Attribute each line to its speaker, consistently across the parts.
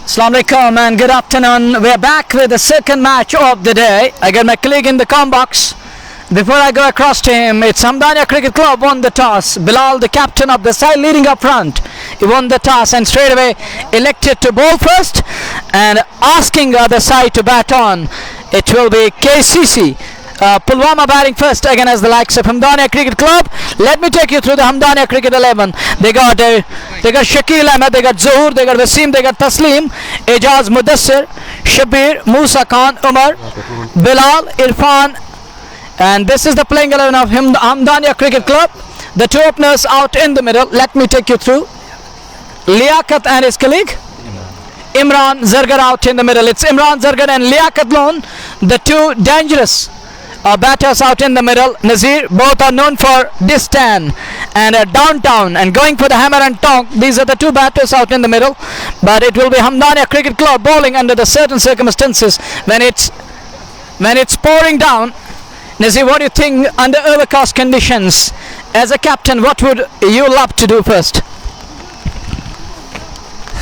Speaker 1: Assalamu alaikum and good afternoon. We're back with the second match of the day. I got my colleague in the com box. Before I go across to him, it's Hamdania Cricket Club won the toss. Bilal, the captain of the side leading up front, he won the toss and straight away elected to bowl first and asking the other side to bat on. It will be KCC Pulwama batting first again as the likes of Hamdania Cricket Club. Let me take you through the Hamdania Cricket 11. They got Shakil Ahmed, they got Zuhur, they got Wasim, they got Taslim, Ejaz, Mudassir, Shabir, Musa Khan, Umar, Bilal, Irfan, and this is the playing 11 of Hamdania Cricket Club. The two openers out in the middle. Let me take you through. Liaquat and his colleague Imran Zargar out in the middle. It's Imran Zargar and Liaquat Lone, the two dangerous batters out in the middle. Nazir, both are known for distan and downtown and going for the hammer and tonk. These are the two batters out in the middle, but it will be Hamdania Cricket Club bowling under the certain circumstances when it's pouring down. Nazir, what do you think under overcast conditions? As a captain, what would you love to do first?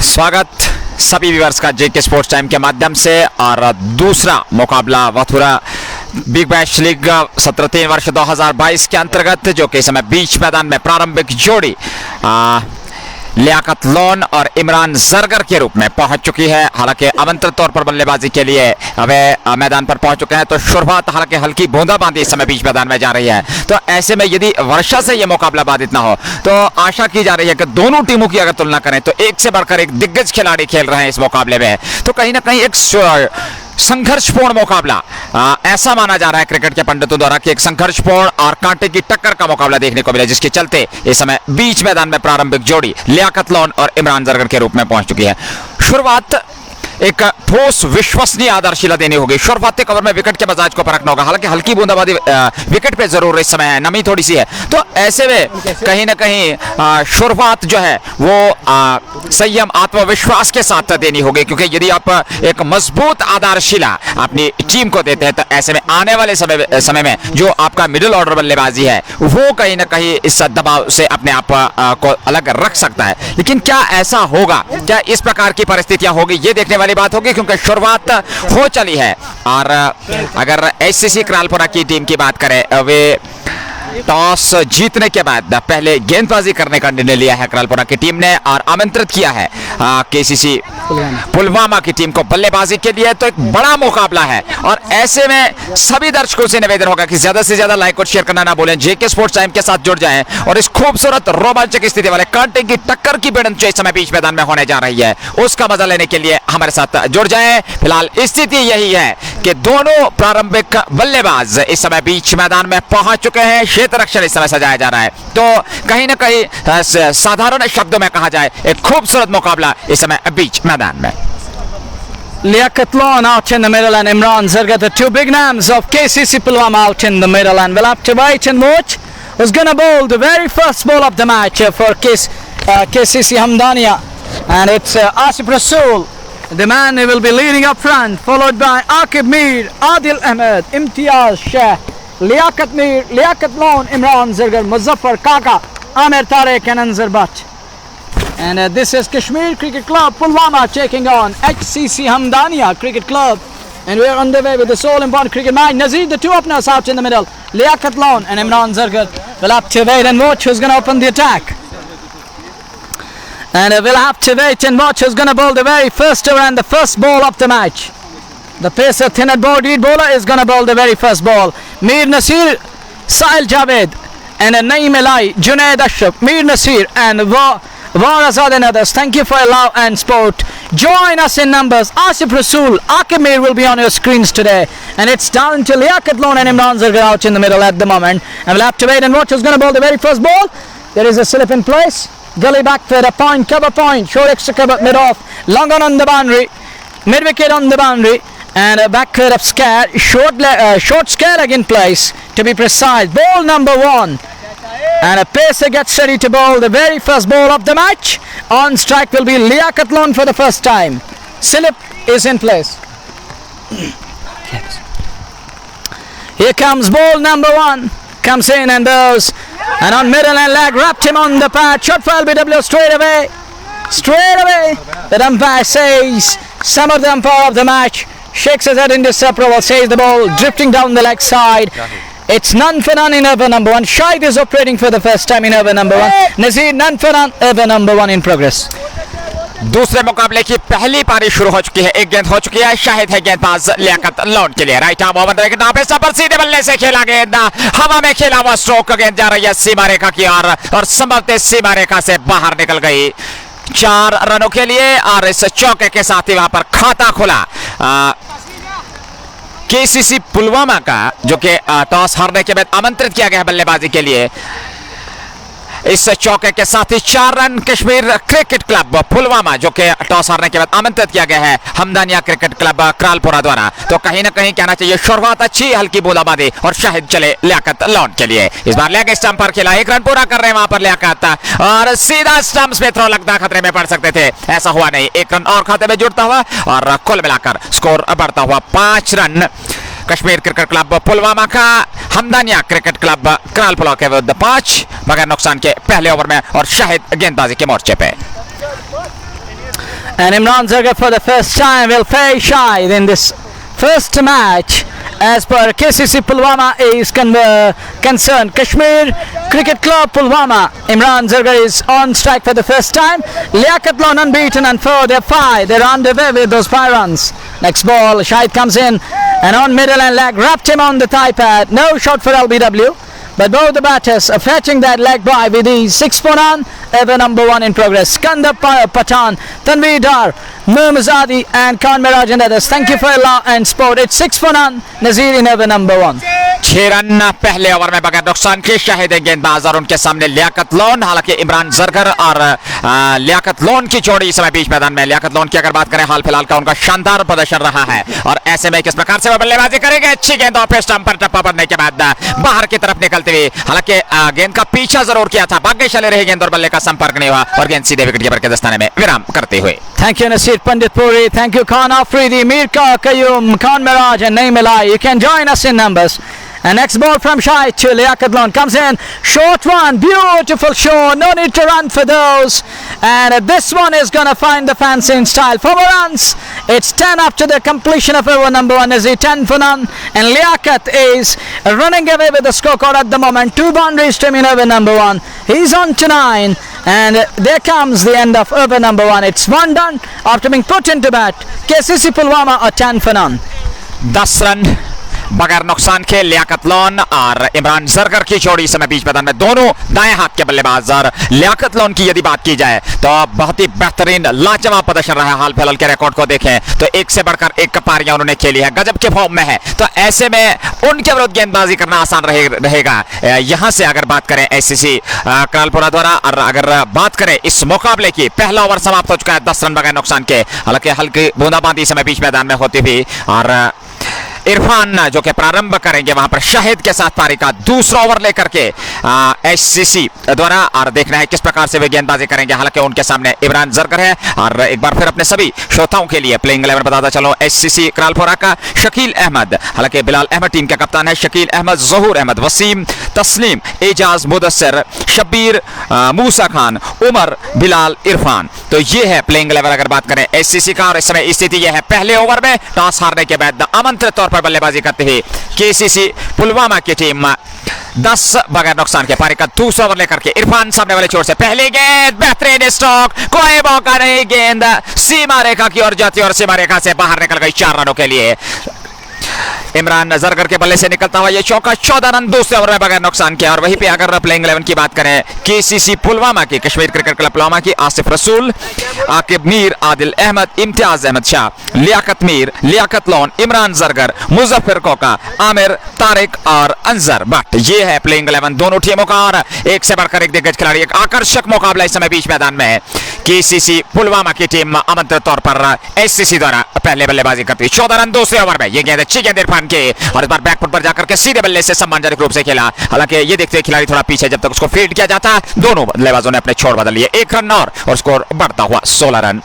Speaker 2: स्वागत सभी viewers का जेके sports time के माध्यम से और दूसरा मुकाबला वथुरा big bash league 17 वर्ष 2022 के अंतर्गत जो कि इस समय बीच मैदान में प्रारंभिक जोड़ी लियाकत लोन और इमरान जरगर के रूप में पहुंच चुकी है। हालांकि आमंत्रित तौर पर बल्लेबाजी के लिए वे मैदान पर पहुंच चुके हैं। तो शुरुआत हालांकि हल्की बूंदाबांदी इस समय बीच मैदान में जा रही है। तो ऐसे में यदि वर्षा से यह मुकाबला बाधित ना हो तो आशा की जा रही है कि दोनों टीमों की अगर तुलना करें तो एक से बढ़कर एक दिग्गज खिलाड़ी खेल रहे हैं इस मुकाबले में। तो कहीं ना कहीं एक संघर्षपूर्ण मुकाबला ऐसा माना जा रहा है क्रिकेट के पंडितों द्वारा कि एक संघर्षपूर्ण और कांटे की टक्कर का मुकाबला देखने को मिला, जिसके चलते इस समय बीच मैदान में प्रारंभिक जोड़ी लियाकत लोन और इमरान जरगर के रूप में पहुंच चुकी है। शुरुआत एक ठोस विश्वसनीय आधारशिला देनी होगी। शुरुआती कवर में विकेट के मजाज को परखना होगा। हालांकि हल्की बूंदाबांदी विकेट पे जरूर इस समय है, नमी थोड़ी सी है। तो ऐसे में कहीं ना कहीं शुरुआत जो है वो संयम आत्मविश्वास के साथ देनी होगी, क्योंकि यदि आप एक मजबूत आधारशिला अपनी टीम को देते हैं तो ऐसे में आने वाले समय में जो आपका मिडिल ऑर्डर बल्लेबाजी है वो कहीं ना कहीं इस दबाव से अपने आप को अलग रख सकता है। लेकिन क्या ऐसा होगा, क्या इस प्रकार की परिस्थितियां होगी, ये देखने वाली बात होगी, क्योंकि शुरुआत हो चली है। और अगर HCC क्रालपुरा की टीम की बात करें, वे टॉस जीतने के बाद पहले गेंदबाजी करने का निर्णय लिया है क्रालपुरा की टीम ने और आमंत्रित किया है KCC पुलवामा की टीम को बल्लेबाजी के लिए। तो एक बड़ा मुकाबला है और ऐसे में सभी दर्शकों से निवेदन होगा कि ज्यादा से ज्यादा लाइक और शेयर करना ना भूलें, जेके स्पोर्ट्स टाइम के साथ जुड़ जाएं और इस खूबसूरत रोमांचक स्थिति वाले कांटे की टक्कर की भिड़ंत जो इस समय बीच मैदान में होने जा रही है उसका मजा लेने के लिए हमारे साथ जुड़ जाएं। फिलहाल स्थिति यही है कि दोनों प्रारंभिक बल्लेबाज इस समय बीच मैदान में पहुंच चुके हैं। क्षेत्र रक्षण इस समय सजाया जा रहा है। तो कहीं ना कहीं साधारण शब्दों में कहा जाए एक खूबसूरत मुकाबला इस समय बीच मैदान में।
Speaker 1: Liaquat Lone out in the middle and Imran Zargar, the two big names of KCC Pulwama out in the middle, and we'll have to wait and watch who's going to bowl the very first ball of the match for KCC Hamdania, and it's Asif Rasool, the man who will be leading up front, followed by Aqib Mir, Adil Ahmed, Imtiaz Shah, Liaquat Mir, Liaquat Lone, Imran Zargar, Muzaffar Kaka, Amir Tariq and Anzar Bhatt. And this is Kashmir Cricket Club Pulwama taking on HCC Hamdania Cricket Club, and we're on the way with this all important cricket match. Nazir, the two openers out in the middle, Liaquat Lone and Imran Zargar. We'll have to wait and watch who's going to open the attack, and we'll have to wait and watch who's going to bowl the very first over and the first ball of the match. The pacer thin board lead bowler is going to bowl the very first ball. Mir Nasir, Sahil Javed and Naeem Elai, Junaid Ashraf, Mir Nasir and Warazad and others. Thank you for your love and support. Join us in numbers. Asif Rasool, Aqib Mir will be on your screens today, and it's down to Liaquat Lone and Imran Zargar out in the middle at the moment, and we'll have to wait and watch who's going to bowl the very first ball. There is a slip in place, gully back for a point, cover point, short extra cover mid off, long on the boundary, mid wicket on the boundary, and a back curve of scare, short scare leg in place to be precise. Ball number one. And a pacer gets ready to bowl the very first ball of the match. On strike will be Liaquat Lone for the first time. Slip is in place. Here comes ball number one. Comes in and goes. And on middle and leg, wrapped him on the pad. Shot for LBW straight away. Straight away, the umpire says, some of the umpire of the match shakes his head in disapproval, says the ball drifting down the leg side. It's none for none in over number 1. Shahid is operating for the first time in over number 1. Nazir, none for none, over number 1 in progress.
Speaker 2: दूसरे मुकाबले की पहली पारी शुरू हो चुकी है, एक गेंद हो चुकी है, शाहिद है गेंदबाज लियाकत लोन के लिए। राइट आर्म ओवर पे सफर सीधे बल्ले से खेला गेंद हवा में खेला हुआ स्ट्रोक, गेंद जा रही है सीमा रेखा की ओर और संभवतः सीमा रेखा से बाहर निकल गई 4 रनों के लिए। और इस चौके के साथ ही वहां पर खाता खुला केसीसी पुलवामा का, जो कि टॉस हारने के बाद आमंत्रित किया गया बल्लेबाजी के लिए। इस चौके के साथ ही 4 run Kashmir cricket club Pulwama, जो कि टॉस हारने के बाद आमंत्रित किया गया है हमदानिया क्रिकेट क्लब क्रालपुरा द्वारा। तो कहीं ना कहीं कहना चाहिए शुरुआत अच्छी, हल्की बूंदाबांदी और शाहिद चले लियाकत लॉन के लिए। इस बार लेग स्टंप पर खेला, 1 रन पूरा कर रहे हैं वहां पर लियाकत और सीधा स्टंप्स में थ्रो लगता, खतरे में पड़ सकते थे, ऐसा हुआ नहीं। 1 रन और खाते में जुड़ता हुआ और कुल मिलाकर स्कोर बढ़ता हुआ 5 run Kashmir cricket club Pulwama का हमदानिया क्रिकेट क्लब क्रालपुरा के विरुद्ध 5 बगैर नुकसान के पहले ओवर में और शाहिद गेंदबाजी के मोर्चे पे।
Speaker 1: And Imran Zargar for the first time will face Shahid in this first match as per KCC Pulwama is concerned. Kashmir Cricket Club Pulwama, Imran Zargar is on strike for the first time. Liaquat Lon unbeaten and 4, they're 5, they're underway with those 5 runs. Next ball, Shahid comes in and on middle and leg, wrapped him on the thigh pad. No shot for LBW, but both the batters are fetching that leg by with ease. 6 for none, ever number 1 in progress. Skandar Patan, Tanveer Dar, Nur Muzadi and Khan Miraj and others. Thank you for your love and support. It's 6 for none, Nazir in ever number 1.
Speaker 2: 6 run पहले over में बगैर नुकसान के शाहिद गेंदबाज और उनके सामने Liaquat loan. हालांकि इमरान जरगर और लियाकत लोन की जोड़ी इस समय बीच मैदान में। लियाकत लोन की अगर बात करें हाल फिलहाल का उनका शानदार प्रदर्शन रहा है और ऐसे में किस प्रकार से वो बल्लेबाजी करेंगे, अच्छी गेंद ऑफ स्टंप पर टप्पा पड़ने के बाद बाहर की तरफ निकलते हुए, हालांकि गेंद का पीछा जरूर किया था, भाग्यशाली रही गेंद और बल्ले का संपर्क नहीं हुआ और गेंद सीधे विकेट कीपर के दस्ताने में विराम करते हुए।
Speaker 1: Thank you Nasir Panditpuri, thank you Khan Afridi, Mir Qayyum, Khan Miraj and Naeem Elai. You can join us in numbers. And next ball from Shahid to Liaquat Lon comes in, short one, beautiful show, no need to run for those, and this one is going to find the fans in style. 4 more runs, it's 10 after the completion of over number 1, is he 10 for none, and Liaquat is running away with the scorecard at the moment. 2 boundaries to him in over number 1, he's on to 9, and there comes the end of over number 1. It's 1 done after being put into bat. KCC Pulwama are 10 for none.
Speaker 2: 10 run बगैर नुकसान के Liaquat loan और इमरान जरगर की जोड़ी समय बीच मैदान में, दोनों दाएं हाथ के बल्लेबाज। और लियाकत लोन की यदि बात की जाए तो बहुत ही बेहतरीन लाजवाब प्रदर्शन रहा है। हाल फिलहाल के रिकॉर्ड को देखें तो एक से बढ़कर एक पारियां उन्होंने खेली है, गजब के फॉर्म में है। तो ऐसे में उनके विरुद्ध गेंदबाजी करना आसान रहेगा। यहां से अगर बात करें HCC क्रालपुरा द्वारा, और अगर बात करें इस मुकाबले की, पहला ओवर समाप्त हो चुका है 10 रन बगैर नुकसान के। हालांकि हल्की बूंदाबांदी समय बीच मैदान में होती हुई और इरफान जो कि प्रारंभ करेंगे वहां पर शाहिद के साथ पारी का दूसरा ओवर लेकर के HCC द्वारा, और देखना है किस प्रकार से वे गेंदबाजी करेंगे। हालांकि उनके सामने इमरान जरगर है। और एक बार फिर अपने सभी श्रोताओं के लिए प्लेइंग 11 बताता चलो। HCC क्रालपुरा का शकील अहमद, हालांकि बिलाल अहमद टीम का कप्तान है। शकील अहमद, जहूर अहमद, वसीम, तस्लीम, एजाज, मुदस्सिर, शब्बीर, मूसा खान, उमर, बिलाल, इरफान। तो ये है प्लेइंग 11 अगर बात करें HCC का। और इस समय स्थिति यह है, पहले ओवर में टॉस हारने के बाद आमंत्रित तौर पर बल्लेबाजी करते हुए KCC पुलवामा की टीम 10 बगैर नुकसान के पारी का दूसरा ओवर लेकर के इरफान सामने वाले छोर से पहली गेंद, बेहतरीन स्ट्रोक, कोई मौका नहीं, गेंद सीमा रेखा की ओर जाती और सीमा रेखा से बाहर निकल गई 4 रनों के लिए। इमरान जरगर के बल्ले से निकलता हुआ ये चौका, 14 रन दूसरे ओवर में बगैर नुकसान किया। और वहीं पे अगर प्लेइंग 11 की बात करें KCC पुलवामा की, कश्मीर क्रिकेट क्लब पुलवामा की, आसिफ रसूल, आकिब मीर, आदिल अहमद, इम्तियाज अहमद शाह, लियाकत मीर, लियाकत लोन, इमरान जरगर, मुजफ्फर कोका, आमिर, तारिक और अंजर भट्ट। ये है प्लेइंग 11 दोनों टीमों का। और एक से बढ़कर एक दिग्गज खिलाड़ी, एक आकर्षक मुकाबला इस समय बीच मैदान में है। KCC पुलवामा की टीम आमंत्रित तौर पर HCC द्वारा पहले बल्लेबाजी करती है। 14 रन दूसरे ओवर में, ये गेंद अच्छी गेंद इरफान के, और इस बार बैकफुट पर जाकर के सीधे बल्ले से सम्मानजनक रूप से खेला। हालांकि ये देखते हैं खिलाड़ी थोड़ा पीछे, जब तक उसको फील्ड किया जाता है दोनों बल्लेबाजों ने अपने छोर बदल लिए। 1 रन और स्कोर बढ़ता हुआ 16 रन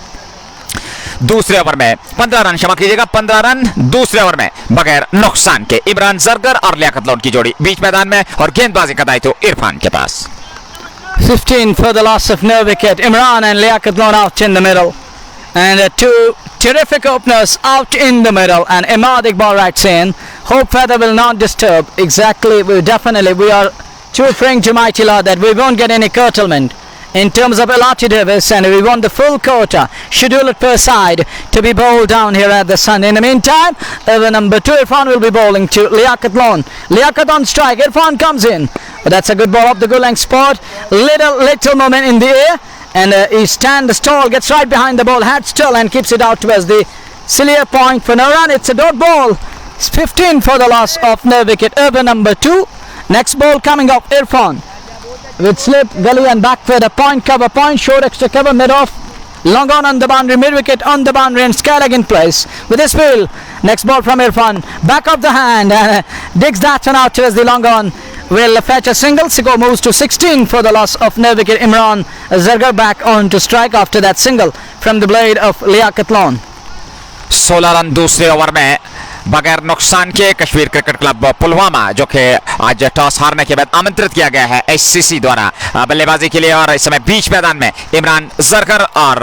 Speaker 2: दूसरे ओवर में। 15 रन, क्षमा कीजिएगा, 15 रन दूसरे ओवर में बगैर नुकसान के। इमरान जरगर और लियाकत लोन की जोड़ी बीच मैदान में और गेंदबाजी का दायित्व इरफान के पास।
Speaker 1: 15 for the loss of no wicket. Imran and Liaquat Lone out in the middle. And two terrific openers out in the middle. And Imad Iqbal writes in, hope weather will not disturb. Exactly, we are too praying to mighty Lord that we won't get any curtailment in terms of Elati Davis, and we want the full quota scheduled per side to be bowled down here at the Sun. In the meantime, over number 2 Irfan will be bowling to Liaquat Lone. Liaquat on strike, Irfan comes in, but that's a good ball up the good length spot. Little moment in the air, and he stands tall, gets right behind the ball, heads still and keeps it out towards the Celia point for no run. It's a dot ball. It's 15 for the loss of no wicket. Over number 2. Next ball coming up, Irfan with slip, gully and back for the point cover, point short, extra cover, mid off, long on the boundary, mid wicket on the boundary, and Skylag in place with his field. Next ball from Irfan, back of the hand, and digs that one out towards the long on, will fetch a single. Score moves to 16 for the loss of no wicket. Imran Zargar back on to strike after that single from the blade of Liaquat Lone.
Speaker 2: 16 run दूसरे over में बगैर नुकसान के Kashmir cricket club Pulwama, जो कि आज toss हारने के बाद आमंत्रित किया गया है HCC द्वारा बल्लेबाजी के लिए, और इस समय बीच मैदान में इमरान जरगर और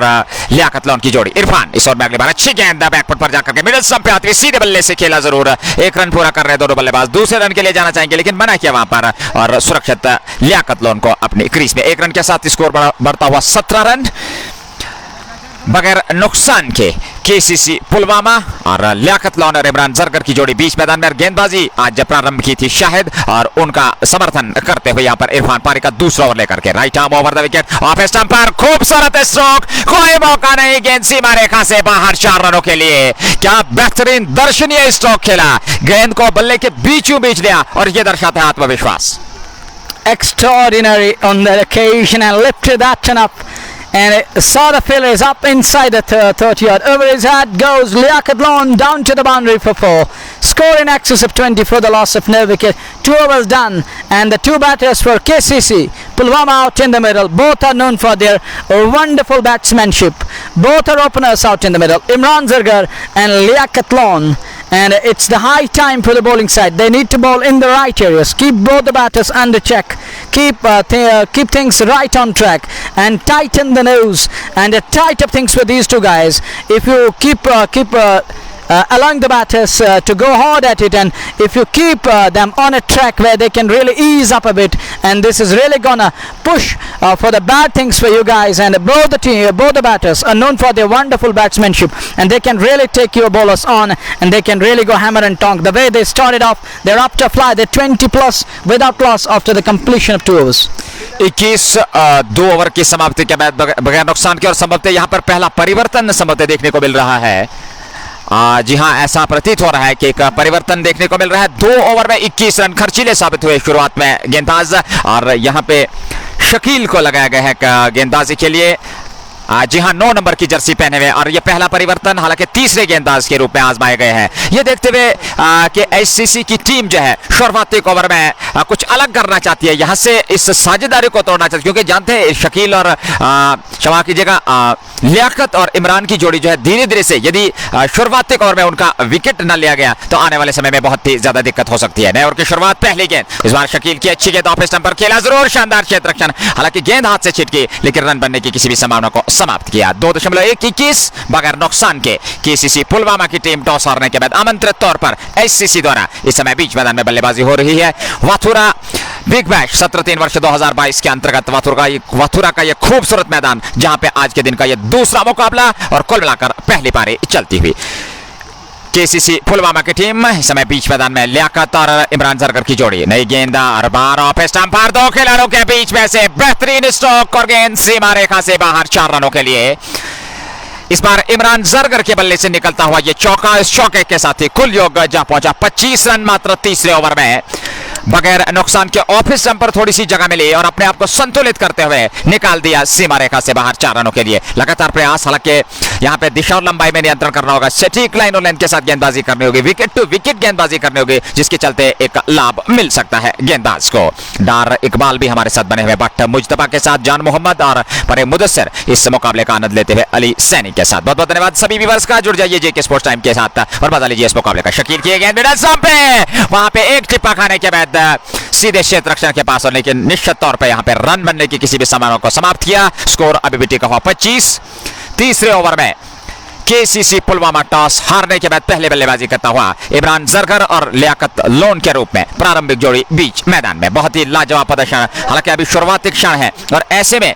Speaker 2: लियाकत लोन की जोड़ी। इरफान इस ओवर में अगली बार अच्छी गेंद बैकफुट पर जाकर के मिडिल स्टंप पे आती है, सीधे बल्ले से खेला जरूर, एक रन पूरा कर रहे दोनों बल्लेबाज, दूसरे रन के लिए जाना चाहेंगे लेकिन मना किया वहां पर, और सुरक्षित लियाकत लोन को अपनी क्रीज में 1 रन के साथ स्कोर बढ़ता हुआ 17 रन बगैर नुकसान के KCC पुलवामा और लियाकत लोन और इमरान जरगर की जोड़ी बीच मैदान में। गेंदबाजी आज प्रारंभ की थी शाहिद, और उनका समर्थन करते हुए यहाँ पर इरफान पारी का दूसरा ओवर लेकर के right arm over the wicket, off stump पर खूबसूरत स्ट्रोक, कोई मौका नहीं, गेंद सीमा रेखा से बाहर 4 रनों के लिए। क्या बेहतरीन दर्शनीय स्ट्रोक खेला, गेंद को बल्ले के बीचों बीच दिया, और ये दर्शाता है आत्मविश्वास।
Speaker 1: Extraordinary on that occasion, and lifted that one up, and saw the fielder is up inside the 30 yard. Over his head goes Liaquat Lone down to the boundary for 4. Score in excess of 20 for the loss of no wicket. 2 overs done, and the 2 batters for KCC Pulwama out in the middle. Both are known for their wonderful batsmanship. Both are openers out in the middle, Imran Zargar and Liaquat Lone. And it's the high time for the bowling side. They need to bowl in the right areas, keep both the batters under check, keep things right on track, and tighten the nose and tight up things with these 2 guys. If you keep allowing the batters to go hard at it, and if you keep them on a track where they can really ease up a bit, and this is really gonna push for the bad things for you guys. And both the batters are known for their wonderful batsmanship, and they can really take your bowlers on, and they can really go hammer and tonk. The way they started off, they're up to fly, they're 20 plus without loss after the completion of 2 overs.
Speaker 2: 21 2 over की समाप्ति के बाद बगैर नुकसान के, और संभवतः यहाँ पर पहला परिवर्तन संभवतः देखने को मिल रहा है। जी हां, ऐसा प्रतीत हो रहा है कि एक परिवर्तन देखने को मिल रहा है। 2 ओवर में 21 रन खर्चीले साबित हुए शुरुआत में गेंदबाज, और यहां पे शकील को लगाया गया है गेंदबाजी के लिए। जी हां, 9 नंबर की जर्सी पहने हुए, और ये पहला परिवर्तन हालांकि तीसरे गेंदबाज के रूप में आजमाए गए हैं। ये देखते हुए कि HCC की टीम जो है शुरुआती ओवर में कुछ अलग करना चाहती है, यहां से इस साझेदारी को तोड़ना चाहती है, क्योंकि जानते हैं शकील और क्षमा कीजिएगा लियाकत और इमरान की जोड़ी जो है धीरे धीरे से, यदि शुरुआती ओवर में उनका विकेट न लिया गया तो आने वाले समय में बहुत ही ज्यादा दिक्कत हो सकती है। नए ओवर की शुरुआत, पहली गेंद इस बार शकील की अच्छी गेंद ऑफ स्टंप पर खेला जरूर, शानदार क्षेत्र रक्षण, हालांकि गेंद हाथ से छिटकी लेकिन रन बनने की किसी भी संभावना को समाप्त किया। 2.121 बगैर नुकसान के KCC पुलवामा की टीम टॉस हारने के बाद आमंत्रित तौर पर HCC द्वारा इस समय बीच मैदान में बल्लेबाजी हो रही है। वाथुरा बिग बैश 17-3 वर्ष 2022 के अंतर्गत वाथुरा का यह खूबसूरत मैदान, जहां पे आज के दिन का यह दूसरा मुकाबला और कुल मिलाकर पहली पारी चलती हुई। KCC पुलवामा की टीम इस समय बीच मैदान में लियाकत और इमरान जरगर की जोड़ी। नई गेंद और बार ऑफ स्टंप पर 2 खिलाड़ियों के बीच में से बेहतरीन स्ट्रोक, और गेंद सीमा रेखा से बाहर 4 रनों के लिए। इस बार इमरान जरगर के बल्ले से निकलता हुआ यह चौका, इस चौके के साथ ही कुल योग जा पहुंचा 25 रन मात्र तीसरे ओवर में। बगैर नुकसान के ऑफ स्टंप पर थोड़ी सी जगह मिली और अपने आप को संतुलित करते हुए निकाल दिया सीमा रेखा से बाहर 4 रनों के लिए। लगातार प्रयास, हालांकि यहाँ पे दिशा और लंबाई में नियंत्रण करना होगा, सटीक लाइन और लेंथ के साथ गेंदबाजी करनी होगी, विकेट टू विकेट गेंदबाजी करनी होगी, जिसके चलते एक लाभ मिल सकता है गेंदबाज को। डार इकबाल भी हमारे साथ बने हुए, बट मुजतबा के साथ जान मोहम्मद और परे मुदस्सिर इस मुकाबले का आनंद लेते हुए अली सैनी के साथ। बहुत बहुत धन्यवाद सभी व्यूअर्स का। जुड़ जाइए जेके स्पोर्ट्स टाइम के साथ और बता लीजिए इस मुकाबले का। शकील किए गेंद मिडल स्टंप पे, वहां पे एक टिप्पा खाने के बाद सीधे क्षेत्र रक्षण के पास, और लेकिन निश्चित तौर पे यहाँ पे रन बनने की किसी भी संभावना को समाप्त किया। स्कोर अभी भी टिका हुआ 25। तीसरे ओवर में केसीसी पुलवामा टॉस हारने के बाद पहले बल्लेबाजी करता हुआ इमरान जरगर और लियाकत लोन के रूप में प्रारंभिक जोड़ी बीच मैदान में। बहुत ही लाजवाब प्रदर्शन, हालांकि अभी शुरुआती क्षण है और ऐसे में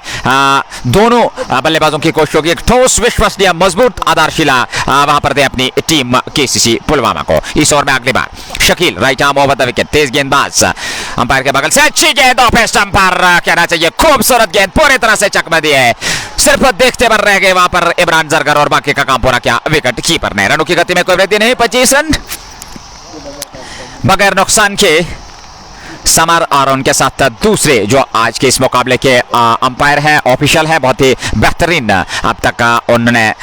Speaker 2: दोनों बल्लेबाजों की कोशिश होगी एक ठोस विश्वसनीय मजबूत आधारशिला वहां पर दे अपनी टीम केसीसी पुलवामा को। इस ओवर में अगली बार Shakeel right arm over the wicket, तेज गेंदबाज अंपायर के बगल से अच्छी गेंद ऑफ स्टंप पर, कहना चाहिए खूबसूरत गेंद पूरी तरह से चकमा दी है। सिर्फ देखते बन रह गए वहां पर इमरान जरगर और बाकी का काम पूरा क्या विकेट कीपर ने। रनों की गति में कोई वृद्धि नहीं, 25 रन बगैर नुकसान के। समर और उनके साथ दूसरे जो आज के इस मुकाबले के अंपायर हैं, ऑफिशियल हैं, बहुत ही बेहतरीन अब तक उन्होंने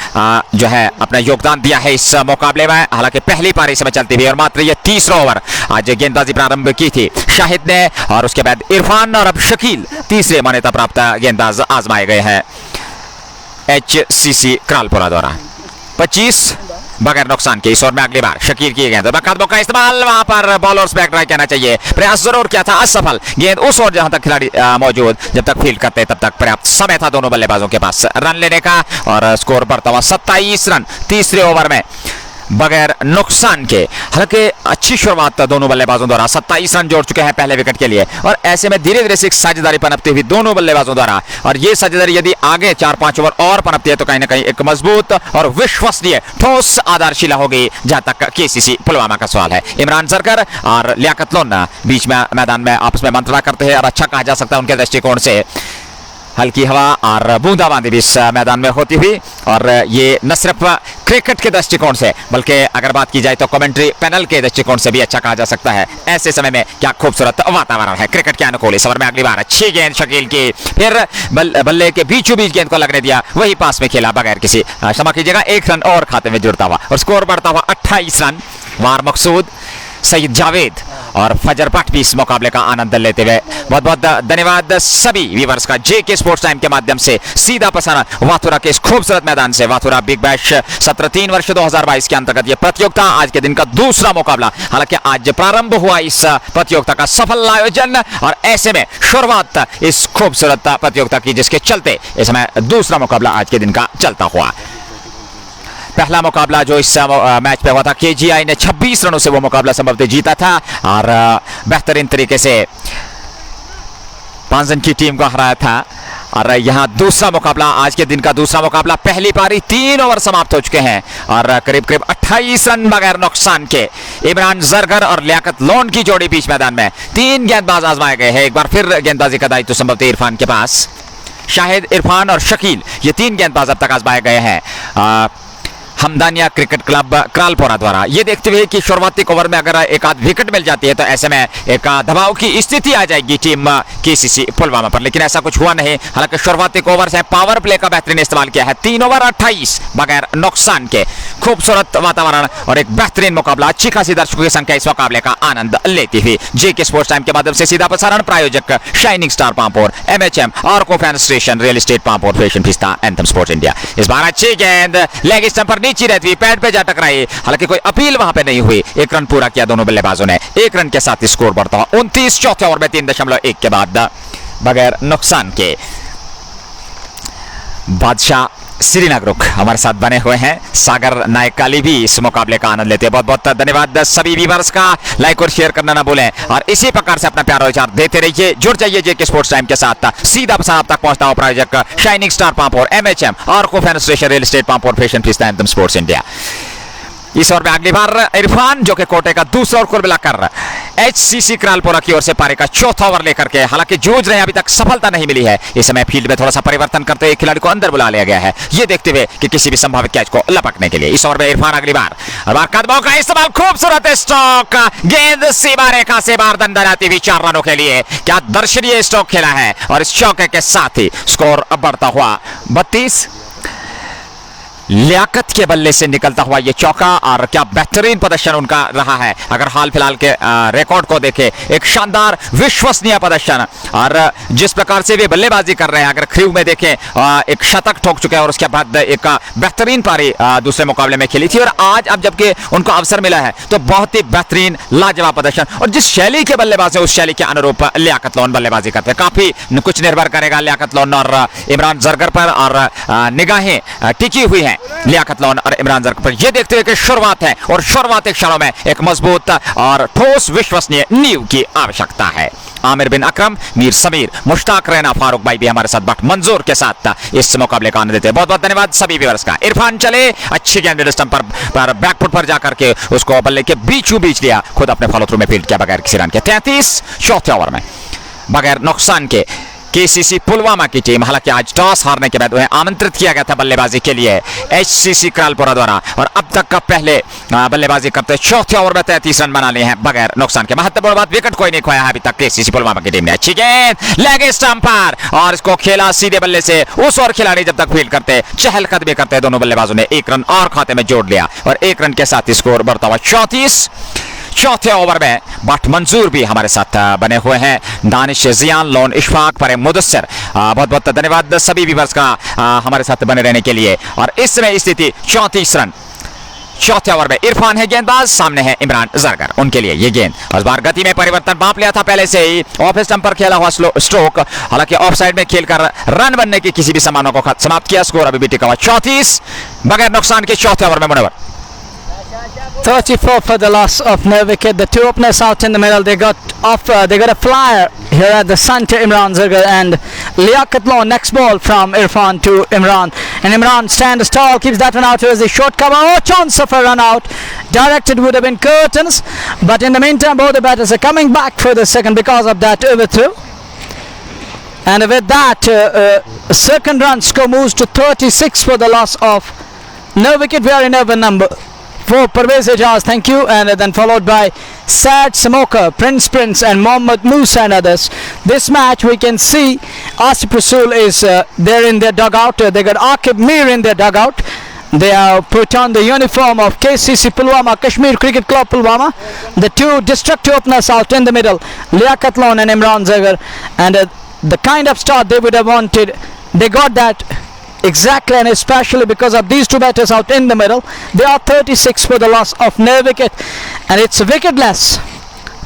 Speaker 2: जो है अपना योगदान दिया है इस मुकाबले में। हालांकि पहली पारी समय चलती हुई और मात्र ये तीसरा ओवर आज गेंदबाजी प्रारंभ की थी शाहिद ने, और उसके बाद इरफान और अब शकील तीसरे मान्यता प्राप्त गेंदबाज आजमाए गए हैं HCC क्रालपुरा द्वारा। 25 बगैर नुकसान के। इस ओवर में अगली बार शकील की गेंद बकदमों का इस्तेमाल, वहां पर बॉलर्स बैक ड्राइव कहना चाहिए, प्रयास जरूर किया था, असफल। गेंद उस ओर जहां तक खिलाड़ी मौजूद जब तक फील्ड करते तब तक पर्याप्त समय था दोनों बल्लेबाजों के पास रन लेने का, और स्कोर बढ़ता हुआ 27 रन तीसरे ओवर में बगैर नुकसान के। हालांकि अच्छी शुरुआत दोनों बल्लेबाजों द्वारा, 27 रन जोड़ चुके हैं पहले विकेट के लिए, और ऐसे में धीरे धीरे से एक साझेदारी पनपती हुई दोनों बल्लेबाजों द्वारा, और ये साझेदारी यदि आगे 4-5 ओवर और पनपती है तो कहीं ना कहीं एक मजबूत और विश्वसनीय ठोस आधारशिला होगी जहां तक केसीसी पुलवामा का सवाल है। इमरान जरगर और लियाकत लोन बीच में मैदान में आपस में मंत्रणा करते हैं, और अच्छा कहा जा सकता है उनके दृष्टिकोण से हल्की हवा और बूंदाबांदी भी इस मैदान में होती हुई, और ये न सिर्फ क्रिकेट के दृष्टिकोण से बल्कि अगर बात की जाए तो कमेंट्री पैनल के दृष्टिकोण से भी अच्छा कहा जा सकता है। ऐसे समय में क्या खूबसूरत वातावरण है क्रिकेट के अनुकूल। इस ओवर में अगली बार अच्छी गेंद शकील की, फिर बल्ले के बीचों बीच गेंद को लगने दिया, वही पास में खेला बगैर किसी क्षमा कीजिएगा 1 रन और खाते में जुड़ता हुआ, और स्कोर बढ़ता हुआ 28 रन। वार मकसूद, सईद जावेद और फजर भट्ट भी इस मुकाबले का आनंद लेते हुए। बहुत बहुत धन्यवाद सभी व्यूअर्स का जेके स्पोर्ट्स टाइम के माध्यम से सीधा प्रसारण वाथुरा के इस खूबसूरत मैदान से। वाथुरा बिग बैश 17-3 वर्ष 2022 के अंतर्गत यह प्रतियोगिता आज के दिन का दूसरा मुकाबला, हालांकि आज प्रारंभ हुआ इस प्रतियोगिता का सफल आयोजन, और ऐसे में शुरुआत इस खूबसूरत प्रतियोगिता की जिसके चलते इस समय दूसरा मुकाबला आज के दिन का चलता हुआ। पहला मुकाबला जो इस मैच पे हुआ था, केजीआई ने 26 रनों से वो मुकाबला संभवतः जीता था, और बेहतरीन तरीके से 5 रन की टीम को हराया था। और यहाँ दूसरा मुकाबला, आज के दिन का दूसरा मुकाबला, पहली पारी 3 ओवर समाप्त हो चुके हैं और करीब करीब 28 रन बगैर नुकसान के। इमरान जरगर और लियाकत लोन की जोड़ी बीच मैदान में 3 गेंदबाज आजमाए गए हैं। एक बार फिर गेंदबाजी का दायित्व संभवतः इरफान के पास। शाहिद, इरफान और शकील, ये 3 गेंदबाज अब तक आजमाए गए हैं हमदानिया क्रिकेट क्लब क्रालपोरा द्वारा। ये देखते हुए कि शुरुआती ओवर में अगर एक आध विकेट मिल जाती है तो ऐसे में एक दबाव की स्थिति आ जाएगी टीम केसीसी पुलवामा पर, लेकिन ऐसा कुछ हुआ नहीं। हालांकि शुरुआती ओवर से पावर प्ले का बेहतरीन इस्तेमाल किया है, 3 ओवर 28 बगैर नुकसान के। खूबसूरत वातावरण और एक बेहतरीन मुकाबला, अच्छी खासी दर्शकों की संख्या इस मुकाबले का आनंद लेती हुई। जेके स्पोर्ट्स टाइम के माध्यम से सीधा प्रसारण, प्रायोजक शाइनिंग स्टार पामपोर, MHM और कोफैन station, real estate Pampore, fashion पिस्ता, एंथम स्पोर्ट्स इंडिया। इस बार अच्छी गेंद लेग स्टंप पर नीचे रहती हुई पैड पे जा टकराई, हालांकि कोई अपील वहां पे नहीं हुई। 1 रन पूरा किया दोनों बल्लेबाजों ने, 1 रन के साथ स्कोर बढ़ता हुआ 29। चौथे ओवर में 3.1 के बाद बगैर नुकसान के। बादशाह श्रीनगरुक हमारे साथ बने हुए हैं, सागर नायकाली भी इस मुकाबले का आनंद लेते हैं। बहुत बहुत धन्यवाद सभी व्यूअर्स का, लाइक और शेयर करना ना भूलें, और इसी प्रकार से अपना प्यारा विचार देते रहिए। जुड़ जाइए जेके स्पोर्ट्स टाइम के साथ, सीधा प्रसारण आप तक पहुंचता हुआ प्रायोजक शाइनिंग स्टार पामपोर, MHM और कोफैन station, real estate Pampore, fashion पिस्ता, एंथम स्पोर्ट्स इंडिया। इस ओवर में अगली बार इरफान, जो कि कोटे का दूसरा ओवर कुल मिलाकर HCC क्रालपोरा की ओर से पारी का चौथा ओवर लेकर के, हालांकि जूझ रहे, अभी तक सफलता नहीं मिली है। इस समय फील्ड में थोड़ा सा परिवर्तन करते हुए खिलाड़ी को अंदर बुला लिया गया है, ये देखते हुए कि किसी भी संभावित कैच को लपकने के लिए। इस ओवर में इरफान अगली बार कदमों का इस्तेमाल, खूबसूरत स्ट्रोक, गेंद सीमा रेखा से बाहर दंडा जाती हुई 4 रनों के लिए। क्या दर्शनीय स्ट्रोक खेला है, और इस चौके के साथ ही स्कोर बढ़ता हुआ 32। लियाकत के बल्ले से निकलता हुआ ये चौका, और क्या बेहतरीन प्रदर्शन उनका रहा है। अगर हाल फिलहाल के रिकॉर्ड को देखें, एक शानदार विश्वसनीय प्रदर्शन, और जिस प्रकार से वे बल्लेबाजी कर रहे हैं, अगर क्रीव में देखें एक शतक ठोक चुके हैं और उसके बाद एक बेहतरीन पारी दूसरे मुकाबले में खेली थी, और आज अब जबकि उनको अवसर मिला है तो बहुत ही बेहतरीन लाजवाब प्रदर्शन, और जिस शैली के बल्लेबाज है उस शैली के अनुरूप लियाकत लोन बल्लेबाजी करते हैं। काफी कुछ निर्भर करेगा लियाकत लोन और इमरान जरगर पर, और निगाहें टिकी हुई हैं लियाकत लोन और इमरान जरगर पर, यह देखते हुए कि शुरुआत है और शुरुआती क्षणों में एक मजबूत और ठोस विश्वसनीय नींव की आवश्यकता है। आमिर बिन अकरम, मीर समीर, मुश्ताक रैना, फारूक भाई भी हमारे साथ बट मंजूर के साथ इस मुकाबले का आनंद देते हैं। बहुत बहुत धन्यवाद सभी व्यूअर्स का। इरफान चले, अच्छी गेंद स्टंप पर बैकफुट पर जाकर के उसको बल्ले के बीचों बीच लिया, खुद अपने फॉलो थ्रू में फील्ड किया बगैर किसी रन के। 33 चौथे ओवर में बगैर नुकसान के केसीसी पुलवामा की टीम, हालांकि आज टॉस हारने के बाद उन्हें आमंत्रित किया गया था बल्लेबाजी के लिए HCC क्रालपोरा द्वारा, और अब तक का पहले बल्लेबाजी करते चौथे ओवर में 33 रन बना लिए हैं बगैर नुकसान के। महत्वपूर्ण बात, विकेट कोई नहीं खोया है अभी तक केसीसी पुलवामा की टीम ने। अच्छी गेंद लेग स्टंप पर, और इसको खेला सीधे बल्ले से उस और खिलाड़ी जब तक फील्ड करते, चहलकदमी करते दोनों बल्लेबाजों ने एक रन और खाते में जोड़ लिया, और एक रन के साथ स्कोर बढ़ता हुआ 34 चौथे ओवर में। बट मंजूर भी हमारे साथ बने हुए हैं, दानिश, जियान, लोन, इशफाक, पर मुदस्सिर, बहुत बहुत धन्यवाद सभी व्यूअर्स का हमारे साथ बने रहने के लिए। और इस समय स्थिति 34 रन चौथे ओवर में। इरफान है गेंदबाज, सामने है इमरान जरगर, उनके लिए ये गेंद, और इस बार गति में परिवर्तन भांप लिया था पहले से ही, ऑफ स्टंप पर खेला हुआ स्ट्रोक, हालांकि ऑफ साइड में खेलकर रन बनने की किसी भी संभावना को समाप्त किया। स्कोर अभी भी टिका हुआ 34 बगैर नुकसान के चौथे ओवर में। Munawwar
Speaker 1: 34 for the loss of no wicket. The two openers out in the middle. They got a flyer here at the center. Imran Zargar and Liaquat Loan. Next ball from Irfan to Imran, and Imran stands tall, keeps that one out. Here's the short cover. Oh, chance of a run out. Directed would have been curtains, but in the meantime, both the batters are coming back for the second because of that overthrow. And with that, second run score moves to 36 for the loss of no wicket. We are in over number 4. Parvez Ejaz, thank you, and then followed by Sad Samoka, Prince and Mohammad Musa and others. This match we can see Asif Rasool is there in their dugout. They got Akib Mir in their dugout. They have put on the uniform of KCC Pulwama, Kashmir Cricket Club Pulwama. The two destructive openers out in the middle, Liaquat Loan and Imran Zagar, and the kind of start they would have wanted, they got that exactly, and especially because of these two batters out in the middle. They are 36 for the loss of no wicket, and it's wicketless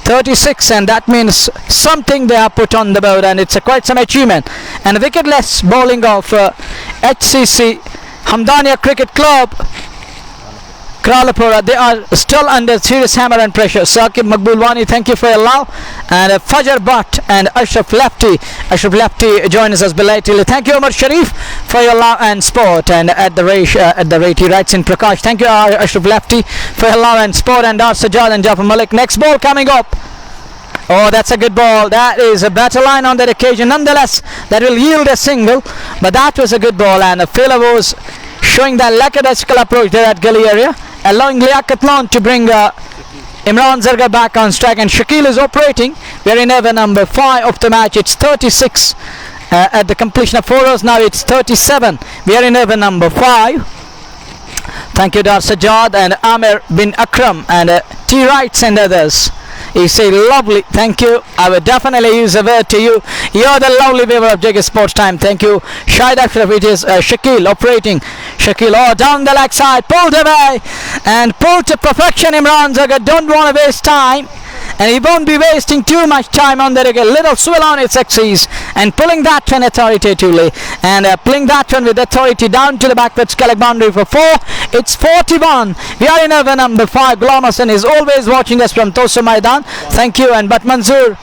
Speaker 1: 36, and that means something they have put on the board, and it's quite some achievement. And wicketless bowling of HCC Hamdania Cricket Club Kralpora. They are still under serious hammer and pressure. Saqib Maqbulwani, thank you for your love, and Fajr Butt and Ashraf Lefty joins us belatedly. Thank you, Omar Sharif, for your love and sport, and at the rate he writes in Prakash. Thank you, Ashraf Lefty, for your love and sport, and Dar Sajjad and Jafar Malik. Next ball coming up. Oh, that's a good ball. That is a better line on that occasion. Nonetheless, that will yield a single, but that was a good ball, and the fielder was showing that lackadaisical approach there at gully area, allowing Liaquat Loan to bring Imran Zargar back on strike, and Shakil is operating. We are in over number 5 of the match. It's 36 at the completion of 4 overs. Now it's 37. We are in over number 5. Thank you, Dar Sajjad and Amir bin Akram and T. Wrights and others. You say lovely, thank you. I will definitely use a word to you. You're the lovely viewer of Jiggy Sports Time. Thank you. Shahid Ashraf, it is Shakil operating. Shakil, oh, down the leg side, pulled away and pulled to perfection. Imran Zagar don't want to waste time, and he won't be wasting too much time on the little swivel on its axis and pulling that one authoritatively, and pulling that one with authority down to the backward scallop boundary for 4. It's 41. We are in over number 5. Ghulam Hassan is always watching us from Tosa Maidan. Thank you. And Bat Manzoor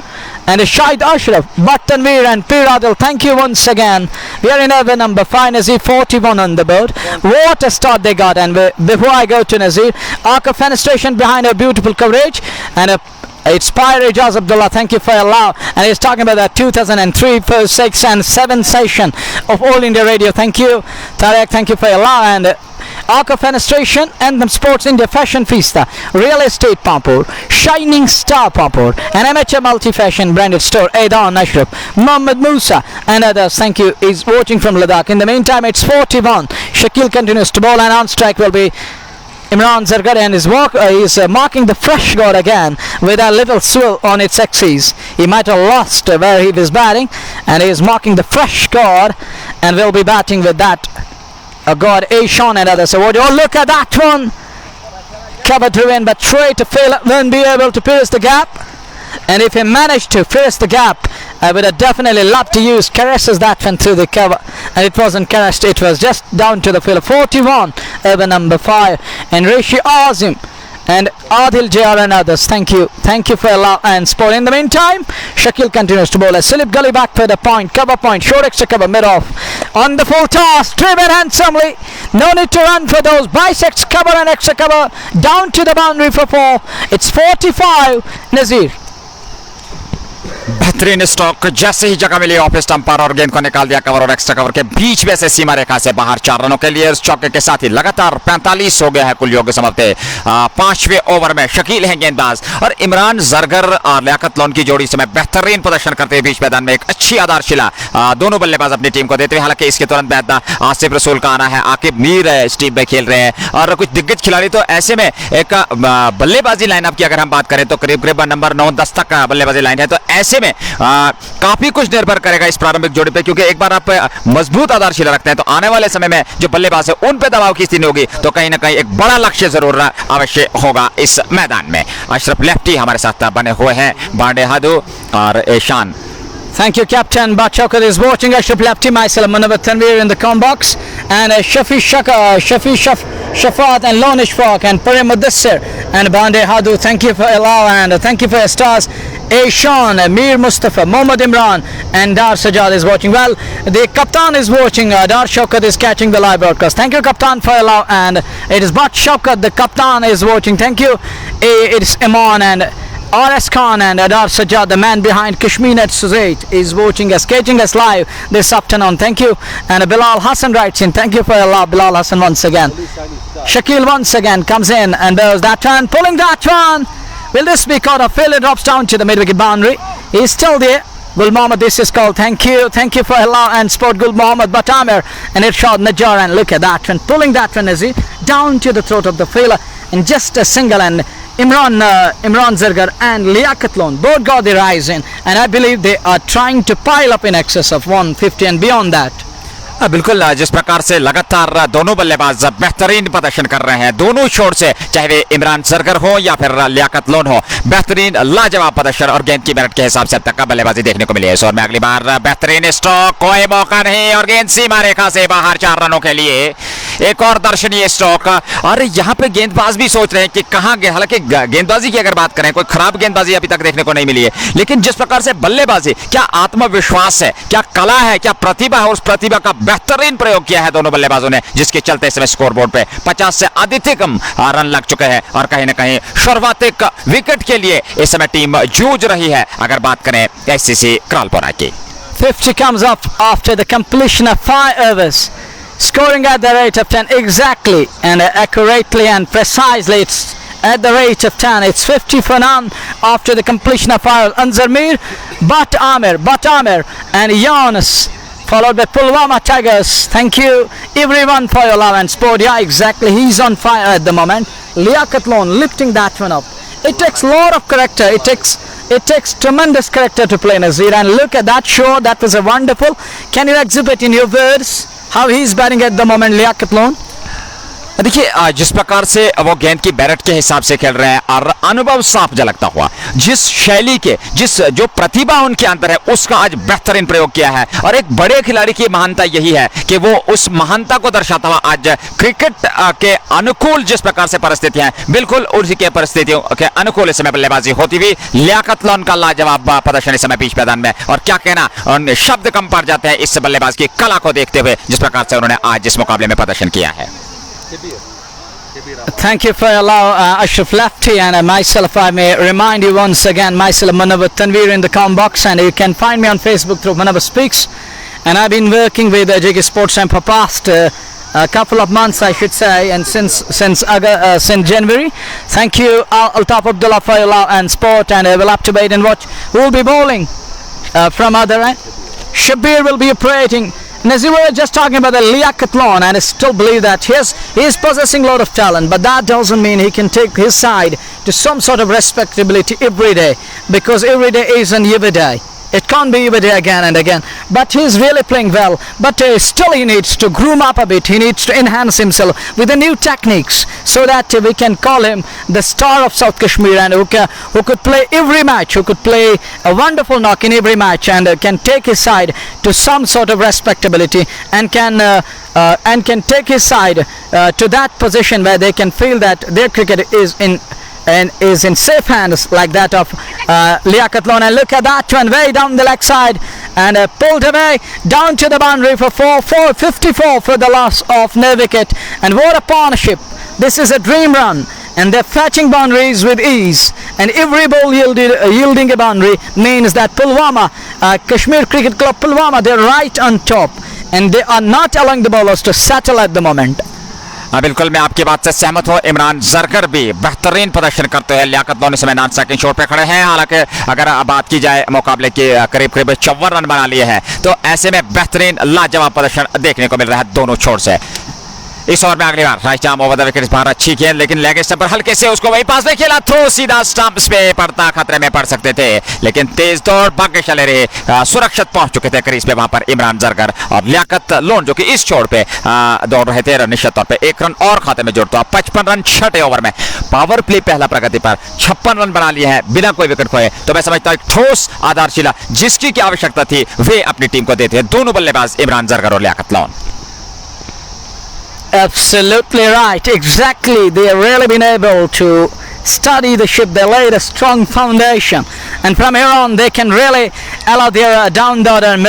Speaker 1: and Shahid Ashraf, Bat Tanveer and Pir Adil, thank you once again. We are in over number 5. Nazir 41 on the board. What a start they got. And before I go to Nazir, arc of fenestration behind a beautiful coverage, and it's Pyre Ejaz Abdullah, thank you for your love, and he's talking about that 2003, 4, 6 and 7 session of All India Radio. Thank you, Tarek, thank you for your love, and Arco Fenestration, Anthem Sports India Fashion Fiesta, Real Estate Pampur, Shining Star Pampur, and MHM Multi Fashion branded store, Aidan Ashraf, Mohammed Musa, and others. Thank you. Is watching from Ladakh. In the meantime, it's 41. Shakil continues to bowl, and on strike will be Imran Zargar, and is marking the fresh guard again with a little swivel on its axis. He might have lost where he was batting, and he is marking the fresh guard and will be batting with that guard, Sean and others. So look at that one, cover to win, but try to fail, won't be able to pierce the gap. And if he managed to pierce the gap, I would have definitely loved to use caresses that went through the cover, and it wasn't caressed, it was just down to the field. 41 over number 5, and Rishi Azim and Adil JR and others. Thank you for your love and support. In the meantime, Shakil continues to bowl as Silip Gully back for the point, cover point, short extra cover, mid off on the full toss, driven handsomely, no need to run for those, bisects cover and extra cover, down to the boundary for 4. It's 45. Nazir,
Speaker 2: बेहतरीन stroke, जैसे ही जगह मिली off stump पर और गेंद को निकाल दिया cover और एक्स्ट्रा कवर के बीच में से सीमा रेखा से बाहर 4 रनों के लिए। इस चौके के साथ ही लगातार 45 हो गया है कुल योग समाप्ति। 5वें ओवर में शकील हैं गेंदबाज, और इमरान जरगर और लियाकत लोन की जोड़ी से बेहतरीन प्रदर्शन करते हुए बीच मैदान में एक अच्छी आधारशिला दोनों बल्लेबाज अपनी टीम को देते हुए। हालांकि इसके तुरंत बाद आसिफ रसूल का आना है, आकिब मीर इस टीम में खेल रहे हैं और कुछ दिग्गज खिलाड़ी। तो ऐसे में एक बल्लेबाजी लाइनअप की अगर हम बात करें तो करीब नंबर 9-10 तक का बल्लेबाजी लाइन है। तो ऐसे में काफी कुछ निर्भर करेगा इस प्रारंभिक जोड़ी पे, क्योंकि एक बार आप मजबूत आधारशिला रखते हैं तो आने वाले समय में जो बल्लेबाज है उन पे दबाव की स्थिति होगी, तो कहीं ना कहीं एक बड़ा लक्ष्य जरूर अवश्य होगा इस मैदान में। अशरफ लेफ्टी हमारे साथ बने हुए हैं, बांडे हादू और Ishan.
Speaker 1: thank you, Captain. Bachokar is watching. Ashraf Lefty, myself, Munawar Tanveer in the com box, and Shafi Shafat and Lon Ishfaq and Parim Mudassir and Bande Hadu. Thank you for allow, and thank you for your stars. Sean, Mir Mustafa, Mohammad Imran, and Dar Sajad is watching. Well, the Kaptan is watching. Dar Shaukat is catching the live broadcast. Thank you, Kaptan, for allow, and it is Bat Shaukat, the Kaptan, is watching. Thank you. It's Iman and RS Khan and Adar Sajjad, the man behind Kashmir at Suzait, is watching us, catching us live this afternoon. Thank you. And Bilal Hassan writes in, thank you for your love, Bilal Hassan, once again. Shakil once again comes in and there's that one, pulling that one. Will this be caught or fail? It drops down to the mid-wicket boundary. He's still there. Gul Mohammed, this is called. Thank you for Allah and sport Gul Mohammed, Batamir and Irshad Najjar, and look at that one, pulling that one, is he down to the throat of the fielder, and just a single, and Imran Zargar and Liaquat Loan both got their eyes in, and I believe they are trying to pile up in excess of 150 and beyond that.
Speaker 2: बिल्कुल, जिस प्रकार से लगातार दोनों बल्लेबाज बेहतरीन प्रदर्शन कर रहे हैं, दोनों छोर से, चाहे वे इमरान सरगर हो या फिर लियाकत लोन हो, बेहतरीन लाजवाब प्रदर्शन और गेंद की मेरिट के हिसाब से अब तक का बल्लेबाजी देखने को मिली है। इस ओवर में अगली बार बेहतरीन स्ट्रोक, कोई मौका नहीं और गेंद सीमा रेखा से बाहर 4 रनों के लिए। एक और दर्शनीय स्ट्रोक, और यहाँ पे गेंदबाज भी सोच रहे हैं कि कहाँ गए। हालांकि गेंदबाजी की अगर बात करें, कोई खराब गेंदबाजी अभी तक देखने को नहीं मिली है, लेकिन जिस प्रकार से बल्लेबाजी, क्या आत्मविश्वास है, क्या कला है, क्या प्रतिभा है, उस प्रतिभा का बेहतरीन प्रयोग किया है दोनों बल्लेबाजों ने, जिसके चलते इस स्कोरबोर्ड पे 50 से अधिक रन लग चुके हैं और कहीं ना कहीं शुरुआती विकेट के लिए इस समय टीम जूझ रही है। अगर बात करें HCC क्रालपोरा की,
Speaker 1: 50 comes up after the completion of 5 overs, scoring at the rate of 10 exactly and accurately and precisely. It's at the rate of 10. It's 50 for none after the completion of 5. Anzar Mir, Bat Amir and Yunus, followed by Pulwama Tigers. Thank you everyone for your love and support. Yeah, exactly, he's on fire at the moment. Liaquat Loan lifting that one up. It takes a lot of character, it takes tremendous character to play Nazir, and look at that show, that was a wonderful. Can you exhibit in your words how he's batting at the moment, Liaquat Loan?
Speaker 2: देखिए, जिस प्रकार से वो गेंद की Barrett के हिसाब से खेल रहे हैं और अनुभव साफ झलकता हुआ, जिस शैली के, जो प्रतिभा उनके अंदर है, उसका आज बेहतरीन प्रयोग किया है। और एक बड़े खिलाड़ी की महानता यही है कि वो उस महानता को दर्शाता हुआ आज क्रिकेट के अनुकूल जिस प्रकार से परिस्थितियां हैं, बिल्कुल उसी के परिस्थितियों के अनुकूल इस समय बल्लेबाजी होती हुई लियाकत लोन का लाजवाब प्रदर्शन इस समय बीच मैदान में। और क्या कहना, शब्द कम पड़ जाते हैं इस बल्लेबाज की कला को देखते हुए, जिस प्रकार से उन्होंने आज इस मुकाबले में प्रदर्शन किया है।
Speaker 1: Thank you for allow Ashraf Lefty, and myself, I may remind you once again, myself Munawar Tanveer in the com box, and you can find me on Facebook through Munawar Speaks, and I've been working with JK Sports and for past a couple of months, I should say, and since January. Thank you, Altaf Abdullah, for your love and support, and we'll have to wait and watch who will be bowling from other end. Shabir will be operating. And as you were just talking about the Liakathlon, and I still believe that he is possessing a lot of talent, but that doesn't mean he can take his side to some sort of respectability every day, because every day isn't every day. It can't be every day again and again. But he's really playing well. But still he needs to groom up a bit. He needs to enhance himself with the new techniques, so that we can call him the star of South Kashmir, and who could play every match, who could play a wonderful knock in every match, and can take his side to some sort of respectability, and can take his side to that position where they can feel that their cricket is in safe hands, like that of Liakathlon. And look at that one, way down the leg side, and pulled away down to the boundary for 454 for the loss of no wicket. And what a partnership! This is a dream run, and they're fetching boundaries with ease, and every ball yielding a boundary means that Pulwama, Kashmir Cricket Club Pulwama, they're right on top, and they are not allowing the bowlers to settle at the moment.
Speaker 2: बिल्कुल मैं आपकी बात से सहमत हूँ। इमरान जरकर भी बेहतरीन प्रदर्शन करते हैं। लियाकत लोन इस समय नॉन स्ट्राइकिंग शॉट पे खड़े हैं। हालांकि अगर बात की जाए मुकाबले के करीब 54 रन बना लिए हैं, तो ऐसे में बेहतरीन लाजवाब प्रदर्शन देखने को मिल रहा है दोनों छोर से। इस ओवर में अगली बार right arm over the wicket, इस बार अच्छी गेंद, लेकिन लेग स्टंप पर हल्के से उसको वही पास में खेला, थ्रो सीधा स्टंप्स पे पड़ता, खतरे में पड़ सकते थे, लेकिन तेज दौड़ भाग्य चले रहे, सुरक्षित पहुंच चुके थे क्रीज पे वहां पर इमरान जरगर। और लियाकत लोन जो कि इस छोर पे दौड़ रहे थे, निश्चित तौर पे 1 रन और खाते में जोड़ता। 55 रन छठे ओवर में, पावर प्ले पहला प्रगति पर 56 रन बना लिए हैं बिना कोई विकेट खोए। तो मैं समझता हूं ठोस आधारशिला जिसकी की आवश्यकता थी वे अपनी टीम को देते हैं दोनों बल्लेबाज इमरान जरगर और Liyaqat Lone.
Speaker 1: Absolutely right, exactly. They have really been able to study the ship. They laid a strong foundation, and from here on they can really allow their down order and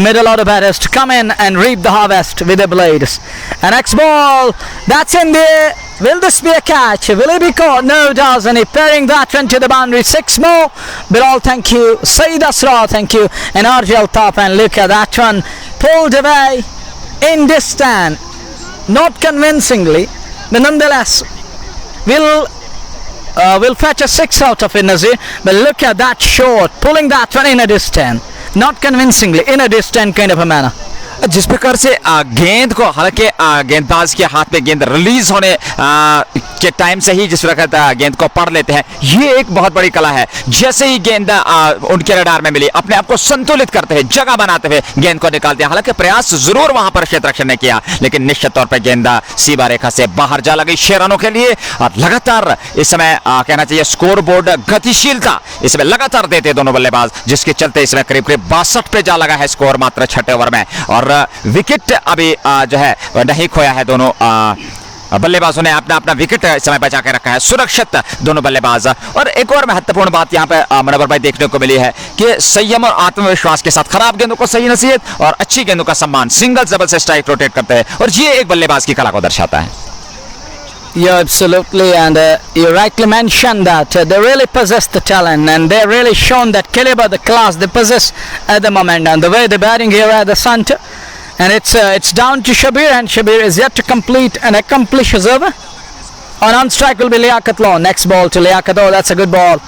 Speaker 1: middle order batters to come in and reap the harvest with their blades. And next ball, that's in there. Will this be a catch? Will he be caught? No, it doesn't. He pairing that one to the boundary. 6 more. Bilal, thank you. Saeed Asra, thank you. And RJ Altaf, and look at that one, pulled away in distance. Not convincingly, but nonetheless we'll fetch a 6 out of it, Nazir. But look at that shot, pulling that one in a distance, not convincingly, in a distant kind of a manner.
Speaker 2: जिस प्रकार से गेंद को, हालांकि गेंदबाज के हाथ में गेंद रिलीज होने के टाइम से ही जिस प्रकार गेंद को पढ़ लेते हैं, ये एक बहुत बड़ी कला है। जैसे ही गेंद उनके रडार में मिली, अपने आप को संतुलित करते हुए, जगह बनाते हुए गेंद को निकालते हैं। हालांकि प्रयास जरूर वहां पर क्षेत्र रक्षण ने किया, लेकिन निश्चित तौर पर गेंद सीमा रेखा से बाहर जा लगी 6 रनों के लिए। और लगातार इस समय कहना चाहिए स्कोर बोर्ड गतिशीलता इस समय लगातार देते दोनों बल्लेबाज, जिसके चलते इस समय करीब 62 पे जा लगा है स्कोर मात्र छठे ओवर में। और विकेट अभी जो है नहीं खोया है, दोनों बल्लेबाजों ने अपना अपना विकेट इस समय बचा के रखा है, सुरक्षित दोनों बल्लेबाज। और एक और महत्वपूर्ण बात यहाँ पे मनोवर भाई देखने को मिली है कि संयम और आत्मविश्वास के साथ खराब गेंदों को सही नसीहत और अच्छी गेंदों का सम्मान, सिंगल डबल से स्ट्राइक रोटेट करते हैं, और ये एक बल्लेबाज की कला को दर्शाता है।
Speaker 1: Yeah, absolutely, and you rightly mentioned that they really possess the talent, and they really shown that caliber, the class they possess at the moment, and the way they're batting here at the center. And it's down to Shabir, and Shabir is yet to complete and accomplish his over. On strike will be Liaquat Loan. Next ball to Liaquat. Oh, that's a good ball.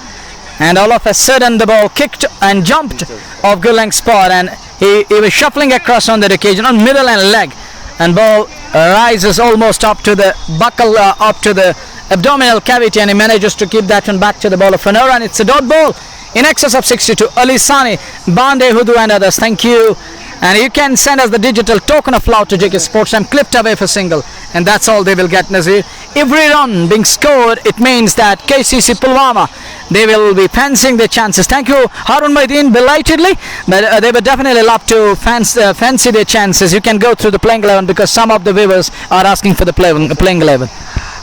Speaker 1: And all of a sudden the ball kicked and jumped off good length spot, and he was shuffling across on that occasion on middle and leg, and ball rises almost up to the buckle, up to the abdominal cavity, and he manages to keep that one back to the bowler for no run. It's a dot ball in excess of 62. Ali Sani, Bande, Hudu and others, thank you. And you can send us the digital token of love to JK Sports. I'm clipped away for single, and that's all they will get, Nazir. Every run being scored, it means that KCC Pulwama, they will be fancying their chances. Thank you, Harun Maideen, belatedly, but they would definitely love to fancy their chances. You can go through the playing 11 because some of the viewers are asking for the playing 11.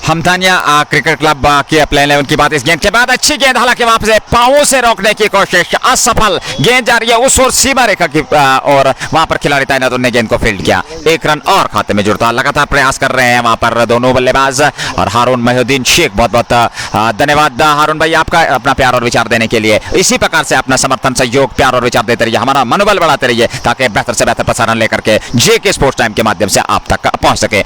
Speaker 2: Hamdania cricket club की playing 11 की बात इस गेंद के बाद, अच्छी गेंद, हालांकि वहां से पांवों से रोकने की कोशिश असफल, गेंद जा रही है उस ओर सीमा रेखा की और वहां पर खिलाड़ी तैनात ने गेंद को फील्ड किया, एक रन और खाते में जुड़ता, लगातार प्रयास कर रहे हैं वहां पर दोनों बल्लेबाज। और हारून महिउद्दीन शेख, बहुत बहुत धन्यवाद हारून भाई आपका अपना प्यार और विचार देने के लिए। इसी प्रकार से अपना समर्थन, सहयोग, प्यार और विचार देते रहिए, हमारा मनोबल बढ़ाते रहिए ताकि बेहतर से बेहतर प्रसारण लेकर के जेके स्पोर्ट्स टाइम के माध्यम से आप तक पहुंच सके।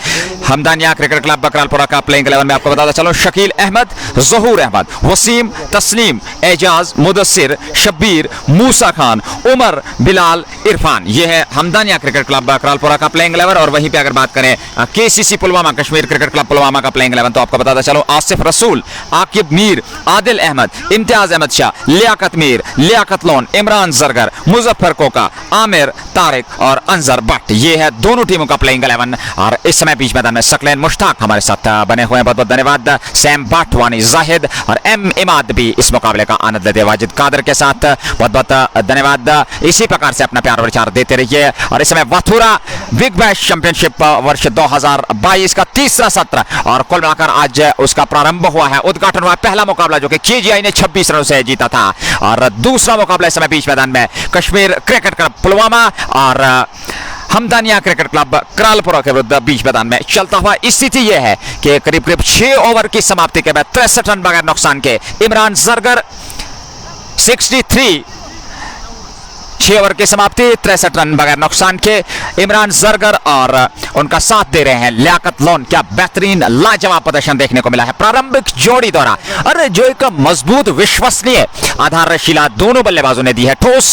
Speaker 2: हमदानिया क्रिकेट क्लब करालपुरा का प्लेइंग 11 में आपको बताता चलो, शकील अहमद, ज़हूर अहमद, वसीम, तस्लीम, एजाज, मुदस्सिर, शब्बीर, मूसा खान, उमर, बिलाल, इरफान। यह है हमदानिया क्रिकेट क्लब करालपुरा का प्लेइंग 11। और वहीं पे अगर बात करें KCC Pulwama, Kashmir cricket club Pulwama का प्लेइंग 11, तो आपको बताता चलो, आसिफ रसूल, आकिब मीर, आदिल अहमद, इम्तियाज अहमद शाह, लियाकत मीर, लियाकत लोन, इमरान जरगर, मुजफ्फर कोका, आमिर, तारिक और अंजर भट्ट। ये है दोनों टीमों का प्लेइंग 11। और इस समय बीच मैदान में सकलैन मुश्ताक हमारे साथ बने हुए हैं, बहुत बहुत धन्यवाद। सैम भट्ट, वानी जाहिद और एम इमाद भी इस मुकाबले का आनंद लेते हैं वाजिद कादर के साथ, बहुत बहुत धन्यवाद। इसी प्रकार से अपना प्यार और विचार देते रहिए। और इस समय वाथूरा बिग बैश चैंपियनशिप वर्ष 2022 का तीसरा सत्र और कुल मिलाकर आज उसका प्रारंभ हुआ है, उद्घाटन हुआ। पहला मुकाबला जो कि केजीआई ने 26 रनों से जीता था, और दूसरा मुकाबला इस समय बीच मैदान में कश्मीर क्रिकेट क्लब पुलवामा और हमदानिया क्रिकेट क्लब करालपुरा के विरुद्ध बीच मैदान में चलता हुआ। स्थिति यह है कि करीब करीब 6 ओवर की समाप्ति के बाद 63 रन बगैर नुकसान के इमरान जरगर 63, 6 ओवर की समाप्ति 63 रन बगैर नुकसान के इमरान जरगर, और उनका साथ दे रहे हैं लियाकत लोन। क्या बेहतरीन लाजवाब प्रदर्शन देखने को मिला है प्रारंभिक जोड़ी द्वारा। अरे जो एक मजबूत, विश्वसनीय, आधारशिला दोनों बल्लेबाजों ने दी है, ठोस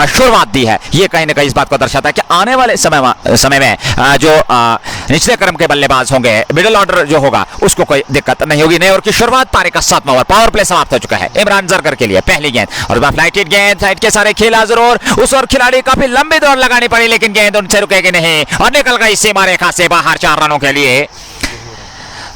Speaker 2: शुरुआत दी है। ये कहीं ना कहीं इस बात को दर्शाता है कि आने वाले समय में जो निचले क्रम के बल्लेबाज होंगे, मिडिल ऑर्डर जो होगा, उसको कोई दिक्कत नहीं होगी। नए ओवर की शुरुआत, पारी का 7वां ओवर, पावर प्ले समाप्त हो चुका है इमरान जरगर के लिए। पहली गेंद और फ्लाइटेड गेंद, साइड के सारे खेला जरूर, उस और खिलाड़ी काफी लंबी दौड़ लगानी पड़ी, लेकिन गेंद उनसे रुकेगी नहीं और निकल गई सीमा रेखा से बाहर 4 रनों के लिए।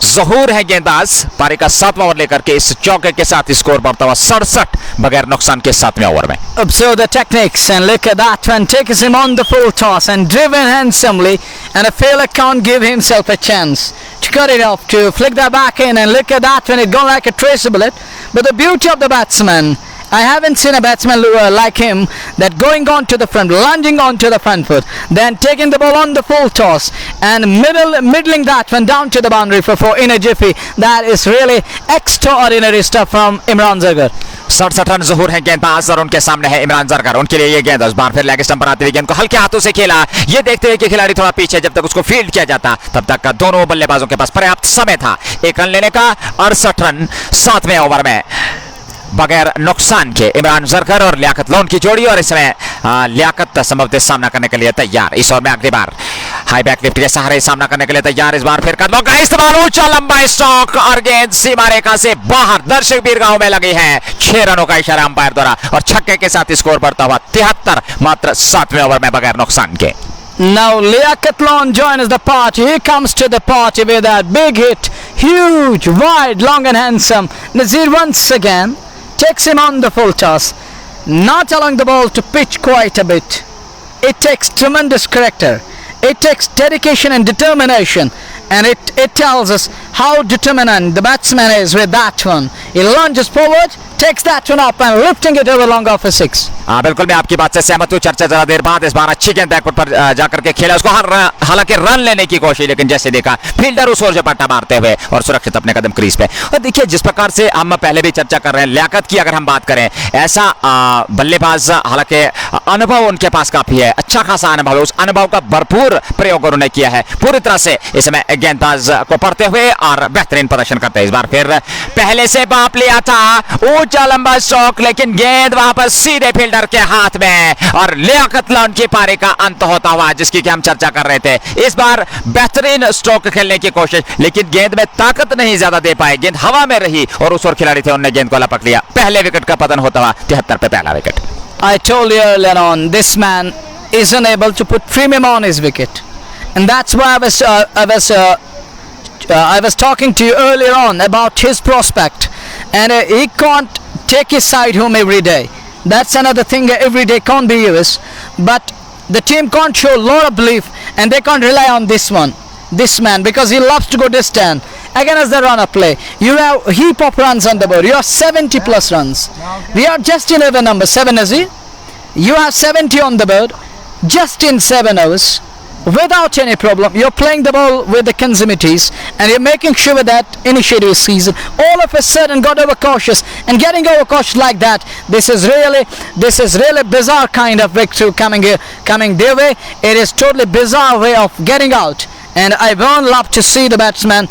Speaker 2: ज़हूर है गेंदबाज, पारी का 7वां ओवर लेकर के इस चौके के साथ स्कोर बढ़ता हुआ 67 बगैर नुकसान के 7वें ओवर में।
Speaker 1: Observe the techniques and look at that one, takes him on the full toss and driven handsomely, and a failure can't give himself a chance to cut it off, to flick that back in, and look at that when it gone like a tracer bullet. But the beauty of the batsman, I haven't seen a batsman like him, that going on to the front, lunging onto the front foot, then taking the ball on the full toss and middling that one down to the boundary for 4 in a jiffy. That is really extraordinary stuff from Imran Zargar.
Speaker 2: 67 run ज़हूर है गेंदबाज और उनके सामने है इमरान जरगर। उनके लिए ये गेंद, इस बार फिर लेग स्टंप पर आते हुए गेंद को हल्के हाथों से खेला। ये देखते हुए कि खिलाड़ी थोड़ा पीछे, जब तक उसको फील्ड किया जाता तब तक दोनों बल्लेबाजों के पास पर्याप्त समय था 1 रन लेने का। 68 रन 7वें ओवर में बगैर नुकसान के इमरान जरगर और लियाकत लोन की जोड़ी। और इसमें लियाकत संभवतः सामना करने के लिए तैयार। इस ओवर में अगली बार हाई बैक लिफ्ट के सहारे सामना करने के लिए तैयार। इस बार फिर कदमों का इस्तेमाल, ऊंचा लंबा स्ट्रोक और गेंद सीमा रेखा से बाहर, दर्शक बीरगाहों में लगी है। 6 रनों का इशारा अंपायर द्वारा और छक्के के साथ स्कोर बढ़ता हुआ 73 मात्र 7वें ओवर में बगैर नुकसान के।
Speaker 1: Now Liaquat Lon joins the party. He comes to the party with that big hit, huge, wide, long and handsome. Nazir once again takes him on the full toss, not allowing the ball to pitch quite a bit. It takes tremendous character, it takes dedication and determination, and it tells us how determined the batsman is with that one. He lunges forward, takes that one up and lifting it over long off a 6.
Speaker 2: बिल्कुल मैं आपकी बात से सहमत हूँ। चर्चा जरा देर बाद, इस बार अच्छी गेंद बैकफुट पर जाकर के खेला, उसको हालांकि रन लेने की कोशिश, लेकिन जैसे देखा फील्डर उस ओर झपट्टा मारते हुए और सुरक्षित अपने कदम क्रीज पे। और देखिए जिस प्रकार से हम पहले भी चर्चा कर रहे हैं, लियाकत की अगर हम बात करें, ऐसा बल्लेबाज, हालांकि अनुभव उनके पास काफी है, अच्छा खासा अनुभव है, उस अनुभव का भरपूर प्रयोग उन्होंने किया है पूरी तरह से इसमें गेंदबाज को पढ़ते हुए और बेहतरीन प्रदर्शन करते हैं। इस बार फिर पहले से बाप लिया था, ऊंचा लंबा स्ट्रोक, लेकिन गेंद वहां पर सीधे फील्डर के हाथ में और लियाकत लोन की पारी का अंत होता हुआ, जिसकी कि हम चर्चा कर रहे थे। इस बार बेहतरीन स्ट्रोक खेलने की कोशिश, लेकिन गेंद में ताकत नहीं ज्यादा दे पाए, गेंद हवा में रही और उस ओर खिलाड़ी थे, उन्होंने गेंद को लपक लिया। पहले विकेट का पतन होता हुआ 73 पे पहला wicket.
Speaker 1: I told you earlier on, this man is unable to put premium on his wicket, and that's why I was talking to you earlier on about his prospect, and he can't take his side home every day. That's another thing, every day can't be used, but the team can't show a lot of belief and they can't rely on this man, because he loves to go distant. against the run of play. You have heap of runs on the board. You have 70 plus runs. We are just in over number 7, is it? You have 70 on the board, just in 7 overs, without any problem. You're playing the ball with the consumities, and you're making sure that initiative season, all of a sudden got overcautious, and getting overcautious like that, this is really bizarre kind of victory coming their way. It is totally bizarre way of getting out, and I won't love to see the batsman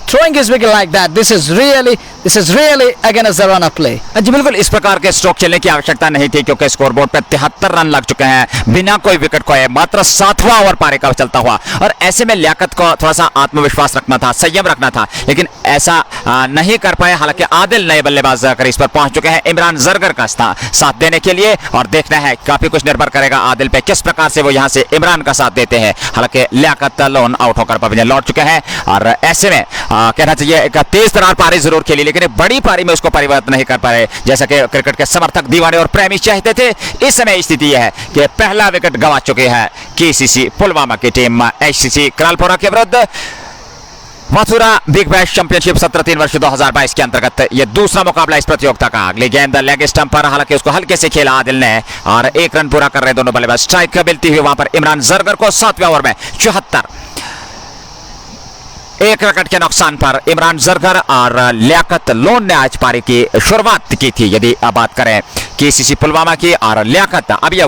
Speaker 1: throwing his wicket like that. This is really against the run of play.
Speaker 2: जी बिल्कुल इस प्रकार के stroke चलने की आवश्यकता नहीं थी, क्योंकि स्कोरबोर्ड पे 73 रन लग चुके हैं बिना कोई विकेट खोए, मात्र 7वां ओवर पारी का चलता हुआ। और ऐसे में लियाकत को थोड़ा सा आत्मविश्वास रखना था, संयम रखना था, लेकिन ऐसा नहीं कर पाए। हालांकि आदिल नए बल्लेबाज क्रीज पर पहुंच चुके हैं इमरान जरगर का साथ देने के लिए, और देखना है काफी कुछ निर्भर करेगा आदिल पे किस प्रकार से वो यहाँ से इमरान का साथ देते हैं। हालांकि लियाकत लोन आउट होकर पवेलियन लौट चुके हैं, और ऐसे में कहना चाहिए एक तेज तरार पारी जरूर खेली, लेकिन एक बड़ी पारी में उसको परिवर्तन नहीं कर पाए जैसा कि क्रिकेट के समर्थक, दीवाने और प्रेमी चाहते थे। इस समय स्थिति यह है कि पहला विकेट गंवा चुकी है केसीसी पुलवामा की टीम एचसीसी क्रालपोरा के विरुद्ध। वाथुरा बिग बैश चैंपियनशिप 17-3 वर्ष 2022 के अंतर्गत यह दूसरा मुकाबला इस प्रतियोगिता का। अगली गेंद लेग स्टंप पर, हालांकि उसको हल्के से खेला आदिल ने, और 1 रन पूरा कर रहे दोनों बल्लेबाज। स्ट्राइक मिलती हुई वहां पर इमरान जरगर को 7वें ओवर में 74, 1 विकेट के नुकसान पर इमरान जरगर और लियाकत लोन ने आज पारी की शुरुआत की थी। यदि बात करें केसीसी पुलवामा की, और लियाकत अभी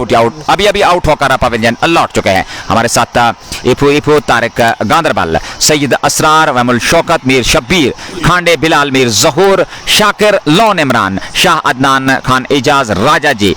Speaker 2: आउट होकर पवेलियन लौट चुके हैं। हमारे साथ इफू तारिक गांदरबल, सईद असरार, महमुल शौकत, मीर शब्बीर, खांडे बिलाल, मीर जहूर, शाकिर, लोन इमरान, शाह अदनान खान, एजाज, राजा जी,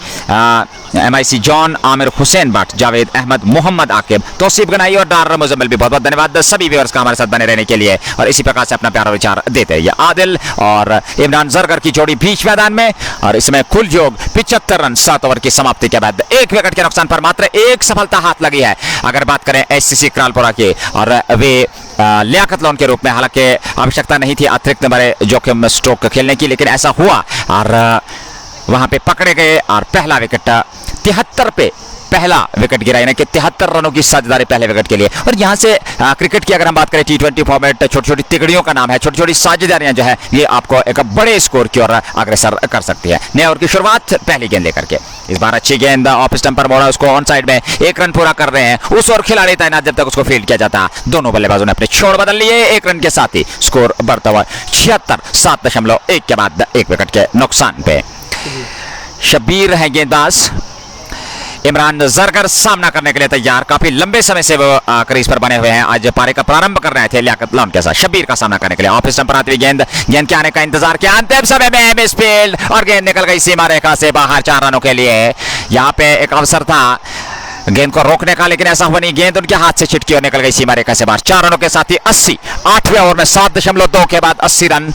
Speaker 2: MIC जॉन, आमिर हुसैन भट्ट, जावेद अहमद, मोहम्मद आकिब, तौसीफ गनाई और डार मुजम्मिल भी बहुत बहुत धन्यवाद सभी व्यूअर्स का हमारे साथ बने रहने के लिए, और इसी प्रकार से अपना प्यारा विचार देते रहिए। आदिल और इमरान जरगर की जोड़ी बीच मैदान में, और इसमें कुल योग 75 रन 7 ओवर की समाप्ति के बाद 1 विकेट के नुकसान पर मात्र 1 सफलता हाथ लगी है। अगर बात करें HCC क्रालपोरा की, और वे लियाकत लोन के रूप में, हालांकि आवश्यकता नहीं थी अतिरिक्त बड़े जोखिम स्ट्रोक खेलने की, लेकिन ऐसा हुआ और वहां पे पकड़े गए, और पहला विकेट 73 पे पहला विकेट गिरा, यानी कि 73 रनों की साझेदारी पहले विकेट के लिए। और यहां से क्रिकेट की अगर हम बात करें, T20 फॉर्मेट छोटी छोटी तिगड़ियों का नाम है, छोटी छोटी साझेदारियां जो है ये आपको एक बड़े स्कोर की ओर अग्रसर कर सकती है। नए ओवर की शुरुआत पहली गेंद लेकर के, इस बार अच्छी गेंद ऑफ स्टंप पर मोड़ा, उसको ऑन साइड में 1 रन पूरा कर रहे हैं। उस ओर खिलाड़ी तैनात जब तक उसको फील्ड किया जाता। दोनों बल्लेबाजों ने अपने छोड़ बदल लिए, 1 रन के साथ ही स्कोर बढ़ता हुआ 76, 7.1 के बाद 1 विकेट के नुकसान पे। शब्बीर है गेंदबाज, इमरान जरगर सामना करने के लिए तैयार। काफी लंबे समय से वो क्रीज पर बने हुए हैं। आज पारी का प्रारंभ कर रहे थे लियाकत लोन के साथ। शब्बीर का सामना करने के लिए ऑफ स्टंप पर आती हुई गेंद के आने का इंतजार किया, अंतिम समय में मिस फील्ड, और गेंद निकल गई सीमा रेखा से बाहर 4 रनों के लिए। यहाँ पे एक अवसर था गेंद को रोकने का, लेकिन ऐसा हुआ नहीं, गेंद उनके हाथ से छिटकी और निकल गई सीमा रेखा से बाहर। 4 रनों के साथ ही 80, 8वें ओवर में 7.2 के बाद 80 रन,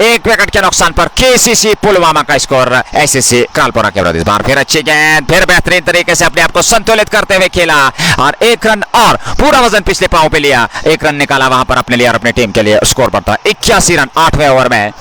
Speaker 2: 1 विकेट के नुकसान पर केसीसी पुलवामा का स्कोर एचसीसी क्रालपोरा के विरुद्ध। इस बार फिर अच्छी गेंद, फिर बेहतरीन तरीके से अपने आप को संतुलित करते हुए खेला, और 1 रन और पूरा वजन पिछले पांव पे लिया, 1 रन निकाला वहां पर अपने लिए और अपनी टीम के लिए। स्कोर बढ़ता 81 रन 8वें ओवर में।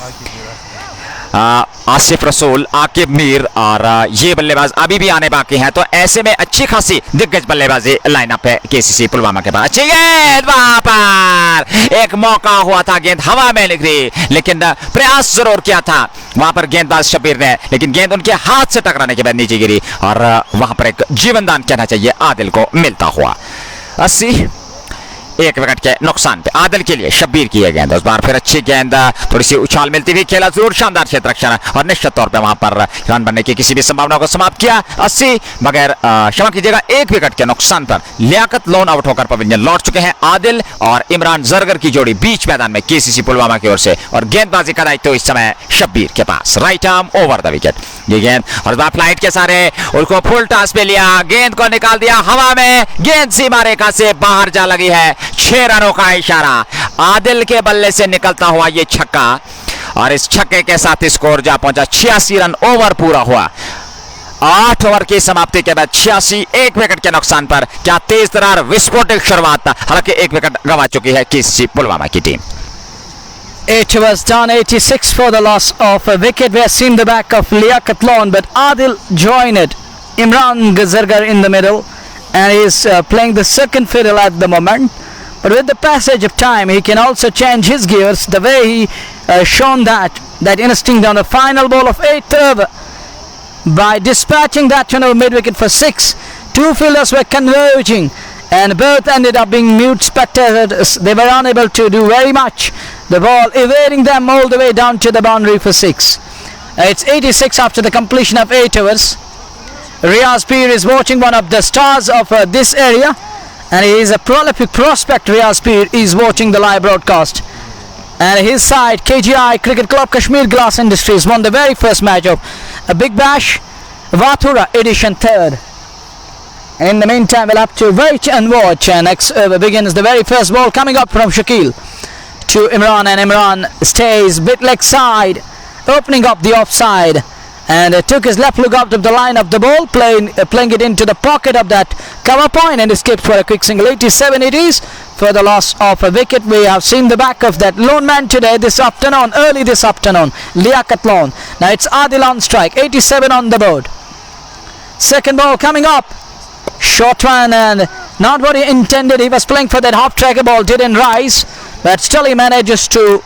Speaker 2: आसिफ रसूल, आकिब मीर और ये बल्लेबाज अभी भी आने बाकी हैं, तो ऐसे में अच्छी खासी दिग्गज बल्लेबाजी लाइनअप है केसीसी पुलवामा के पास। अच्छी गेंद, वहां पर एक मौका हुआ था, गेंद हवा में निकली, लेकिन प्रयास जरूर किया था वहां पर गेंदबाज शब्बीर ने, लेकिन गेंद उनके हाथ से टकराने के बाद नीचे गिरी, और वहां पर एक जीवनदान कहना चाहिए आदिल को मिलता हुआ। 80, 1 विकेट के नुकसान पे आदिल के लिए शब्बीर की है गेंद। उस बार फिर अच्छी गेंद, थोड़ी सी उछाल मिलती हुई, खेला जरूर, शानदार क्षेत्र रक्षण, और निश्चित तौर पे वहां पर रन बनने की किसी भी संभावना को समाप्त किया। 80 बगैर क्षमा कीजिएगा 1 विकेट के नुकसान पर लियाकत लोन आउट होकर पवेलियन लौट चुके हैं। आदिल और इमरान जरगर की जोड़ी बीच मैदान में केसीसी पुलवामा की ओर से, और गेंदबाजी का दायित्व इस समय शब्बीर के पास। Right arm over the wicket ये गेंद, और बार फ्लाइट के सारे उसको फुल टॉस पे लिया, गेंद को निकाल दिया हवा में, गेंद सीमा रेखा से बाहर जा लगी है। 6 रनों का इशारा, आदिल के बल्ले से निकलता हुआ ये छक्का, और इस छक्के के साथ स्कोर जा पहुंचा 86 रन। ओवर पूरा हुआ, 8 ओवर की समाप्ति के बाद 86, 1 विकेट के नुकसान पर। क्या तेज तरार विस्फोटक शुरुआत, हालांकि 1 विकेट गंवा चुकी है केसीसी पुलवामा की team.
Speaker 1: It was done 86 for the loss of a wicket. We have seen the back of Liaquat Loan, but Adil joined Imran Zargar in the middle, and is playing the second fiddle at the moment. but with the passage of time he can also change his gears, the way he shown that instinct on the final ball of 8th over by dispatching that mid-wicket for 6. Two fielders were converging and both ended up being mute spectators. They were unable to do very much. The ball evading them all the way down to the boundary for 6. It's 86 after the completion of 8 overs. Riaz Peer is watching, one of the stars of this area, and he is a prolific prospect. Riaz Peer is watching the live broadcast, and his side KGI Cricket Club Kashmir Glass Industries won the very first match of a Big Bash Wathoora edition 3rd. In the meantime, we'll have to wait and watch. Next over begins the very first ball coming up from Shakil to Imran, and Imran stays bit leg side, opening up the offside, and took his left look out of the line of the ball, playing it into the pocket of that cover point, and escaped for a quick single. 87 it is for the loss of a wicket. We have seen the back of that lone man today, early this afternoon, Liaquat Lone. Now it's Adil on strike, 87 on the board. Second ball coming up, short one, and not what he intended. He was playing for that half tracker ball, didn't rise, but still he manages to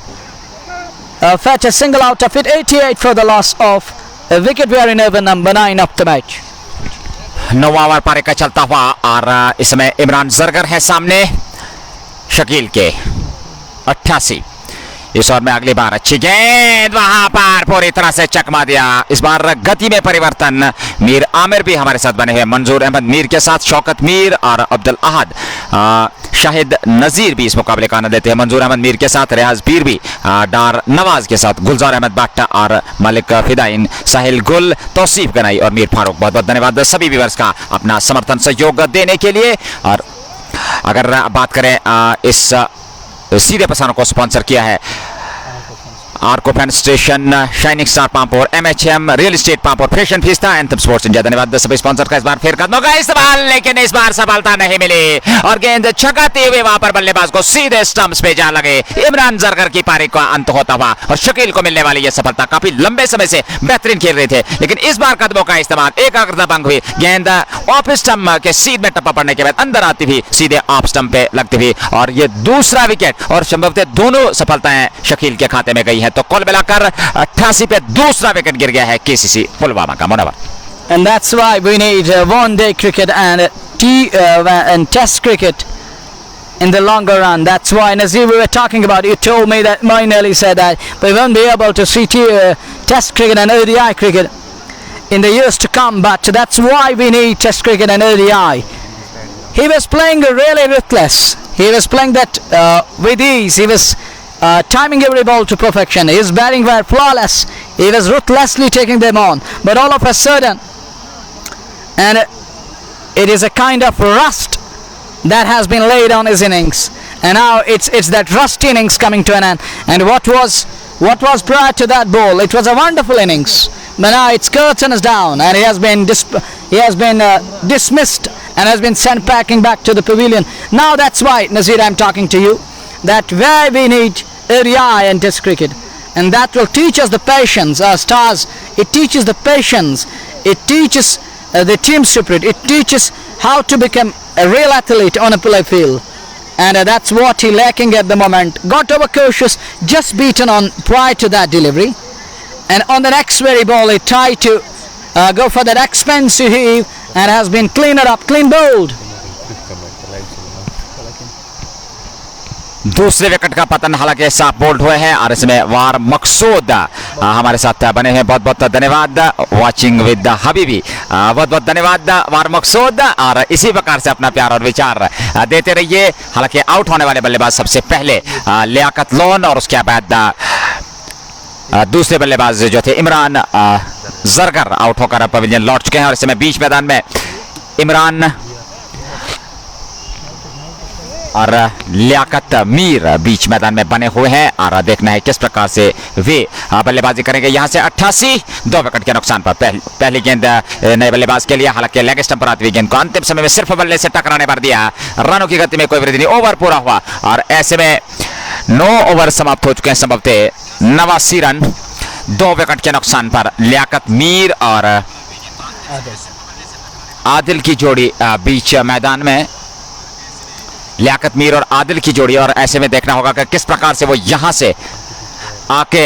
Speaker 1: fetch a single out of it. 88 for the loss of a wicket. We are in over number 9 of the match.
Speaker 2: 9 over पारी का चलता हुआ, और इसमें इमरान जरगर है सामने शकील के 88। इस ओवर में अगली बार अच्छी गेंद, वहां पर पूरी तरह से चकमा दिया। इस बार गति में परिवर्तन। मीर आमिर भी हमारे साथ बने हुए, मंजूर अहमद मीर के साथ शौकत मीर और अब्दुल अहद शाहिद नजीर भी इस मुकाबले का आनंद लेते हैं। मंजूर अहमद मीर के साथ रियाज पीर भी, डार नवाज के साथ गुलजार अहमद भट्ट और मलिक फिदाइन, साहिल गुल, तौसीफ गनाई और मीर फारूक। बहुत बहुत धन्यवाद सभी व्यूअर्स का अपना समर्थन सहयोग देने के लिए। और अगर बात करें, इस सीधे प्रसारण को स्पॉन्सर किया है Arco fan station, shining star Pampore, MHM real estate Pampore, fashion fiesta, anthem sports India. धन्यवाद सभी स्पॉन्सर का। इस बार फिर कदमों का इस्तेमाल, लेकिन इस बार सफलता नहीं मिली और गेंद छकाते हुए वहां पर बल्लेबाज को सीधे स्टंप्स पे जा लगे। इमरान जरगर की पारी का अंत होता हुआ और शकील को मिलने वाली यह सफलता। काफी लंबे समय से बेहतरीन खेल रहे थे, लेकिन इस बार कदमों का इस्तेमाल, एकाग्रता भंग हुई। गेंद ऑफ स्टंप के सीध में टप्पा पड़ने के बाद अंदर आती हुई सीधे ऑफ स्टंप पे लगती हुई, और ये दूसरा विकेट, और संभवतः दोनों सफलताएं शकील के खाते में गई हैं। तो कुल मिलाकर 88 पे दूसरा विकेट गिर गया है केसीसी पुलवामा का। Munawwar,
Speaker 1: and that's why we need one day cricket and test cricket in the longer run. That's why, Nazir, we were talking about, you told me that Moin Ali said that we won't be able to see test cricket and ODI cricket in the years to come, but that's why we need test cricket and ODI. He was playing really ruthless. He was playing that with ease. He was timing every ball to perfection. His batting were flawless. He was ruthlessly taking them on, but all of a sudden, and it is a kind of rust that has been laid on his innings, and now it's that rust innings coming to an end. And what was prior to that ball? It was a wonderful innings, but now its curtain is down, and he has been dismissed and has been sent packing back to the pavilion. Now that's why, Nazir, I'm talking to you, that where we need ODI and test cricket, and that will teach us the patience. Stars, it teaches the patience, it teaches the team spirit, it teaches how to become a real athlete on a play field, and that's what he lacking at the moment. Got overcautious, just beaten on prior to that delivery, and on the next very ball he tried to go for that expensive heave and has been clean bowled.
Speaker 2: दूसरे wicket का पतन हालांकि साफ bold हुए हैं, और इसमें वार मकसूद हमारे साथ बने हैं। बहुत बहुत धन्यवाद। वाचिंग विद हबीबी, बहुत बहुत धन्यवाद वार मकसूद, और इसी प्रकार से अपना प्यार और विचार देते रहिए। हालांकि आउट होने वाले बल्लेबाज सबसे पहले लियाकत लोन, और उसके बाद दूसरे बल्लेबाज जो थे इमरान जरगर आउट होकर पवेलियन लौट चुके हैं। और इस समय बीच मैदान में इमरान और लियाकत मीर बीच मैदान में बने हुए हैं, और देखना है किस प्रकार से वे बल्लेबाजी करेंगे। यहां से 88, 2 विकेट के नुकसान पर पहली गेंद नए बल्लेबाज के लिए। हालांकि लेग स्टंप पर आती हुई गेंद को अंतिम समय में सिर्फ बल्ले से टकराने पर दिया। रनों की गति में कोई वृद्धि नहीं, ओवर पूरा हुआ, और ऐसे में 9 ओवर समाप्त हो चुके हैं। संभवतः 89 रन 2 विकेट के नुकसान पर लियाकत मीर और आदिल की जोड़ी बीच मैदान में। लियाकत मीर और आदिल की जोड़ी, और ऐसे में देखना होगा कि किस प्रकार से वो यहां से आके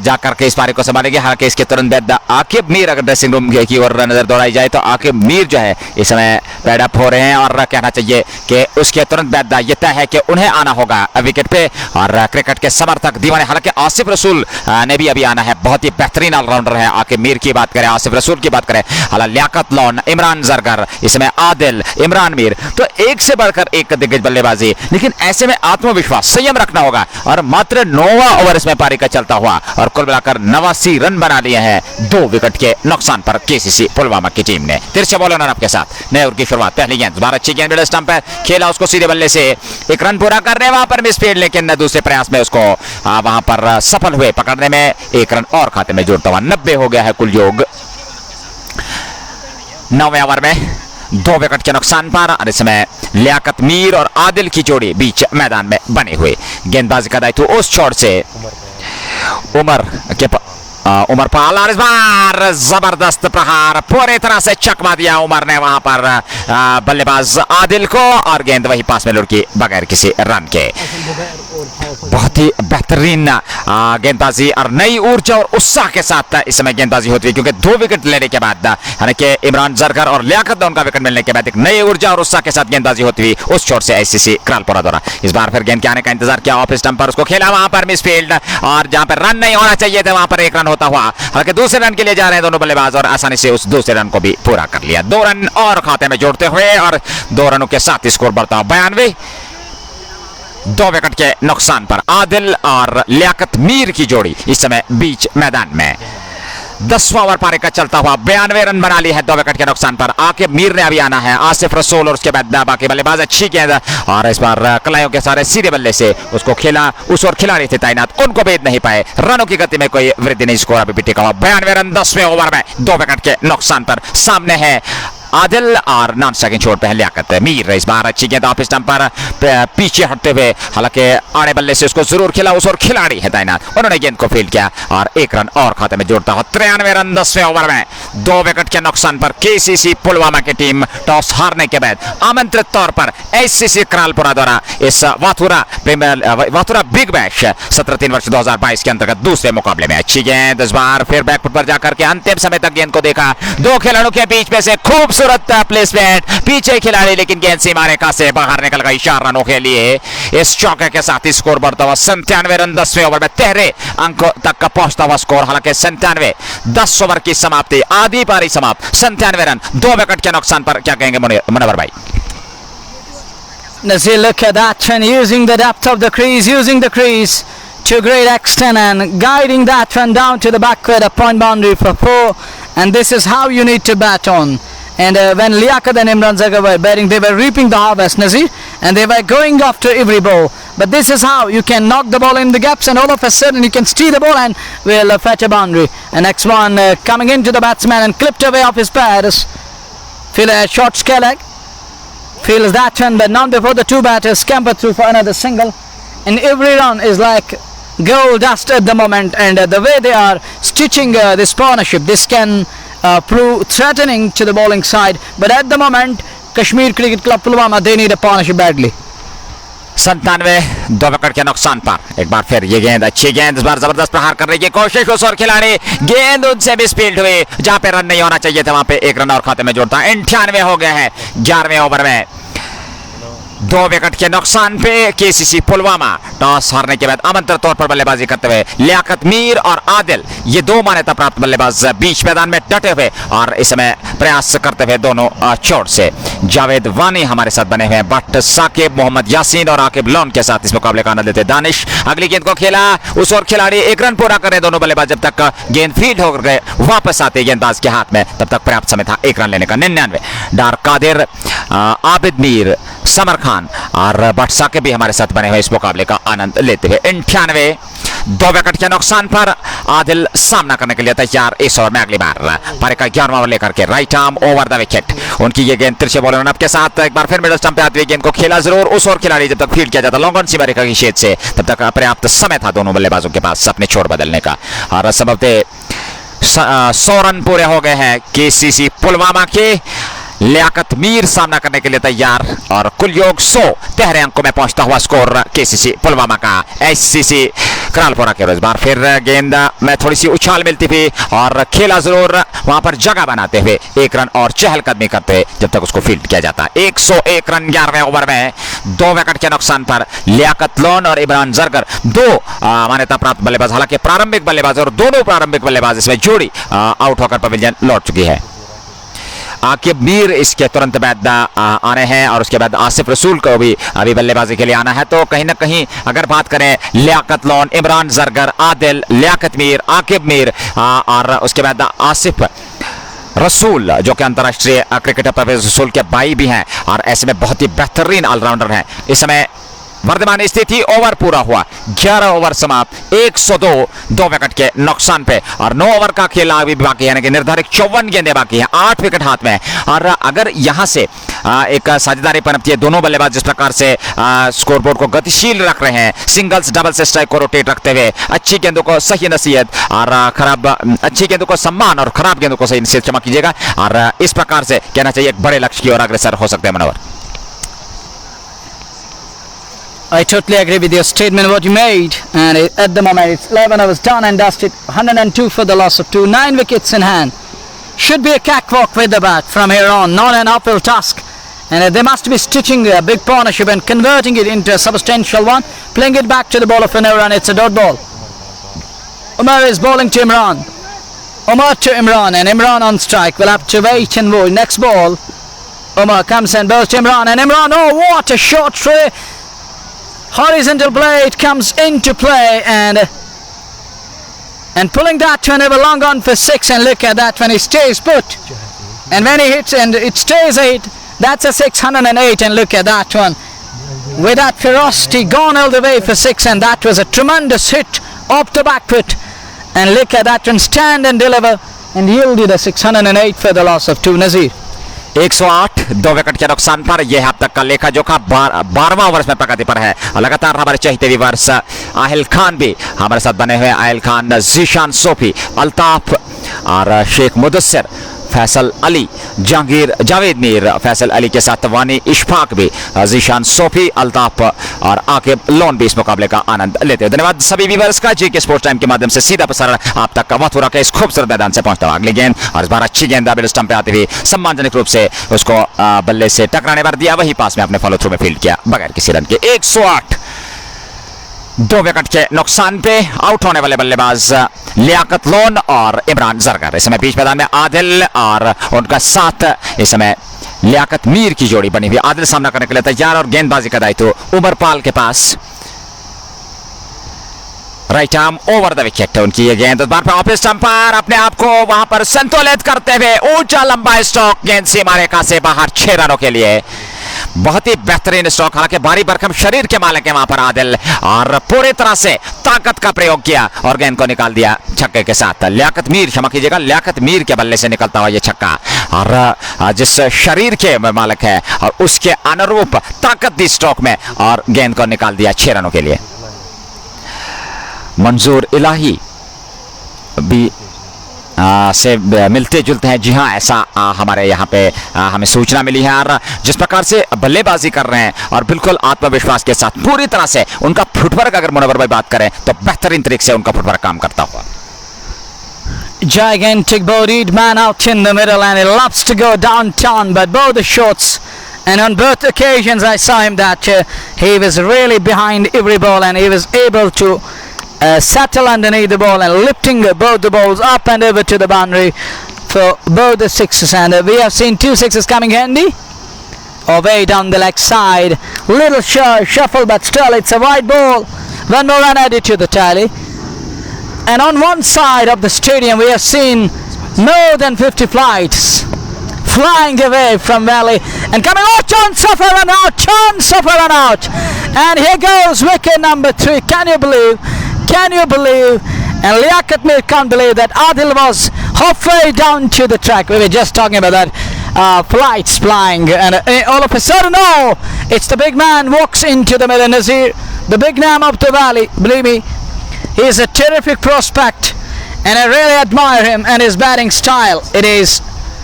Speaker 2: जाकर के इस पारी को संभालेंगे। हालांकि इसके तुरंत बाद आकिब मीर अगर ड्रेसिंग रूम की ओर नजर दौड़ाई जाए तो आकिब मीर जो है इस समय पैड अप हो रहे हैं, और कहना चाहिए कि उसके तुरंत बाद ये तय है कि उन्हें आना होगा विकेट पे। और क्रिकेट के समर्थक दीवाने, हालांकि आसिफ रसूल ने भी अभी आना है, बहुत ही बेहतरीन ऑलराउंडर है। आकिब मीर की बात करें, आसिफ रसूल की बात करें, हालांकि लियाकत लॉन, इमरान जरगर, इसमें आदिल, इमरान मीर, तो एक से बढ़कर एक दिग्गज बल्लेबाजी। लेकिन ऐसे में आत्मविश्वास, संयम रखना होगा, और मात्र 9वां ओवर इसमें पारी का चलता हुआ, और कुल मिलाकर 89 रन बना लिए हैं 2 विकेट के नुकसान पर केसीसी पुलवामा की टीम ने। तिरछे बॉलर रन-अप के साथ नए ओवर की शुरुआत, पहली गेंद बार अच्छी गेंद मिडल स्टंप पर खेला, उसको सीधे बल्ले से एक रन पूरा कर रहे, वहां पर मिसफील्ड, लेकिन दूसरे प्रयास में उसको वहां पर सफल हुए पकड़ने में, एक रन और खाते में जोड़ता हुआ 90 हो गया है कुल योग 9वें ओवर में 2 विकेट के नुकसान पर। और इसमें लियाकत मीर और आदिल की जोड़ी बीच मैदान में बने हुए, गेंदबाजी का दायित्व उस छोर से उमर पाल, और इस बार जबरदस्त प्रहार, पूरी तरह से चकमा दिया उमर ने वहां पर बल्लेबाज आदिल को, और गेंद वही पास में लुढ़की बगैर किसी रन के। बहुत ही बेहतरीन गेंदबाजी और नई ऊर्जा और उत्साह के साथ इस समय गेंदबाजी होती है, क्योंकि 2 विकेट लेने के बाद, हालांकि इमरान जरगर और लियाकत लॉन का विकेट मिलने के बाद एक नई ऊर्जा और उत्साह के साथ गेंदबाजी होती हुई उस छोर से HCC क्रालपोरा द्वारा। इस बार फिर गेंद के आने का इंतजार किया, ऑफ स्टंप पर उसको खेला, वहां पर मिसफील्ड, और जहां पर रन नहीं होना चाहिए थे वहां पर एक रन होता हुआ, हालांकि दूसरे रन के लिए जा रहे हैं दोनों बल्लेबाज, और आसानी से उस दूसरे रन को भी पूरा कर लिया, 2 रन और खाते में जोड़ते हुए, और 2 रनों के साथ स्कोर बढ़ता 92। 2 विकेट के नुकसान पर आदिल और लियाकत मीर की जोड़ी इस समय बीच मैदान में। 10वां ओवर पारी का चलता हुआ 92 रन बना ली है 2 विकेट के नुकसान पर। आकिब मीर ने अभी आना है, आसिफ रसूल और उसके बाद बाकी बल्लेबाज, अच्छी गेंद, और इस बार कलाइयों के सारे सीधे बल्ले से उसको खेला, उस ओर खिलाड़ी थे तैनात, उनको भेद नहीं पाए, रनों की गति में कोई वृद्धि नहीं, स्कोर अभी भी टिका हुआ 92 रन 10वें ओवर में 2 विकेट के नुकसान पर। सामने है आदिल और नॉन स्ट्राइकिंग छोड़ पे लियाकत मीर, इस बार अच्छी गेंद ऑफ स्टंप पर पीछे हटते हुए, हालांकि आड़े बल्ले से उसको जरूर खेला, उस और खिलाड़ी है तैनात, उन्होंने गेंद को फील्ड किया, और एक रन और खाते में जोड़ता हुआ 93 रन 10वें ओवर में 2 विकेट के नुकसान पर। केसीसी पुलवामा की टीम टॉस हारने के बाद आमंत्रित तौर पर HCC क्रालपुरा द्वारा इस वाथुरा बिग बैश 17-3 वर्ष 2022 के अंतर्गत दूसरे मुकाबले में अच्छी गेंद, इस बार फिर बैकफुट पर जाकर के अंतिम समय तक गेंद को देखा, 2 खिलाड़ियों के बीच में से खूब खूबसूरत प्लेसमेंट, पीछे खिलाड़ी, लेकिन गेंद सीमा रेखा से बाहर निकल गई 4 रनों के लिए। इस चौके के साथ ही स्कोर बढ़ता हुआ 97 रन 10वें ओवर में, 13 अंक तक का पहुंचता हुआ स्कोर। हालांकि 97 10 ओवर की समाप्ति, आधी पारी समाप्त, 97 रन 2 विकेट के नुकसान पर। क्या कहेंगे मुनव्वर भाई?
Speaker 1: Nazir, look at that, and using the depth of the crease, to a great extent, and guiding that one down to the backward, a point boundary for 4, and this is how you need to bat on. And when Liaquat and Imran Zagar were batting, they were reaping the harvest, Nazir, and they were going after every ball. But this is how you can knock the ball in the gaps, and all of a sudden you can steal the ball and will fetch a boundary. And next one coming into the batsman and clipped away off his pads. Feel a short scare leg. Feels that one, but not before the 2 batters scamper through for another single. And every run is like gold dust at the moment, and the way they are stitching this partnership, this can prove threatening to the bowling side. But at the moment, Kashmir Cricket Club Pulwama, they need a partnership badly.
Speaker 2: 97 2 wicket के नुकसान पर। एक बार फिर ये गेंद, अच्छी गेंद, इस बार जबरदस्त प्रहार करने की कोशिश, उस और खिलाड़ी, गेंद उनसे मिसफील्ड हुई, जहां पे रन नहीं होना चाहिए था वहां पे एक रन और खाते में जोड़ता। 98 हो गए हैं 11वें ओवर में, 2 विकेट के नुकसान पे केसीसी पुलवामा टॉस हारने के बाद आमंत्रित तौर पर बल्लेबाजी करते हुए लियाकत मीर और आदिल, ये 2 मान्यता प्राप्त बल्लेबाज बीच मैदान में डटे हुए और इस समय प्रयास करते हुए दोनों चोट से। जावेद वानी हमारे साथ बने हुए हैं, बट साकिब, मोहम्मद यासीन और आकिब लॉन के साथ इस मुकाबले का आनंद लेते दानिश। अगली गेंद को खेला, उस और खिलाड़ी, एक रन पूरा कर रहे दोनों बल्लेबाज, जब तक गेंद फील्ड होकर गए वापस आते गेंदबाज के हाथ में, तब तक पर्याप्त समय था 1 रन लेने का। 99 डार कादिर, आबिद मीर, समर खान और बट साकिब भी हमारे साथ बने हुए इस मुकाबले का आनंद लेते हुए। 98 2 विकेट के नुकसान पर आदिल सामना करने के लिए तैयार इस ओवर में। अगली बार पारी का 11वां ओवर लेकर के right arm over the wicket, उनकी ये गेंद तिरछे बॉलर रन-अप के साथ एक बार फिर मिडल स्टंप पे आती हुई गेंद को खेला जरूर, उस और खिलाड़ी जब तक फील्ड किया जाता लॉन्ग ऑन सीमा रेखा की शेड से, तब तक पर्याप्त समय था दोनों बल्लेबाजों के पास अपने छोर बदलने का। और संभवतः 100 रन पूरे हो गए हैं केसीसी पुलवामा के। लियाकत मीर सामना करने के लिए तैयार और कुल योग 100 तिहरे अंकों में पहुंचता हुआ स्कोर केसीसी पुलवामा का एचसीसी करालपुरा के इस बार फिर गेंद में थोड़ी सी उछाल मिलती थी और खेला जरूर वहां पर जगह बनाते हुए 1 रन और चहलकदमी करते हुए जब तक उसको फील्ड किया जाता है। 101 रन 11वें ओवर में 2 विकेट के नुकसान पर लियाकत लोन और इमरान जरगर दो मान्यता प्राप्त बल्लेबाज, हालांकि प्रारंभिक बल्लेबाज और दोनों प्रारंभिक बल्लेबाज इसमें जोड़ी आउट होकर पवेलियन लौट चुकी है। आकिब मीर इसके तुरंत बाद आने हैं और उसके बाद आसिफ रसूल को भी अभी बल्लेबाजी के लिए आना है। तो कहीं ना कहीं अगर बात करें लियाकत लोन, इमरान जरगर, आदिल, लियाकत मीर, आकिब मीर और उसके बाद आसिफ रसूल जो कि अंतर्राष्ट्रीय क्रिकेटर परवेज रसूल के भाई भी हैं और ऐसे में बहुत ही बेहतरीन ऑलराउंडर हैं। इस समय वर्तमान स्थिति ओवर पूरा हुआ, 11 ओवर समाप्त, 102 2 विकेट के नुकसान पे और 9 ओवर का खेल अभी बाकी है, यानी कि निर्धारित 54 गेंदें बाकी हैं, 8 विकेट हाथ में। और अगर यहां से एक साझेदारी पनपती है, दोनों बल्लेबाज जिस प्रकार से स्कोरबोर्ड को गतिशील रख रहे हैं, सिंगल्स डबल्स स्ट्राइक को रोटेट रखते हुए, अच्छी गेंदों को सही नसीहत और अच्छी गेंदों को सम्मान और खराब गेंदों को सही नसीहत जमा कीजिएगा और इस प्रकार से कहना चाहिए एक बड़े लक्ष्य की ओर अग्रसर हो सकते हैं मनोहर।
Speaker 1: I totally agree with your statement what you made, and at the moment it's 11 overs done and dusted, 102 for the loss of 2, 9 wickets in hand. Should be a cakewalk with the bat from here on, not an uphill task, and they must be stitching a big partnership and converting it into a substantial one, playing it back to the ball of an over, and it's a dot ball. Umar is bowling to Imran, Umar to Imran, and Imran on strike. We'll have to wait and watch. Next ball, Umar comes and bowls to Imran, and Imran, oh what a short tray, horizontal blade comes into play and pulling that one over long on for 6, and look at that when he stays put, and when he hits and it stays 8, that's a 608, and look at that one with that ferocity gone all the way for 6, and that was a tremendous hit off the back foot, and look at that one stand and deliver and yielded a 608 for the loss of 2. Nazir
Speaker 2: 108 2 wicket के नुकसान पर यह अब तक का लेखा जोखा 12वां over में प्रगति पर है। लगातार हमारे चहेते व्यूअर्स आहिल खान भी हमारे साथ बने हुए, आहिल खान, जीशान सोफी, अल्ताफ और शेख मुदस्सिर, फैसल अली, जहांगीर, जावेद मीर, फैसल अली के साथ वानी इशफाक भी, जीशान सोफी, अल्ताफ और आकिब लोन भी इस मुकाबले का आनंद लेते हैं। धन्यवाद सभी व्यूअर्स का। जी के स्पोर्ट्स टाइम के माध्यम से सीधा प्रसारण आप तक वथूरा के इस खूबसूरत मैदान से पहुंचता हुआ। अगली गेंद और इस बार अच्छी गेंद बिल स्टंप पे आती हुई सम्मानजनक रूप से उसको बल्ले से टकराने पर दिया, वही पास में अपने फॉलो थ्रू में फील्ड किया बगैर किसी रन के। 108 2 विकेट के नुकसान पे आउट होने वाले बल्लेबाज लियाकत लोन और इमरान जरगर। इस समय बीच मैदान में आदिल और उनका साथ इस समय लियाकत मीर की जोड़ी बनी हुई। आदिल सामना करने के लिए तैयार और गेंदबाजी का दायित्व उमर पाल के पास। Right arm over the wicket उनकी ये गेंद, इस बार पे ऑफ स्टंपर अपने आप को वहां पर संतुलित करते हुए ऊंचा लंबा स्ट्रोक, गेंद सीमा रेखा से बाहर 6 रनों के लिए। बहुत ही बेहतरीन स्ट्रोक, हालांकि भारी भरकम शरीर के मालिक है वहां पर आदिल और पूरी तरह से ताकत का प्रयोग किया और गेंद को निकाल दिया छक्के के साथ। लियाकत मीर, क्षमा कीजिएगा, लियाकत मीर के बल्ले से निकलता हुआ ये छक्का और जिस शरीर के मालिक है और उसके अनुरूप ताकत दी स्ट्रोक में और गेंद को निकाल दिया 6 रनों के लिए। मंजूर इलाही भी से मिलते जुलते हैं। जी हाँ, ऐसा हमारे यहाँ पे हमें सूचना मिली है और जिस प्रकार से बल्लेबाजी कर रहे हैं और बिल्कुल आत्मविश्वास के साथ पूरी तरह से उनका फुटवर्क, अगर मुनव्वर भाई बात करें तो बेहतरीन तरीके से उनका फुटवर्क काम करता हुआ।
Speaker 1: Gigantic bodied man out in the middle, and he loves to go downtown, but both the shots, and on both occasions I saw him that he was really behind every ball, and he was able to settle underneath the ball and lifting both the balls up and over to the boundary for both the sixes. And we have seen 2 sixes coming handy away down the leg side. Little shuffle, but still it's a wide ball. One more run added to the tally. And on one side of the stadium we have seen more than 50 flights flying away from Valley and coming. Oh, chance of a run out, chance of a run out, and here goes wicket number 3. Can you believe? Can you believe? And Liaquat Mir can't believe that Adil was halfway down to the track. We were just talking about that flights flying, and all of a sudden, oh, it's the big man walks into the middle. Nazir, the big name of the valley, believe me, he is a terrific prospect, and I really admire him and his batting style. It is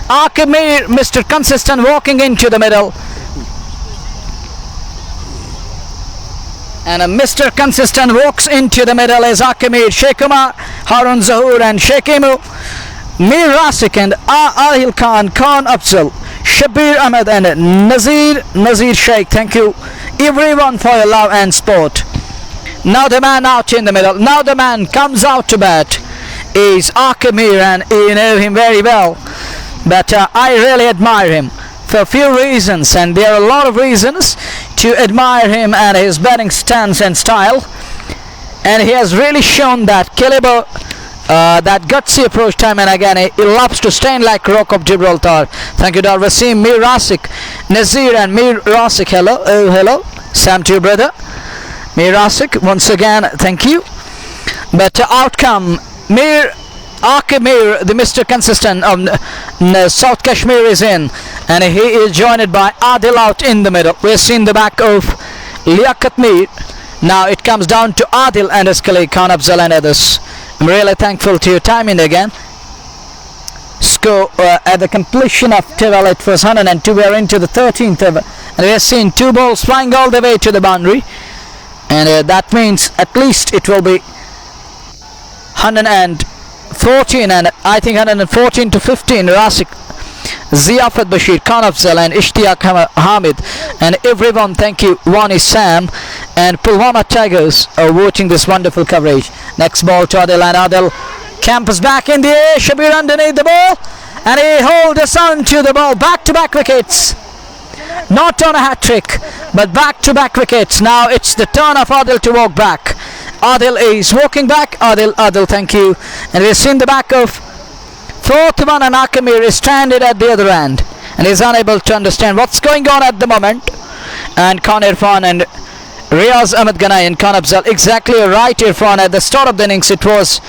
Speaker 1: Akimir, Mr. Consistent, walking into the middle. And Mr. Consistent walks into the middle as Akimir, Sheikh Harun Zahoor and Shekimu, Mir Rasik and Ahil Khan, Khan Afzal, Shabir Ahmed and Nazir Sheikh. Thank you everyone for your love and support. Now the man out in the middle. Now the man comes out to bat is Akimir, and you know him very well. But I really admire him for a few reasons, and there are a lot of reasons to admire him and his batting stance and style. And he has really shown that caliber, that gutsy approach time and again. He loves to stand like Rock of Gibraltar. Thank you, Dar Wasim, Mir Rasik, Nazir and Mir Rasik. Hello, oh hello, Sam to your brother, Mir Rasik. Once again, thank you. But outcome, Mir Akimir, the Mr. Consistent of South Kashmir, is in, and he is joined by Adil out in the middle. We've seen the back of Liaquat Mir. Now it comes down to Adil and his colleague Khan Afzal and others. I'm really thankful to your timing again. Score at the completion of 12, it was 102. We are into the 13th over, and we have seen 2 balls flying all the way to the boundary, and that means at least it will be 114, and I think 114 to 15. Rasik, Ziafat Bashir, Khan Afzal and Ishtiyaq Hamid and everyone, thank you. Wani Sam and Pulwama Tigers are watching this wonderful coverage. Next ball to Adil, and Adil campus back in the air. Shabir underneath the ball, and he holds us on to the ball. Back-to-back wickets. Not on a hat-trick, but back-to-back wickets. Now it's the turn of Adil to walk back. Adil is walking back. Adil, thank you. And we've seen the back of 4th one, and Akimir is stranded at the other end and is unable to understand what's going on at the moment. And Khan Irfan and Riaz Ahmed Ganai and Khan Afzal, exactly right, Irfan. At the start of the innings it was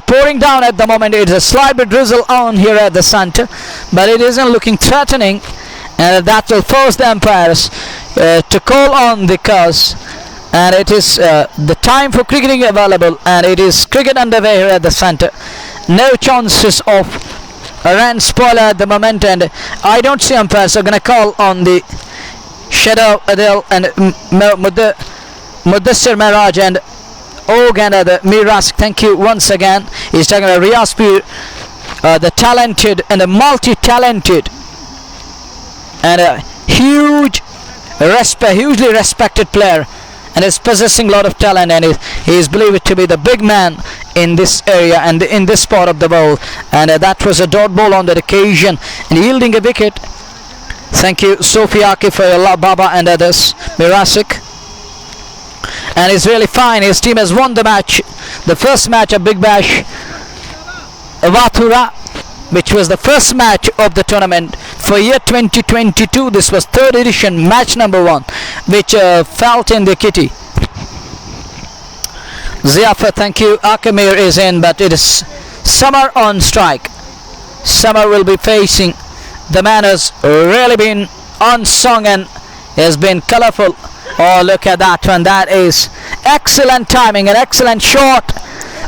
Speaker 1: pouring down. At the moment it's a slight bit drizzle on here at the centre, but it isn't looking threatening, and that will force the umpires to call on the curse. And it is the time for cricketing available, and it is cricket underway here at the centre. No chances of a run spoiler at the moment, and I don't see umpires are going to call on the Shadow Adil and Mudassir Miraj and Og and the Miras. Thank you once again. He's talking about Riyaz Pir, the talented and the multi-talented and a hugely respected player, and is possessing a lot of talent, and he is believed to be the big man in this area and in this part of the world. And that was a dot ball on that occasion and yielding a wicket. Thank you Sofiaki for your love, Baba and others, Mirasik. And he's really fine. His team has won the match, the first match of Big Bash Wathoora, which was the first match of the tournament for year 2022. This was 3rd edition, match number 1, which felt in the kitty. Ziafat, thank you. Akimir is in, but it is Summer on strike. Summer will be facing the man who's really been unsung and has been colourful. Oh, look at that one. That is excellent timing, an excellent shot.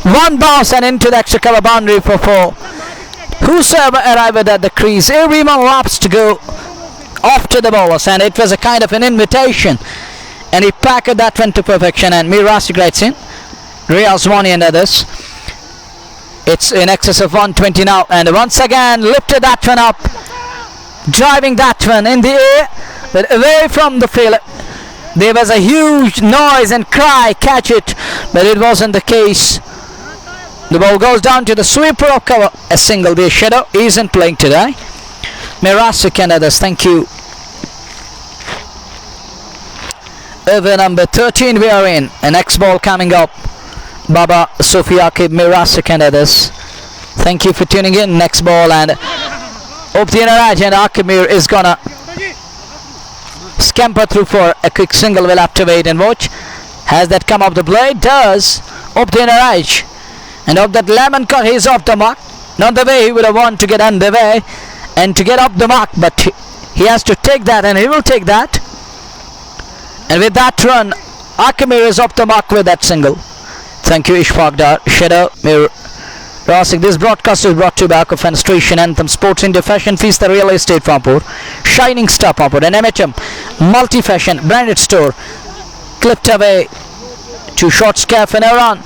Speaker 1: One bounce and into the extra cover boundary for 4. Whosoever arrived at the crease, everyone loves to go off to the bowlers, and it was a kind of an invitation, and he packed that one to perfection. And Mirasi gets in, Riaz Wani and others. It's in excess of 120 now, and once again lifted that one up, driving that one in the air but away from the field. There was a huge noise and cry, catch it, but it wasn't the case. The ball goes down to the sweeper of cover, a single. The Shadow isn't playing today. Mirasik and others, thank you. Over number 13 we are in. A next ball coming up. Baba, Sofiaki, Mirasik and others, thank you for tuning in. Next ball, and Obdinaraj and Akimir is gonna scamper through for a quick single. We'll have to wait and watch. Has that come off the blade? Does. Obdinaraj. And of that lemon cut, he's off the mark. Not the way he would have wanted to get underway and to get up the mark, but he has to take that, and he will take that. And with that run, Akimir is off the mark with that single. Thank you, Ishfaq Dar. Shadow, Rosik. This broadcast is brought to you by Fenestration Anthem Sports India Fashion Feast, the Real Estate Rampur, Shining Star Rampur, and MHM Multi-Fashion Branded Store. Clipped away to short scarf and around.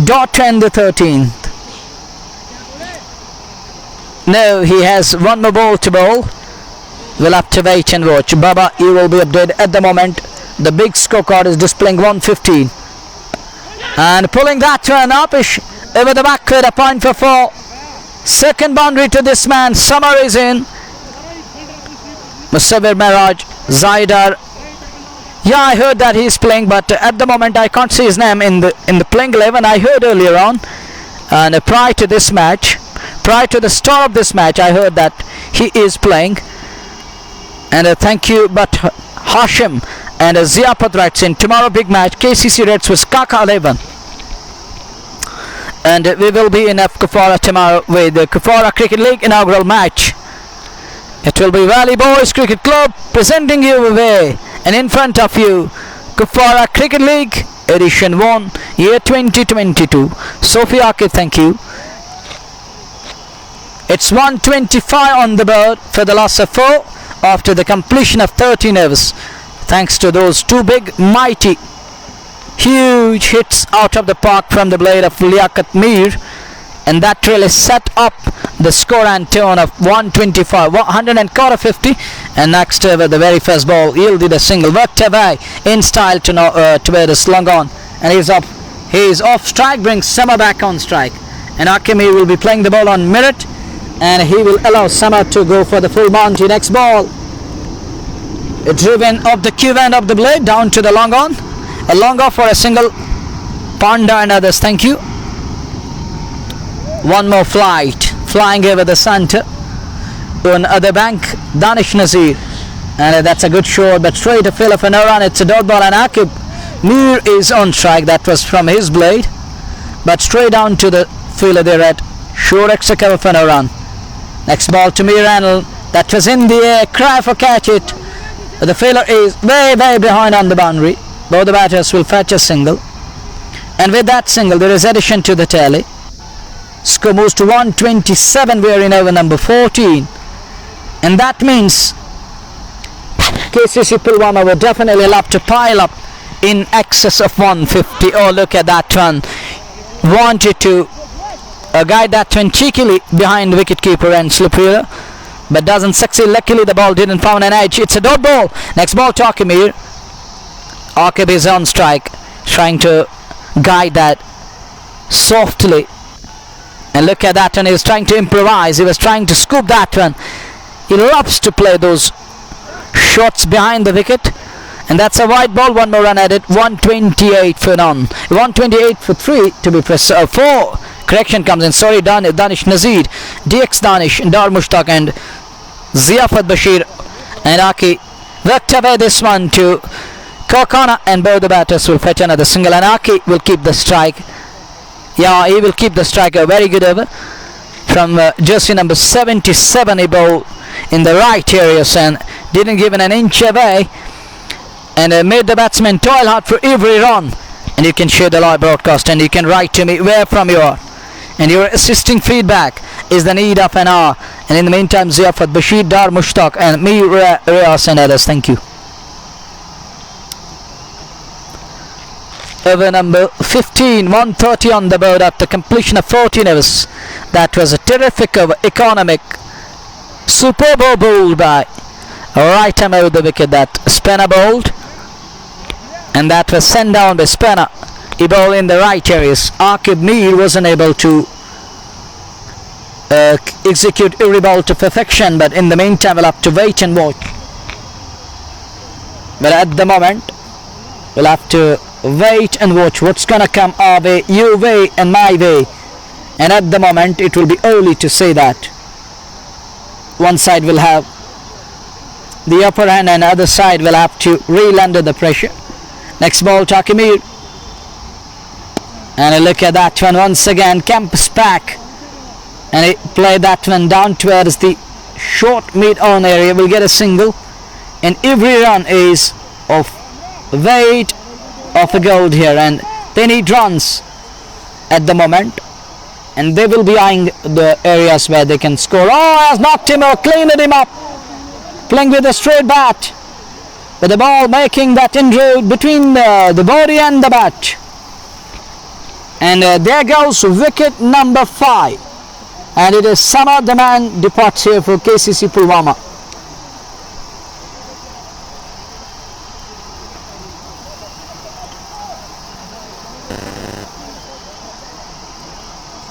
Speaker 1: Dot and the 13th. No, he has one more ball to bowl. We'll have to wait and watch. Baba, you will be updated at the moment. The big scorecard is displaying 115. And pulling that one up over the back with a point for 4. Second boundary to this man. Summer is in. Musawir Miraj, Zaidar. Yeah, I heard that he's playing, but at the moment I can't see his name in the playing 11. I heard earlier on, and prior to this match, prior to the start of this match, I heard that he is playing. And thank you, but Hashim and Ziapat writes in, tomorrow big match, KCC Reds with Kaka 11. And we will be in Kupwara tomorrow with the Kupwara Cricket League inaugural match. It will be Valley Boys Cricket Club presenting you away and in front of you Kupwara Cricket League Edition 1 year 2022. Sophie Akif, thank you. It's 125 on the board for the loss of 4 after the completion of 13 overs. Thanks to those two big, mighty, huge hits out of the park from the blade of Liaquat Mir, and that really set up the score and tone of 125, 150. And next over the very first ball yielded a single, worked away in style to where the slung on, and he's up. He is off strike, brings Sama back on strike, and Akemi will be playing the ball on merit, and he will allow Sama to go for the full bounty. Next ball, driven off the cue end of the blade down to the long on, a long off for a single. Panda and others, thank you. One more flying over the centre to another bank, Danish Nazir, and that's a good shot, but straight to fill of an run. It's a dot ball, and Akib Mir is on strike. That was from his blade, but straight down to the fielder there at sure extra cover for a run. Next ball to Mir Anil, that was in the air, cry for catch it. The fielder is very behind on the boundary. Both the batters will fetch a single, and with that single there is addition to the tally. Score moves to 127. We are in over number 14, and that means KCC Pulwama will definitely love to pile up in excess of 150. Oh, look at that one. Wanted to guide that one cheekily behind wicketkeeper and slipper, but doesn't succeed. Luckily the ball didn't found an edge. It's a dot ball. Next ball to Akimir. Akib is on strike, trying to guide that softly. And look at that one, he was trying to improvise, he was trying to scoop that one. He loves to play those shots behind the wicket. And that's a wide ball, one more run added, 128 for none. 128 for 3 to be precise. 4 correction comes in, sorry, Danish Nazir, DX Danish, Dar Mushtaq and Ziafat Bashir. And Aki worked away this one to Kokana, and both the batters will fetch another single, and Aki will keep the strike. Yeah, he will keep the strike. A very good over from jersey number 77. He bowled in the right areas and didn't give an inch away, and made the batsman toil hard for every run. And you can share the live broadcast, and you can write to me where from you are, and your assisting feedback is the need of an hour. And in the meantime, Ziafat Bashir, Dar Mushtaq and me, Riyas and others, thank you. Over number 15, 130 on the board after completion of 14 overs. That was a terrific over, economic, superb over bowled by right arm over the wicket that Spencer bowled, and that was sent down by Spencer. He bowled in the right areas. Akib Mir wasn't able to execute every ball to perfection, but in the meantime we'll have to wait and watch. But at the moment we'll have to wait and watch what's gonna come our way, your way and my way. And at the moment it will be early to say that. One side will have the upper hand and the other side will have to reel under the pressure. Next ball to Akimir, and look at that one once again. Campus back, and he played that one down towards the short mid-on area. Will get a single, and every run is of weight of a gold here, and they need runs at the moment. and they will be eyeing the areas where they can score. Oh, has knocked him or cleaned him up. Playing with a straight bat, with the ball making that inroad between the body and the bat. And there goes wicket number 5. And it is Samar the man departs here for KCC Pulwama.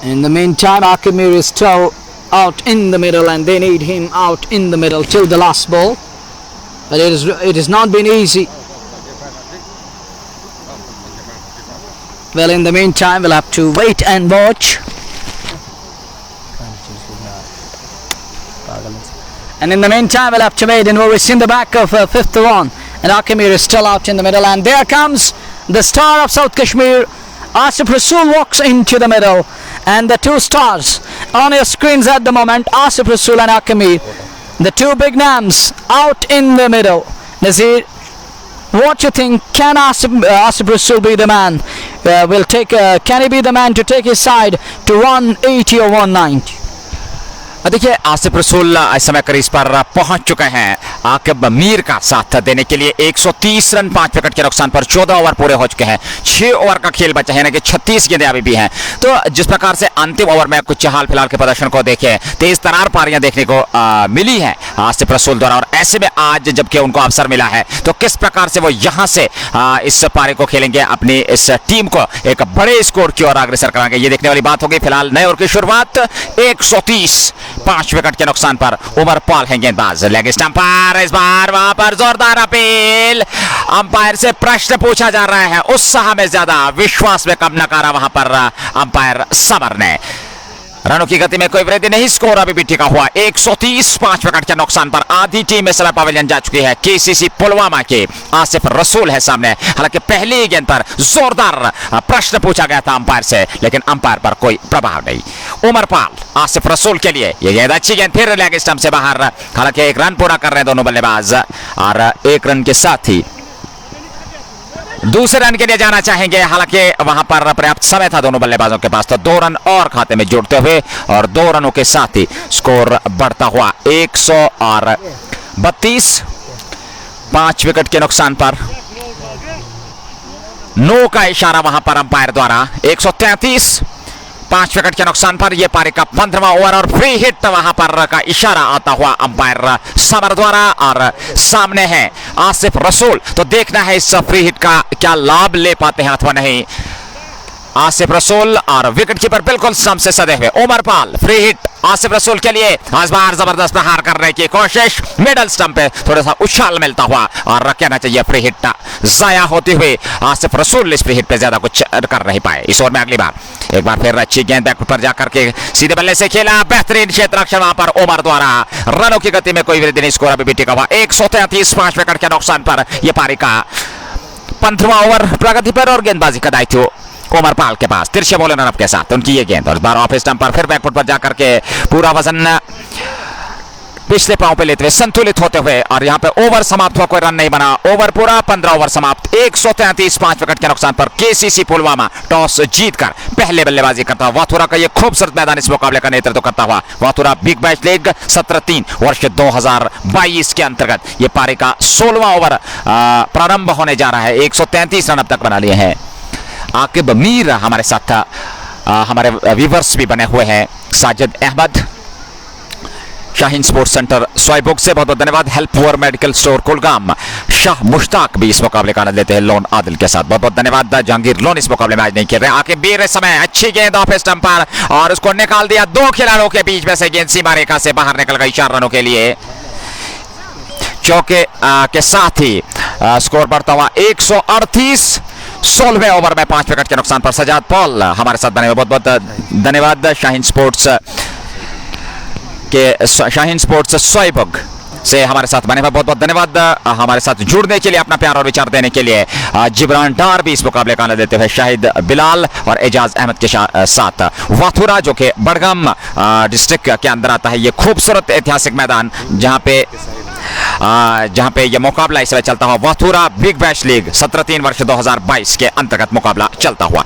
Speaker 1: In the meantime, Kashmir is still out in the middle, and they need him out in the middle till the last ball. But it has not been easy. Well, in the meantime, we'll have to wait and watch. And in the meantime, we'll have to wait, and we're in the back of 5th one, and Kashmir is still out in the middle. And there comes the star of South Kashmir. Asif Rasool walks into the middle, and the two stars on your screens at the moment, Asif Rasool and Kashmir, the two big names out in the middle. Nazir, what you think? Can Asif Rasool be the man? Can he be the man to take his side to 180 or 190?
Speaker 2: देखिए आसिफ रसूल इस समय crease पर पहुंच चुके हैं आकिब मीर का साथ देने के लिए। 130 रन 5 विकेट के नुकसान पर 14 ओवर पूरे हो चुके हैं। 6 ओवर का खेल बचा है, यानी कि 36 गेंदें अभी भी हैं। तो जिस प्रकार से अंतिम ओवर में कुछ हाल फिलहाल के प्रदर्शन को देखें, तेज तरार पारियां देखने को मिली हैं आसिफ रसूल द्वारा, और ऐसे में आज जबकि उनको अवसर मिला है तो किस प्रकार से वो यहां से इस पारी को खेलेंगे, अपनी इस टीम को एक बड़े स्कोर की ओर अग्रसर कराएंगे, ये देखने वाली बात होगी। फिलहाल नए ओवर की शुरुआत 130 5 विकेट के नुकसान पर उमर पॉल हैं गेंदबाज। लेग स्टंप पर इस बार वहां पर जोरदार अपील, अंपायर से प्रश्न पूछा जा रहा है, उत्साह में ज्यादा विश्वास में कम नकारा वहां पर अंपायर समर ने। रनों की गति में कोई वृद्धि नहीं, स्कोर अभी भी टिका हुआ 130 5 विकेट के नुकसान पर। आधी टीम इस समय पवेलियन जा चुकी है। केसीसी पुलवामा के आसिफ रसूल है सामने। हालांकि पहली गेंद पर जोरदार प्रश्न पूछा गया था अंपायर से, लेकिन अंपायर पर कोई प्रभाव नहीं। उमर पाल आसिफ रसूल के लिए यह गेंद अच्छी गेंद, फिर लेग स्टंप से बाहर। हालांकि 1 रन पूरा कर रहे हैं दोनों बल्लेबाज, और 1 रन के साथ ही दूसरे रन के लिए जाना चाहेंगे। हालांकि वहां पर पर्याप्त समय था दोनों बल्लेबाजों के पास, तो 2 रन और खाते में जोड़ते हुए और 2 रनों के साथ ही स्कोर बढ़ता हुआ 132 5 विकेट के नुकसान पर। नो का इशारा वहां पर अंपायर द्वारा। 133 5 विकेट के नुकसान पर यह पारी का 15वां ओवर, और फ्री हिट वहां पर का इशारा आता हुआ अंपायर समर द्वारा, और सामने है आसिफ रसूल। तो देखना है इस फ्री हिट का क्या लाभ ले पाते हैं अथवा नहीं। आसिफ रसूल और विकेट कीपर बिल्कुल सम से सदे हुए। उमर पाल फ्री हिट आसिफ रसूल के लिए, इस बार जबरदस्त प्रहार करने की कोशिश, मिडल स्टंप पे थोड़ा सा उछाल मिलता हुआ, और कहना चाहिए फ्री हिट जाया होते हुए आसिफ रसूल इस फ्री हिट पे ज्यादा कुछ कर नहीं पाए। इस ओवर में अगली बार एक बार फिर अच्छी गेंद बैक पर जाकर के सीधे बल्ले से खेला, बेहतरीन क्षेत्र रक्षण वहां पर उमर द्वारा। रनों की गति में कोई वृद्धि नहीं, स्कोर अभी भी टिका हुआ 133 5 विकेट के नुकसान पर। यह पारी का 15वां ओवर प्रगति पर, और गेंदबाजी का दायित्व उमर पाल के पास तिरछे बॉलर रनअप के साथ। उनकी ये गेंद, और बार ऑफ स्टंप पर फिर बैकफुट पर जाकर के पूरा वजन पिछले पांव पे लेते हुए संतुलित होते हुए, और यहां पे ओवर समाप्त हुआ, कोई रन नहीं बना। ओवर पूरा 15 ओवर समाप्त 133 5 विकेट के नुकसान पर। केसीसी पुलवामा टॉस जीतकर पहले बल्लेबाजी करता हुआ वाथुरा का यह खूबसूरत मैदान इस मुकाबले का नेतृत्व करता हुआ वाथुरा बिग बैश लीग 17-3 वर्ष 2022 के अंतर्गत यह पारी का 16वां ओवर प्रारंभ होने जा रहा है। 133 रन अब तक बना लिए हैं। आकिब मीर हमारे साथ हमारे व्यूवर्स भी बने हुए हैं। साजिद अहमद शाहीन स्पोर्ट्स सेंटर स्वाइबुक से बहुत बहुत धन्यवाद। Help poor medical store Kulgam Shah Mushtaq भी इस मुकाबले का आनंद लेते हैं लोन आदिल के साथ, बहुत बहुत धन्यवाद। जहांगीर लोन इस मुकाबले में आज नहीं खेल रहे। आके बीर इस समय अच्छी गेंद ऑफ स्टंप पर, और उसको निकाल दिया 2 खिलाड़ियों के बीच में से। गेंद सीमा रेखा से बाहर निकल गई 4 रनों के लिए। चौके के साथ ही स्कोर बढ़ता हुआ 138 16वें ओवर में 5 विकेट के नुकसान पर। सजाद पॉल हमारे साथ बने हुए, बहुत बहुत धन्यवाद। शाहीन स्पोर्ट्स स्वाइबुक से हमारे साथ बने हुए, बहुत बहुत धन्यवाद। हमारे साथ जुड़ने के लिए, अपना प्यार और विचार देने के लिए। जिब्रान डार भी इस मुकाबले का आनंद लेते हुए शाहिद बिलाल और एजाज अहमद के साथ। वाथुरा जो कि बड़गाम डिस्ट्रिक्ट के अंदर आता है, ये खूबसूरत ऐतिहासिक मैदान जहां पे यह मुकाबला इस समय चलता हुआ वाथुरा बिग बैश लीग 17-3 वर्ष 2022 के अंतर्गत मुकाबला चलता हुआ।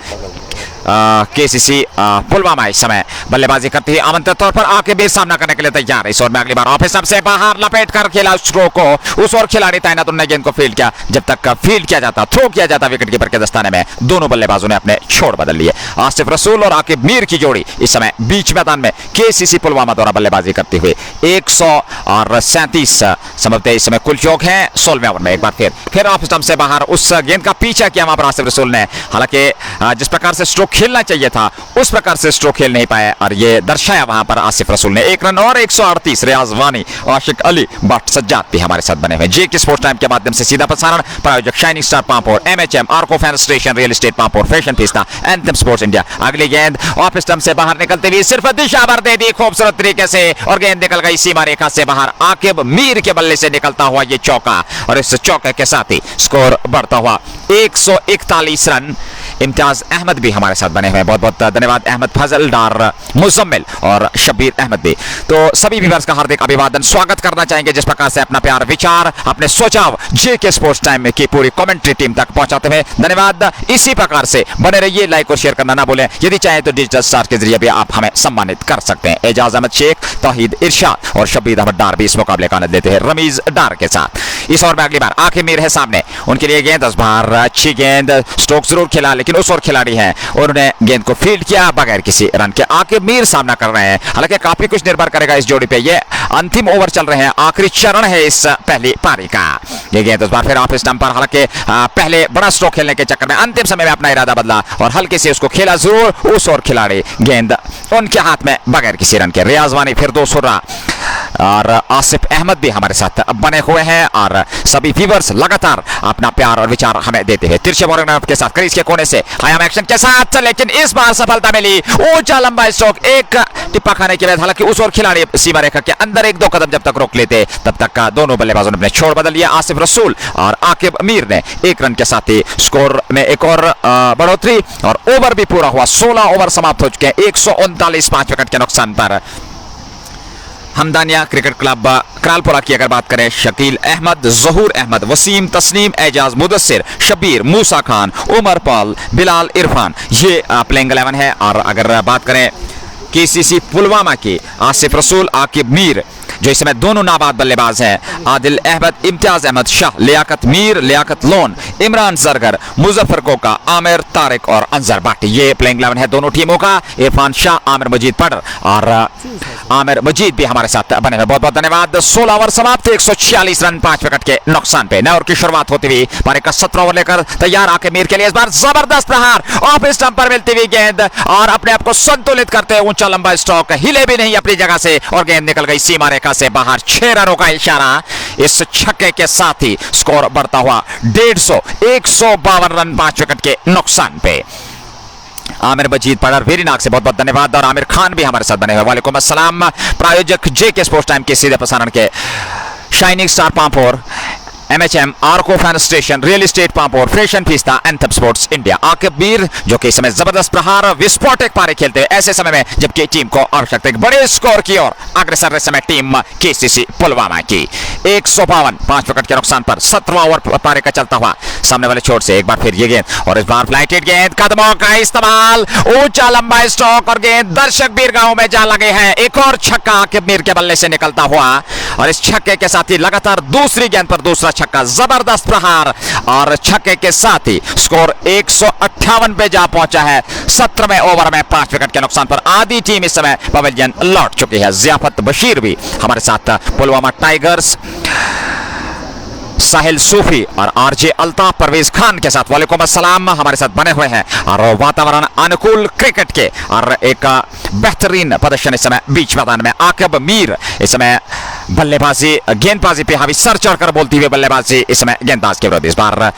Speaker 2: केसीसी पुलवामा इस समय बल्लेबाजी करती है। आमंत्रित तौर पर आके भी सामना करने के लिए तैयार है। इस ओवर में अगली बार ऑफ स्टंप से बाहर लपेट कर खेला स्ट्रोक को, उस ओर खिलाड़ी तैनात, उन्होंने गेंद को फील्ड किया। जब तक का फील्ड किया जाता, थ्रो किया जाता विकेट कीपर के दस्ताने में, दोनों बल्लेबाजों ने अपने छोड़ बदल लिए। आसिफ रसूल और आकिब मीर की जोड़ी इस समय बीच मैदान में केसीसी पुलवामा द्वारा बल्लेबाजी करते हुए 137 समझते इस समय कुल चौक है 16वें ओवर में। एक बार फिर ऑफ स्टंप से बाहर उस गेंद का पीछा किया वहां पर आसिफ रसूल ने। हालांकि जिस प्रकार से स्ट्रोक खेलना चाहिए था उस प्रकार से स्ट्रोक खेल नहीं पाए और ये दर्शाया वहां पर आसिफ रसूल ने। 1 रन और 138। रियाज वानी, आशिक अली, बट सज्जाद भी हमारे साथ बने हुए। जे के स्पोर्ट्स टाइम के माध्यम से सीधा प्रसारण, प्रायोजक shining star Pampore, MHM, Arco fan station, real estate Pampore, fashion fiesta, anthem sports India. अगली गेंद ऑफ स्टंप से बाहर निकलते हुए सिर्फ दिशा भर दे दी खूबसूरत तरीके से और गेंद निकल गई सीमा रेखा से बाहर। आकिब मीर के बल्ले से निकलता हुआ ये चौका और इस चौके के साथ ही स्कोर बढ़ता हुआ 141 रन। इम्तियाज अहमद भी हमारे साथ बने हुए हैं, बहुत बहुत धन्यवाद। अहमद फजल डार, मुजम्मिल और शब्बीर अहमद भी। तो सभी व्यूअर्स का हार्दिक अभिवादन, स्वागत करना चाहेंगे जिस प्रकार से अपना प्यार, विचार, अपने सोचाव जेके स्पोर्ट्स टाइम की पूरी कमेंट्री टीम तक पहुंचाते हुए धन्यवाद। इसी प्रकार से बने रहिए, लाइक और शेयर करना ना भूलें। यदि चाहें तो डिजिटल स्टार के जरिए भी आप हमें सम्मानित कर सकते हैं। एजाज अहमद शेख, तौहीद इरशाद और शब्बीर अहमद डार भी इस मुकाबले का आनंद लेते हैं रमीज डार के साथ। इस ओवर में अगली बार आकिब मीर है सामने, उनके लिए गेंद 10 बार अच्छी गेंद, स्ट्रोक जरूर खेला लेकिन उस ओर खिलाड़ी है, उन्होंने गेंद को फील्ड किया बगैर किसी रन के। आकिब मीर सामना कर रहे हैं, हालांकि काफी कुछ निर्भर करेगा इस जोड़ी पे। ये अंतिम ओवर चल रहे हैं, आखिरी चरण है इस पहली पारी का। ये गेंद 10 बार फिर ऑफ स्टंप पर, हालांकि पहले बड़ा स्ट्रोक खेलने के चक्कर में अंतिम समय में अपना इरादा बदला और हल्के से उसको खेला जरूर, उस ओर खिलाड़ी, गेंद उनके हाथ में बगैर किसी रन के। रियाज वानी फिर 2 सुर्रा और आसिफ अहमद भी हमारे साथ बने हुए हैं और सभी व्यूअर्स लगातार अपना प्यार और विचार हमें देते हैं। तिरछे बॉलिंग के साथ क्रीज के कोने से आयाम एक्शन के साथ, लेकिन इस बार सफलता मिली। ऊंचा लंबा स्ट्रोक, एक टिप्पा खाने के बाद, हालांकि उस ओर खिलाड़ी सीमा रेखा के अंदर 1-2 कदम जब तक रोक लेते तब तक का दोनों बल्लेबाजों ने अपने छोड़ बदल लिया। आसिफ रसूल और आकिब मीर ने 1 रन के साथ ही स्कोर में एक और बढ़ोतरी और ओवर भी पूरा हुआ। 16 ओवर समाप्त हो चुके हैं 139 5 विकेट के नुकसान पर। हमदानिया क्रिकेट क्लब क्रालपुरा की अगर बात करें, शकील अहमद, जहूर अहमद, वसीम, तस्नीम, एजाज, मुदस्सिर, शबीर, मूसा खान, उमर पाल, बिलाल, इरफान, ये प्लेइंग 11 है। और अगर बात करें केसीसी पुलवामा की, आसिफ रसूल, आकिब मीर जो इस समय दोनों नाबाद बल्लेबाज हैं, आदिल अहमद, इम्तियाज अहमद शाह, लियाकत मीर, लियाकत लोन, इमरान सरगर, मुजफ्फर कोका, आमिर, तारिक और अंजर भट्ट, ये प्लेइंग 11 है दोनों टीमों का। इरफान शाह, आमिर मजीद पढ़ और आमिर मजीद भी हमारे साथ बने हुए, बहुत बहुत धन्यवाद। 16 ओवर समाप्त, 146 रन 5 विकेट के नुकसान पे। नए ओवर की शुरुआत होती हुई पारी का 17 ओवर लेकर तैयार आकिब मीर के लिए इस बार जबरदस्त प्रहार, ऑफ स्टंप पर मिलती हुई गेंद और अपने आप को संतुलित करते हुए ऊंचा लंबा स्ट्रोक, हिले भी नहीं अपनी जगह से और गेंद निकल गई सीमा रेखा से बाहर। 6 रनों का इशारा, इस छक्के के साथ ही स्कोर बढ़ता हुआ 152 रन 5 विकेट के नुकसान पे। आमिर मजीद पढ़र वेरीनाग से बहुत बहुत धन्यवाद और आमिर खान भी हमारे साथ बने हुए, वालेकुम अस्सलाम। प्रायोजक जे के स्पोर्ट्स टाइम के सीधे प्रसारण के shining star Pampore, MHM, Arco fan station, real estate Pampore, fashion fiesta, anthem sports India. Aqib Mir जो कि इस समय जबरदस्त प्रहार, विस्फोटक पारी खेलते हैं ऐसे समय में जबकि टीम को आवश्यकता है बड़े स्कोर की ओर अग्रसर इस समय टीम केसीसी पुलवामा की। 152 5 विकेट के नुकसान पर 17वां ओवर पारी का चलता हुआ सामने वाले छोर से एक बार फिर ये गेंद और इस बार फ्लाइटेड गेंद, कदमों का इस्तेमाल, ऊंचा लंबा स्ट्रोक और गेंद दर्शक बीरगाहों में जा लगे हैं। एक और छक्का आकिब मीर के बल्ले से निकलता हुआ और इस छक्के के साथ ही लगातार दूसरी गेंद पर दूसरा छक्का, जबरदस्त प्रहार और छक्के के साथ ही स्कोर 158 पे जा पहुंचा है। 17वें ओवर में 5 विकेट के नुकसान पर आधी टीम इस समय पवेलियन लौट चुकी है। जियाफत बशीर भी हमारे साथ, पुलवामा टाइगर्स, साहिल सूफी और आरजे अल्ताफ परवेज खान के साथ वालेकुम अस्सलाम हमारे साथ बने हुए हैं और वातावरण अनुकूल क्रिकेट के और एक बेहतरीन प्रदर्शन इस समय बीच मैदान में। आकिब मीर इस समय बल्लेबाजी, गेंदबाजी पे हावी, सर चढ़कर बोलती हुई बल्लेबाजी इस समय गेंदबाज के विरोध। इस बार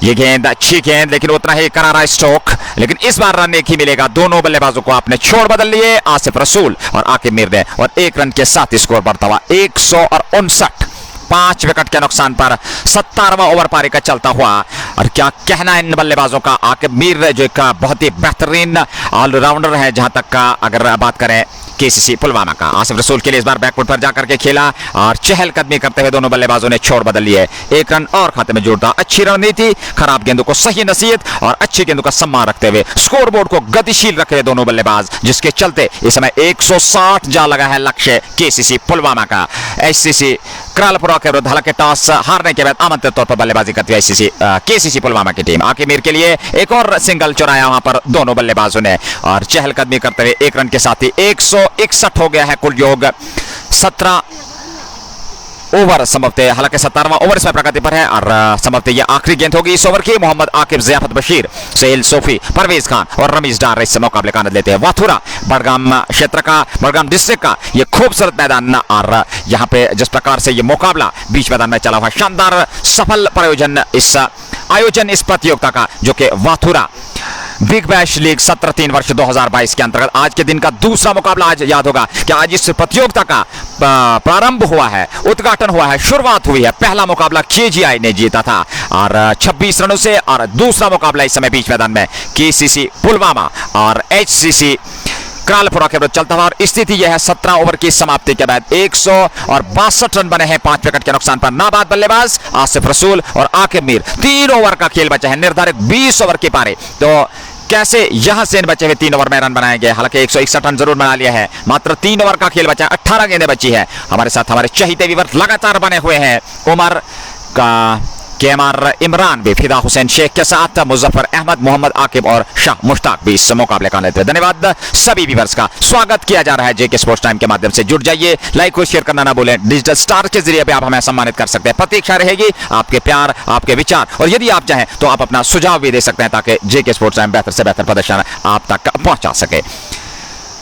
Speaker 2: ये गेंद अच्छी गेंद लेकिन उतना ही करारा स्ट्रोक, लेकिन इस बार रन एक ही मिलेगा। दोनों बल्लेबाजों को आपने छोड़ बदल लिए, आसिफ रसूल और आकिब मीर ने, और 1 रन के साथ स्कोर बढ़ता हुआ 159 5 विकेट के नुकसान पर 17वां ओवर पारी का चलता हुआ। और क्या कहना है इन बल्लेबाजों का। आकिब मीर जो एक बहुत ही बेहतरीन ऑलराउंडर है, जहां तक का अगर बात करें केसीसी पुलवामा का। आसिफ रसूल के लिए इस बार बैकफुट पर जाकर के खेला और चहलकदमी करते हुए दोनों बल्लेबाजों ने छोड़ बदल लिए। 1 रन और खाते में जोड़ता। अच्छी रणनीति, खराब गेंदों को सही नसीहत और अच्छी गेंदों का सम्मान रखते हुए स्कोरबोर्ड को गतिशील रख रहे दोनों बल्लेबाज, जिसके चलते इस समय 160 जा लगा है लक्ष्य केसीसी पुलवामा का। HCC क्रालपुरा के विरुद्ध हालांकि टॉस हारने के बाद आमंत्रित तौर पर बल्लेबाजी करती है केसीसी पुलवामा की टीम। आकिब मीर के लिए एक और सिंगल चुराया वहां पर दोनों बल्लेबाजों ने और चहलकदमी करते हुए 1 रन के साथ ही 161 हो गया है कुल योग। 17 ओवर समाप्त है, हालांकि 17वां ओवर इसमें प्रगति पर है और समाप्त ये आखिरी गेंद होगी इस ओवर की। मोहम्मद आकिब, ज़ियाफत बशीर, सहेल सोफी, परवेज खान और रमीज डार इस मुकाबले का आनंद लेते हैं। वाथुरा बड़गाम क्षेत्र का, बड़गाम डिस्ट्रिक्ट का ये खूबसूरत मैदान और यहाँ पे जिस प्रकार से ये मुकाबला बीच मैदान में चला हुआ, शानदार सफल आयोजन इस प्रतियोगिता का, जो कि वाथुरा बिग बैश लीग 17-3 वर्ष 2022 के अंतर्गत आज के दिन का दूसरा मुकाबला। आज याद होगा कि आज इस प्रतियोगिता का प्रारंभ हुआ है, उद्घाटन हुआ है, शुरुआत हुई है। पहला मुकाबला KGI ने जीता था और 26 रनों से, और दूसरा मुकाबला इस समय बीच मैदान में केसीसी पुलवामा और HCC क्रालपुरा के विरुद्ध चलता हुआ। और स्थिति यह है 17 ओवर की समाप्ति के बाद 162 रन बने हैं 5 विकेट के नुकसान पर। नाबाद बल्लेबाज आसिफ रसूल और आकिब मीर। 3 ओवर का खेल बचा है, निर्धारित 20 ओवर की पारी। तो कैसे यहां से इन बचे हुए 3 ओवर में रन बनाए गए। हालांकि 161 रन जरूर बना लिया है, मात्र 3 ओवर का खेल बचा है, 18 गेंदें बची है। हमारे साथ हमारे चहीते व्यूअर लगातार बने हुए हैं। उमर का केमार इमरान भी, फिदा हुसैन शेख के साथ मुजफ्फर अहमद, मोहम्मद आकिब और शाह मुश्ताक भी इस मुकाबले का लेते हैं। धन्यवाद सभी व्यूअर्स का। स्वागत किया जा रहा है जेके स्पोर्ट्स टाइम के माध्यम से। जुड़ जाइए, लाइक और शेयर करना ना भूलें। डिजिटल स्टार के जरिए भी आप हमें सम्मानित कर सकते हैं। प्रतीक्षा रहेगी आपके प्यार, आपके विचार, और यदि आप चाहें तो आप अपना सुझाव भी दे सकते हैं ताकि जेके स्पोर्ट्स टाइम बेहतर से बेहतर प्रदर्शन आप तक पहुंचा सके।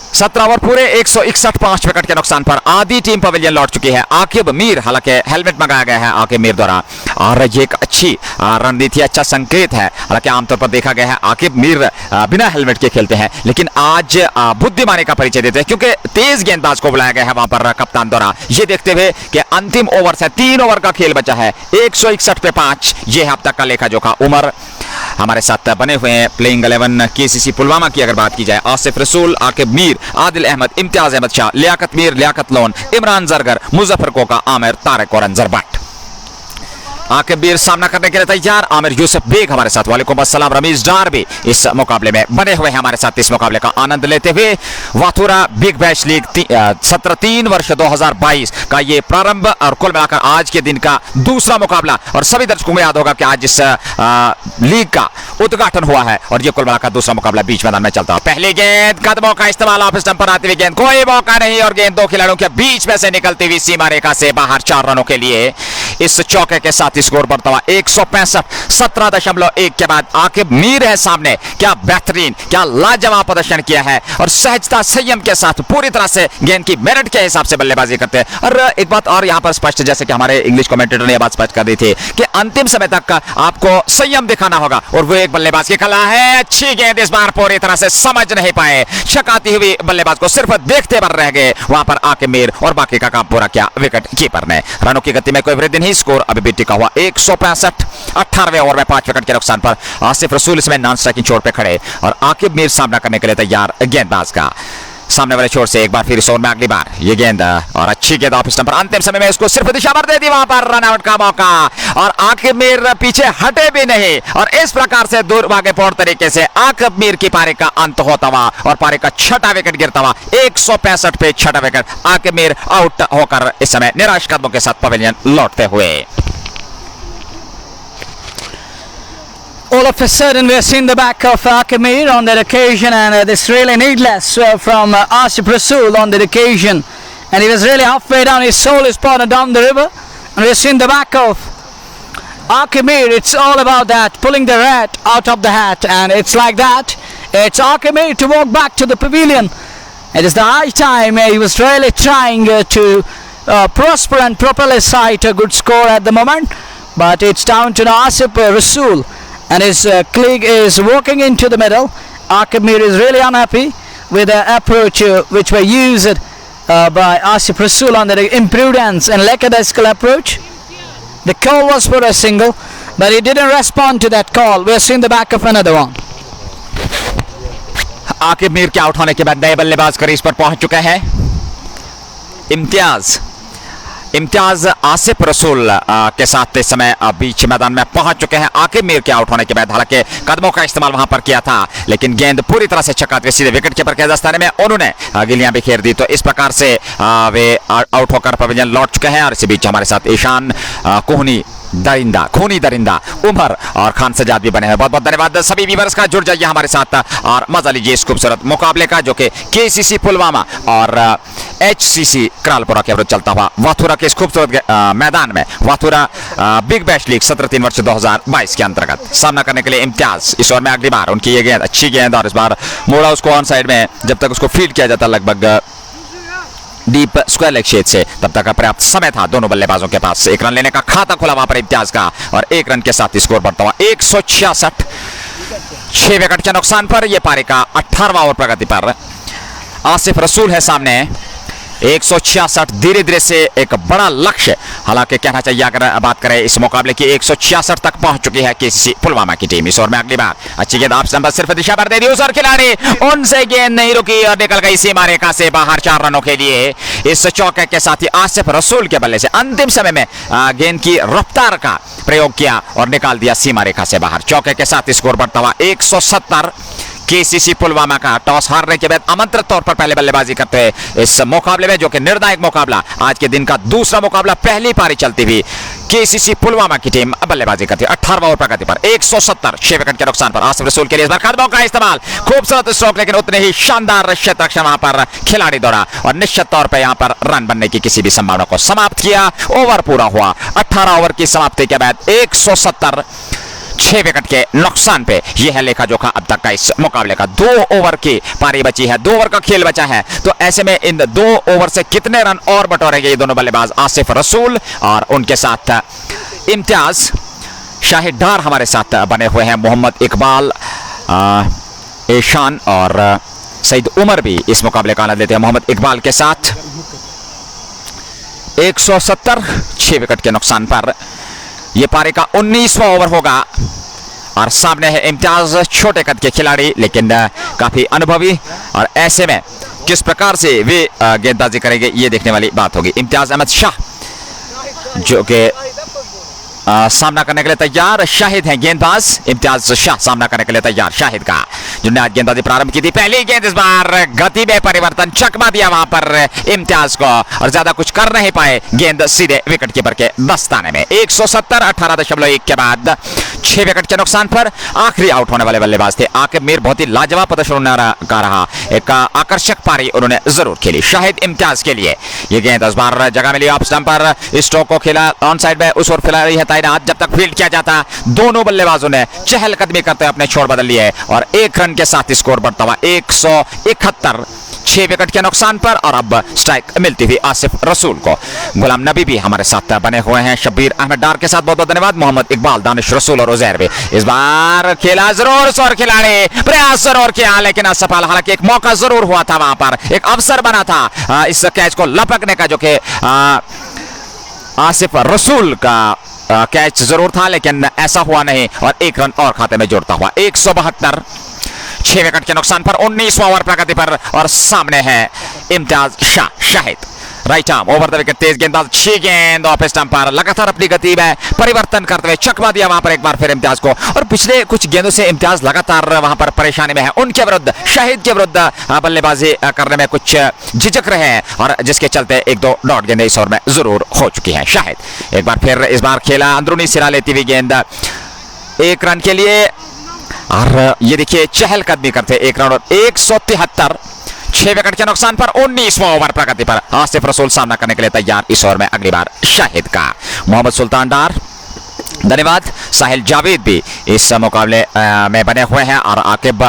Speaker 2: 17 ओवर पूरे 161 5 विकेट के नुकसान पर आधी टीम पवेलियन लौट चुकी है। आकिब मीर, हालांकि हेलमेट मंगाया गया है आकिब मीर द्वारा, और ये एक अच्छी रणनीति, अच्छा संकेत है। हालांकि आमतौर पर देखा गया है आकिब मीर बिना हेलमेट के खेलते हैं, लेकिन आज बुद्धिमानी का परिचय देते हैं, क्योंकि तेज गेंदबाज को बुलाया गया है वहां पर कप्तान द्वारा। ये देखते हुए कि अंतिम ओवर से 3 ओवर का खेल बचा है, 161 पे 5, ये है अब तक का लेखा जोखा। उमर हमारे साथ बने हुए हैं। प्लेइंग 11 केसीसी पुलवामा की अगर बात की जाए, आसिफ रसूल, आकिब मीर, आदिल अहमद, इम्तियाज अहमद शाह, लियाकत मीर, लियाकत लोन, इमरान जरगर, मुजफ्फर कोका, आमिर, तारिक और अंजर भट्ट। आकिब मीर सामना करने के लिए तैयार। आमिर यूसुफ बेग हमारे साथ, वालेकुम अस्सलाम। रमीज डार भी इस मुकाबले में बने हुए हैं हमारे साथ, इस मुकाबले का आनंद लेते हुए। वाथुरा बिग बैश लीग 17-3 वर्ष 2022 का ये प्रारंभ और कुल मिलाकर आज के दिन का दूसरा मुकाबला। और सभी दर्शकों को याद होगा कि आज इस लीग का उद्घाटन हुआ है और ये कुल मिलाकर दूसरा मुकाबला बीच मैदान में चलता है। पहली गेंद, कदमों का इस्तेमाल, ऑफ स्टंप पर आती हुई गेंद, कोई मौका नहीं और गेंद 2 खिलाड़ियों के बीच में से निकलती हुई सीमा रेखा से बाहर 4 रनों के लिए। इस चौके के साथ स्कोर बढ़ता हुआ 165 17.1 के बाद आकिब मीर है सामने। क्या बेहतरीन, क्या लाजवाब प्रदर्शन किया है और सहजता संयम के साथ पूरी तरह से गेंद की मेरिट के हिसाब से बल्लेबाजी करते हैं। और एक बात और यहां पर स्पष्ट, जैसे कि हमारे इंग्लिश कमेंटेटर ने यह बात स्पष्ट कर दी थी कि अंतिम समय तक आपको संयम दिखाना होगा और वो एक बल्लेबाज की कला है। अच्छी गेंद इस बार पूरी तरह से समझ नहीं पाए, शकाती हुई बल्लेबाज को सिर्फ देखते पर रह गए वहां पर आकिब मीर, और बाकी का काम पूरा किया विकेट कीपर ने। रनों की गति में कोई वृद्धि नहीं, स्कोर अभी भी टिका हुआ 165। 18वें ओवर में 5 विकेट के नुकसान पर आसिफ रसूल इसमें नॉन स्ट्राइकिंग छोर पे खड़े और आकिब मीर सामना करने के लिए तैयार गेंदबाज का। सामने वाले छोर से एक बार फिर इस ओवर में अगली बार ये गेंद, और अच्छी गेंद ऑफ स्टंप पर, अंतिम समय में उसको सिर्फ दिशा भर दे दी, वहां पर रन आउट का मौका और आकिब मीर पीछे हटे भी नहीं। और इस प्रकार से दुर्भाग्यपूर्ण तरीके से आकिब मीर की पारी का अंत होता हुआ और पारी का 6ठा विकेट गिरता हुआ 165 पे 6ठा विकेट। आकिब मीर आउट होकर इस समय निराश कदमों के साथ पवेलियन लौटते हुए।
Speaker 1: All of a sudden we have seen the back of Akim Mir on that occasion, and this really needless from Asif Rasool on that occasion, and he was really halfway down, his soul is spotted down the river, and we have seen the back of Akim Mir. It's all about that, pulling the rat out of the hat, and it's like that. It's Akim Mir to walk back to the pavilion. It is the high time. He was really trying to prosper and propel his side to a good score at the moment, but it's down to Asif Rasool. And his colleague is walking into the middle. Akim Mir is really unhappy with the approach which were used by Asif Rasool on the imprudence and lackadaisical approach. The call was for a single, but he didn't respond to that call. We're seeing the back of another one.
Speaker 2: Aqib Mir के out होने के बाद नए बल्लेबाज crease पर पहुंच चुके हैं। इम्तियाज आसिफ रसूल के साथ इस समय बीच मैदान में पहुंच चुके हैं। आकिब मीर के आउट होने के बाद हालांकि कदमों का इस्तेमाल वहां पर किया था, लेकिन गेंद पूरी तरह से चक्का के सीधे विकेट कीपर के दस्ताने में उन्होंने गिल्लियां बिखेर दी। तो इस प्रकार से वे आउट होकर पवेलियन लौट चुके हैं। और इसी बीच हमारे साथ ईशान खूनी दरिंदा उमर और खान सजाद भी बने हैं। बहुत बहुत धन्यवाद सभी व्यूअर्स का, जुड़ जाइए हमारे साथ और मजा लीजिए इस खूबसूरत मुकाबले का, जो कि केसीसी पुलवामा और HCC क्रालपुरा के विरुद्ध चलता हुआ वाथुरा के इस खूबसूरत मैदान में वाथुरा बिग बैश लीग 17-3 वर्ष 2022 के अंतर्गत सामना करने के लिए इम्तियाज। इस ओवर में अगली बार उनकी ये गेंद अच्छी गेंद, और इस बार मोड़ा उसको ऑन साइड में, जब तक उसको फील्ड किया जाता लगभग डीप स्क्वायर लेग क्षेत्र से, तब तक पर्याप्त समय था दोनों बल्लेबाजों के पास। 1 रन लेने का खाता खुला वहां पर इम्तियाज का, और 1 रन के साथ स्कोर बढ़ता हुआ 166। 6 विकेट के नुकसान पर यह पारी का 18वां ओवर प्रगति पर। आसिफ रसूल है सामने। 166 धीरे धीरे से एक बड़ा लक्ष्य, हालांकि कहना चाहिए अगर बात करें इस मुकाबले की, 166 तक पहुंच चुकी है केसीसी पुलवामा की टीम। इस ओवर में अगली बार अच्छी गेंद आप नंबर सिर्फ दिशा पर दे दी, उस और खिलाड़ी उनसे गेंद नहीं रुकी और निकल गई सीमा रेखा से बाहर 4 रनों के लिए। इस चौके के साथ ही आसिफ रसूल के बल्ले से अंतिम समय में गेंद की रफ्तार का प्रयोग किया और निकाल दिया सीमा रेखा से बाहर। चौके के साथ स्कोर बढ़ता हुआ 170। केसीसी पुलवामा का टॉस हारने के बाद आमंत्रित तौर पर पहले बल्लेबाजी करते हैं इस मुकाबले में, जो कि निर्णायक मुकाबला, आज के दिन का दूसरा मुकाबला, पहली पारी चलती हुई केसीसी पुलवामा की टीम बल्लेबाजी करती है 18वां ओवर प्रगति पर। 170 6 विकेट के नुकसान पर आसिफ रसूल के लिए इस बार कदमों का इस्तेमाल, खूबसूरत स्ट्रोक, लेकिन उतने ही शानदार क्षेत्र रक्षण वहां पर खिलाड़ी दौड़ा और निश्चित तौर पर यहां पर रन बनने की किसी भी संभावना को समाप्त किया। ओवर पूरा हुआ। 18 ओवर की समाप्ति के बाद 170 6 विकेट के नुकसान पे यह है लेखा जोखा अब तक का इस मुकाबले का। 2 ओवर की पारी बची है, 2 ओवर का खेल बचा है, तो ऐसे में इन 2 ओवर से कितने रन और बटोरेंगे ये दोनों बल्लेबाज, आसिफ रसूल और उनके साथ इम्तियाज। शाहिद डार हमारे साथ बने हुए हैं, मोहम्मद इकबाल, ईशान और सईद उमर भी इस मुकाबले का आनंद लेते हैं। मोहम्मद इकबाल के साथ 170 6 विकेट के नुकसान पर यह पारी का 19वां ओवर होगा। और सामने है इम्तियाज, छोटे कद के खिलाड़ी लेकिन काफी अनुभवी, और ऐसे में किस प्रकार से वे गेंदबाजी करेंगे ये देखने वाली बात होगी। इम्तियाज अहमद शाह जो कि सामना करने के लिए तैयार। शाहिद हैं गेंदबाज, इम्तियाज शाह सामना करने के लिए तैयार। शाहिद का जिन्होंने आज गेंदबाजी प्रारंभ की थी, पहली गेंद इस बार गति में परिवर्तन, चकमा दिया वहां पर इम्तियाज को और ज्यादा कुछ कर नहीं पाए, गेंद सीधे विकेट कीपर के दस्ताने में। 170 18.1 के बाद 6 विकेट के नुकसान पर आखिरी आउट होने वाले बल्लेबाज थे आकिब मीर। बहुत ही लाजवाब प्रदर्शन का रहा, एक आकर्षक पारी उन्होंने जरूर खेली। शाहिद इम्तियाज के लिए ये गेंद इस बार जगह मिली ऑफ स्टंप पर, स्ट्रोक को खेला ऑन साइड में, उस ओर फिलहाल रही है तैनात। जब तक फील्ड किया जाता, दोनों बल्लेबाजों ने चहलकदमी करते हुए अपने छोर बदल लिए और 1 रन के साथ स्कोर बढ़ता हुआ 171 6 विकेट के नुकसान पर। और अब स्ट्राइक मिलती हुई आसिफ रसूल को। गुलाम नबी भी हमारे साथ बने हुए हैं, शब्बीर अहमद डार के साथ बहुत बहुत धन्यवाद, मोहम्मद इकबाल, दानिश रसूल और उजैर भी। इस बार खेला जरूर और खिलाड़ी प्रयास जरूर किया लेकिन असफल। हालांकि एक मौका जरूर हुआ था वहां पर, एक अवसर बना था इस कैच को लपकने का, जो कि आसिफ रसूल का कैच जरूर था लेकिन ऐसा हुआ नहीं और 1 रन और खाते में जोड़ता हुआ 172 6 विकेट के नुकसान पर 19वां ओवर प्रगति पर। और सामने है Imtiyaz Shah, Shahid right arm over the wicket, तेज गेंदबाज, अच्छी गेंद ऑफ स्टंप पर, लगातार अपनी गति में परिवर्तन करते हुए चकमा दिया वहां पर एक बार फिर इम्तियाज को। और पिछले कुछ गेंदों से इम्तियाज लगातार वहां पर परेशानी में है, उनके विरुद्ध, शाहिद के विरुद्ध बल्लेबाजी करने में कुछ झिझक रहे हैं और जिसके चलते 1-2 डॉट गेंदें इस ओवर में जरूर हो चुकी है। शाहिद एक बार फिर इस बार खेला अंदरूनी सिरा लेती हुई गेंद 1 रन के लिए, और ये देखिए चहलकदमी करते 1 रन और 173 6 विकेट के नुकसान पर 19वां ओवर प्रगति पर आसिफ रसूल सामना करने के लिए तैयार। इस ओवर में अगली बार शाहिद का। मोहम्मद सुल्तान डार धन्यवाद, साहिल जावेद भी इस मुकाबले में बने हुए हैं और आकिब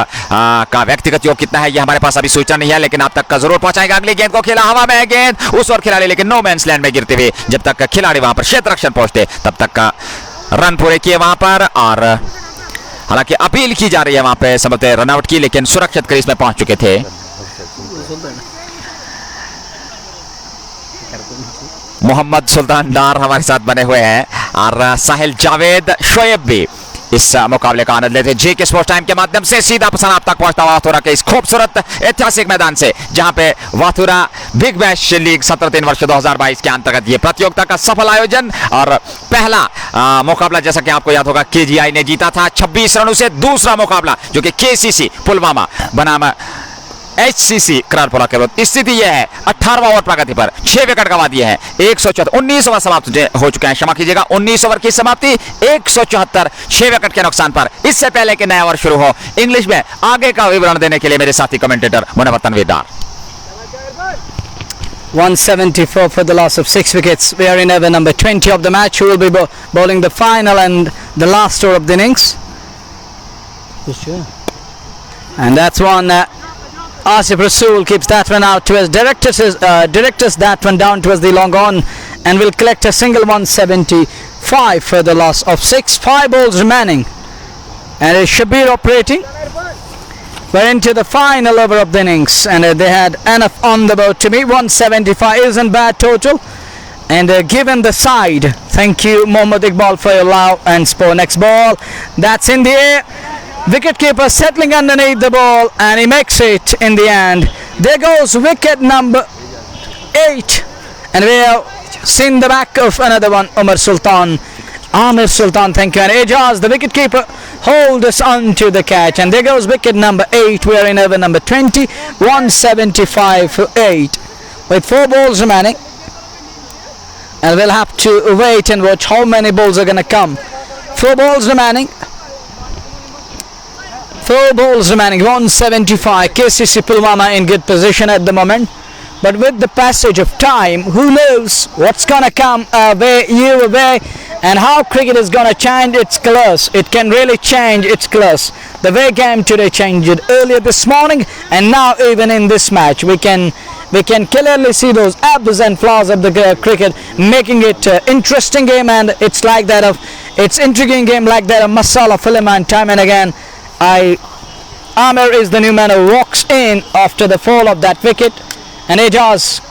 Speaker 2: का व्यक्तिगत योग कितना है ये हमारे पास अभी सूचना नहीं है लेकिन आप तक का जरूर पहुंचाएगा। अगली गेंद को खेला हवा में, गेंद उस ओर खिलाड़ी लेकिन नो मैंस लैंड में गिरते हुए, जब तक खिलाड़ी वहां पर क्षेत्र रक्षण पहुंचते तब तक का रन पूरे किए वहां पर। और हालांकि अपील की जा रही है वहां पे समझते रनआउट की, लेकिन सुरक्षित क्रीज में पहुंच चुके थे। मोहम्मद सुल्तान डार हमारे साथ बने हुए हैं। और साहिल जावेद शोएब भी इस मुकाबले का आनंद लेते। जे के स्पोर्ट्स टाइम के माध्यम से सीधा पसंद आप तक पहुंचता वाथोरा के इस खूबसूरत ऐतिहासिक मैदान से, जहां पे वाथोरा बिग बैश लीग 17 वर्ष 2022 के अंतर्गत ये प्रतियोगिता का सफल आयोजन और पहला मुकाबला, जैसा कि आपको याद होगा, केजीआई ने जीता था 26 रनों से। दूसरा मुकाबला जो कि केसीसी पुलवामा बनाम HCC क्रालपुरा के विरुद्ध। स्थिति यह है 18वां ओवर प्रगति पर, 6 विकेट गंवा दिए हैं। 19 ओवर समाप्त हो चुके हैं, क्षमा कीजिएगा, 19 ओवर की समाप्ति, 174, 6 विकेट के नुकसान पर। इससे पहले कि नया ओवर शुरू हो, इंग्लिश में आगे का विवरण देने के लिए मेरे साथी commentator Munawwar तनवीरदार।
Speaker 1: 174 for the loss of 6 wickets. We are in over number 20 of the match, who will be bowling the final and the last over of the innings. And that's one. Asif Rasool keeps that one out towards directors that one down towards the long on, and will collect a single. 175 for the loss of 6. 5 balls remaining, and it's Shabir operating. We're into the final over of the innings, and they had enough on the board. To me, 175 isn't bad total, and given the side, thank you Mohammad Iqbal for your love and spore. Next ball, that's in the air. Wicketkeeper settling underneath the ball, and he makes it in the end. There goes wicket number 8, and we have seen the back of another one, Amir Sultan, thank you. And Ejaz, the wicketkeeper, hold us on to the catch, and there goes wicket number 8. We are in over number 20, 175 for 8, with 4 balls remaining, and we'll have to wait and watch how many balls are going to come. 4 balls remaining. 4 balls remaining, 175. KCC Pulwama in good position at the moment, but with the passage of time, who knows what's gonna come away, and how cricket is gonna change its colours. It can really change its colours. The way game today changed earlier this morning, and now even in this match, we can clearly see those ebbs and flows of the cricket, making it interesting game, and it's like that of intriguing game like that of masala film, and time and again. Amir is the new man who walks in after the fall of that wicket, and Ejaz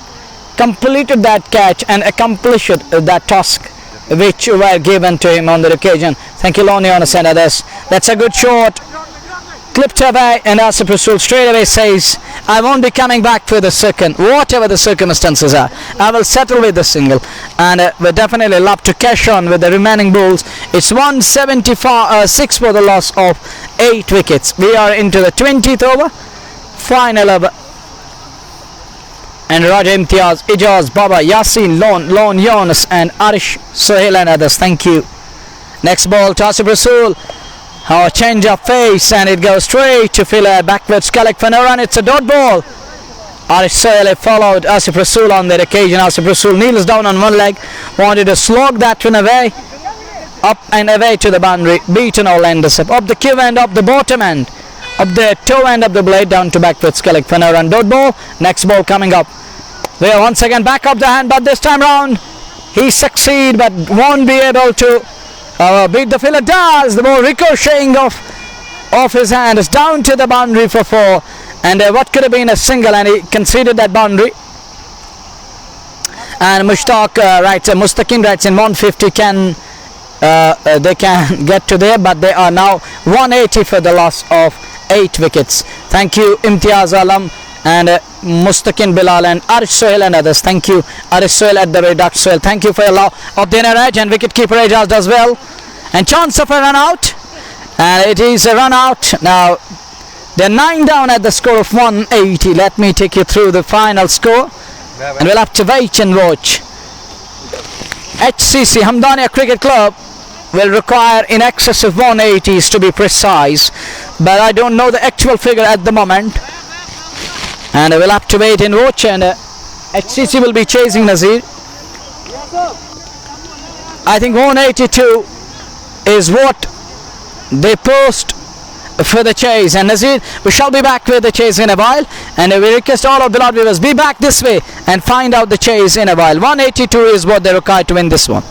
Speaker 1: completed that catch and accomplished that task which were given to him on the occasion. Thank you, Lonnie, on and others. That's a good shot, clipped away, and Asif Rasool straight away says, I won't be coming back for the second, whatever the circumstances are. I will settle with the single, and we definitely love to cash on with the remaining balls. It's 176 for the loss of 8 wickets. We are into the 20th over, final over, and Raja Imtiaz, Ijaz, Baba, Yasin, Lon, Yunus, and Arish, Sohail, and others. Thank you. Next ball to Asif Rasool. A change of face, and it goes straight to fielder backwards. Collect for no run. It's a dot ball. Arish Sohail followed Asif Rasool on that occasion. Asif Rasool kneels down on one leg, wanted to slog that one away, up and away to the boundary, beaten all enders up the cue end, up the bottom end, up the toe end of the blade, down to backwards. Collect for no run. Dot ball. Next ball coming up. We are once again back up the hand, but this time round he succeed, but won't be able to beat the fielder. Does the ball ricocheting off his hand, is down to the boundary for 4, and what could have been a single, and he conceded that boundary. And Mustaqim writes in 150 they can get to there, but they are now 180 for the loss of 8 wickets. Thank you, Imtiaz Alam and Mustaqim Bilal and Arish Sohail and others. Thank you, Arish Sohail at the rate, Dr. Sohail. Thank you for your love of dinner edge, and wicketkeeper Ejaz does well. And chance of a run out, and it is a run out. Now they're 9 down at the score of 180. Let me take you through the final score, and we'll have to wait and watch. HCC Hamdania Cricket Club will require in excess of 180s to be precise, but I don't know the actual figure at the moment, and we'll have to wait and watch. And HCC will be chasing Nazir. I think 182 is what they post for the chase, and Nazir, we shall be back with the chase in a while, and we request all of the Lord viewers be back this way and find out the chase in a while. 182 is what they require to win this one.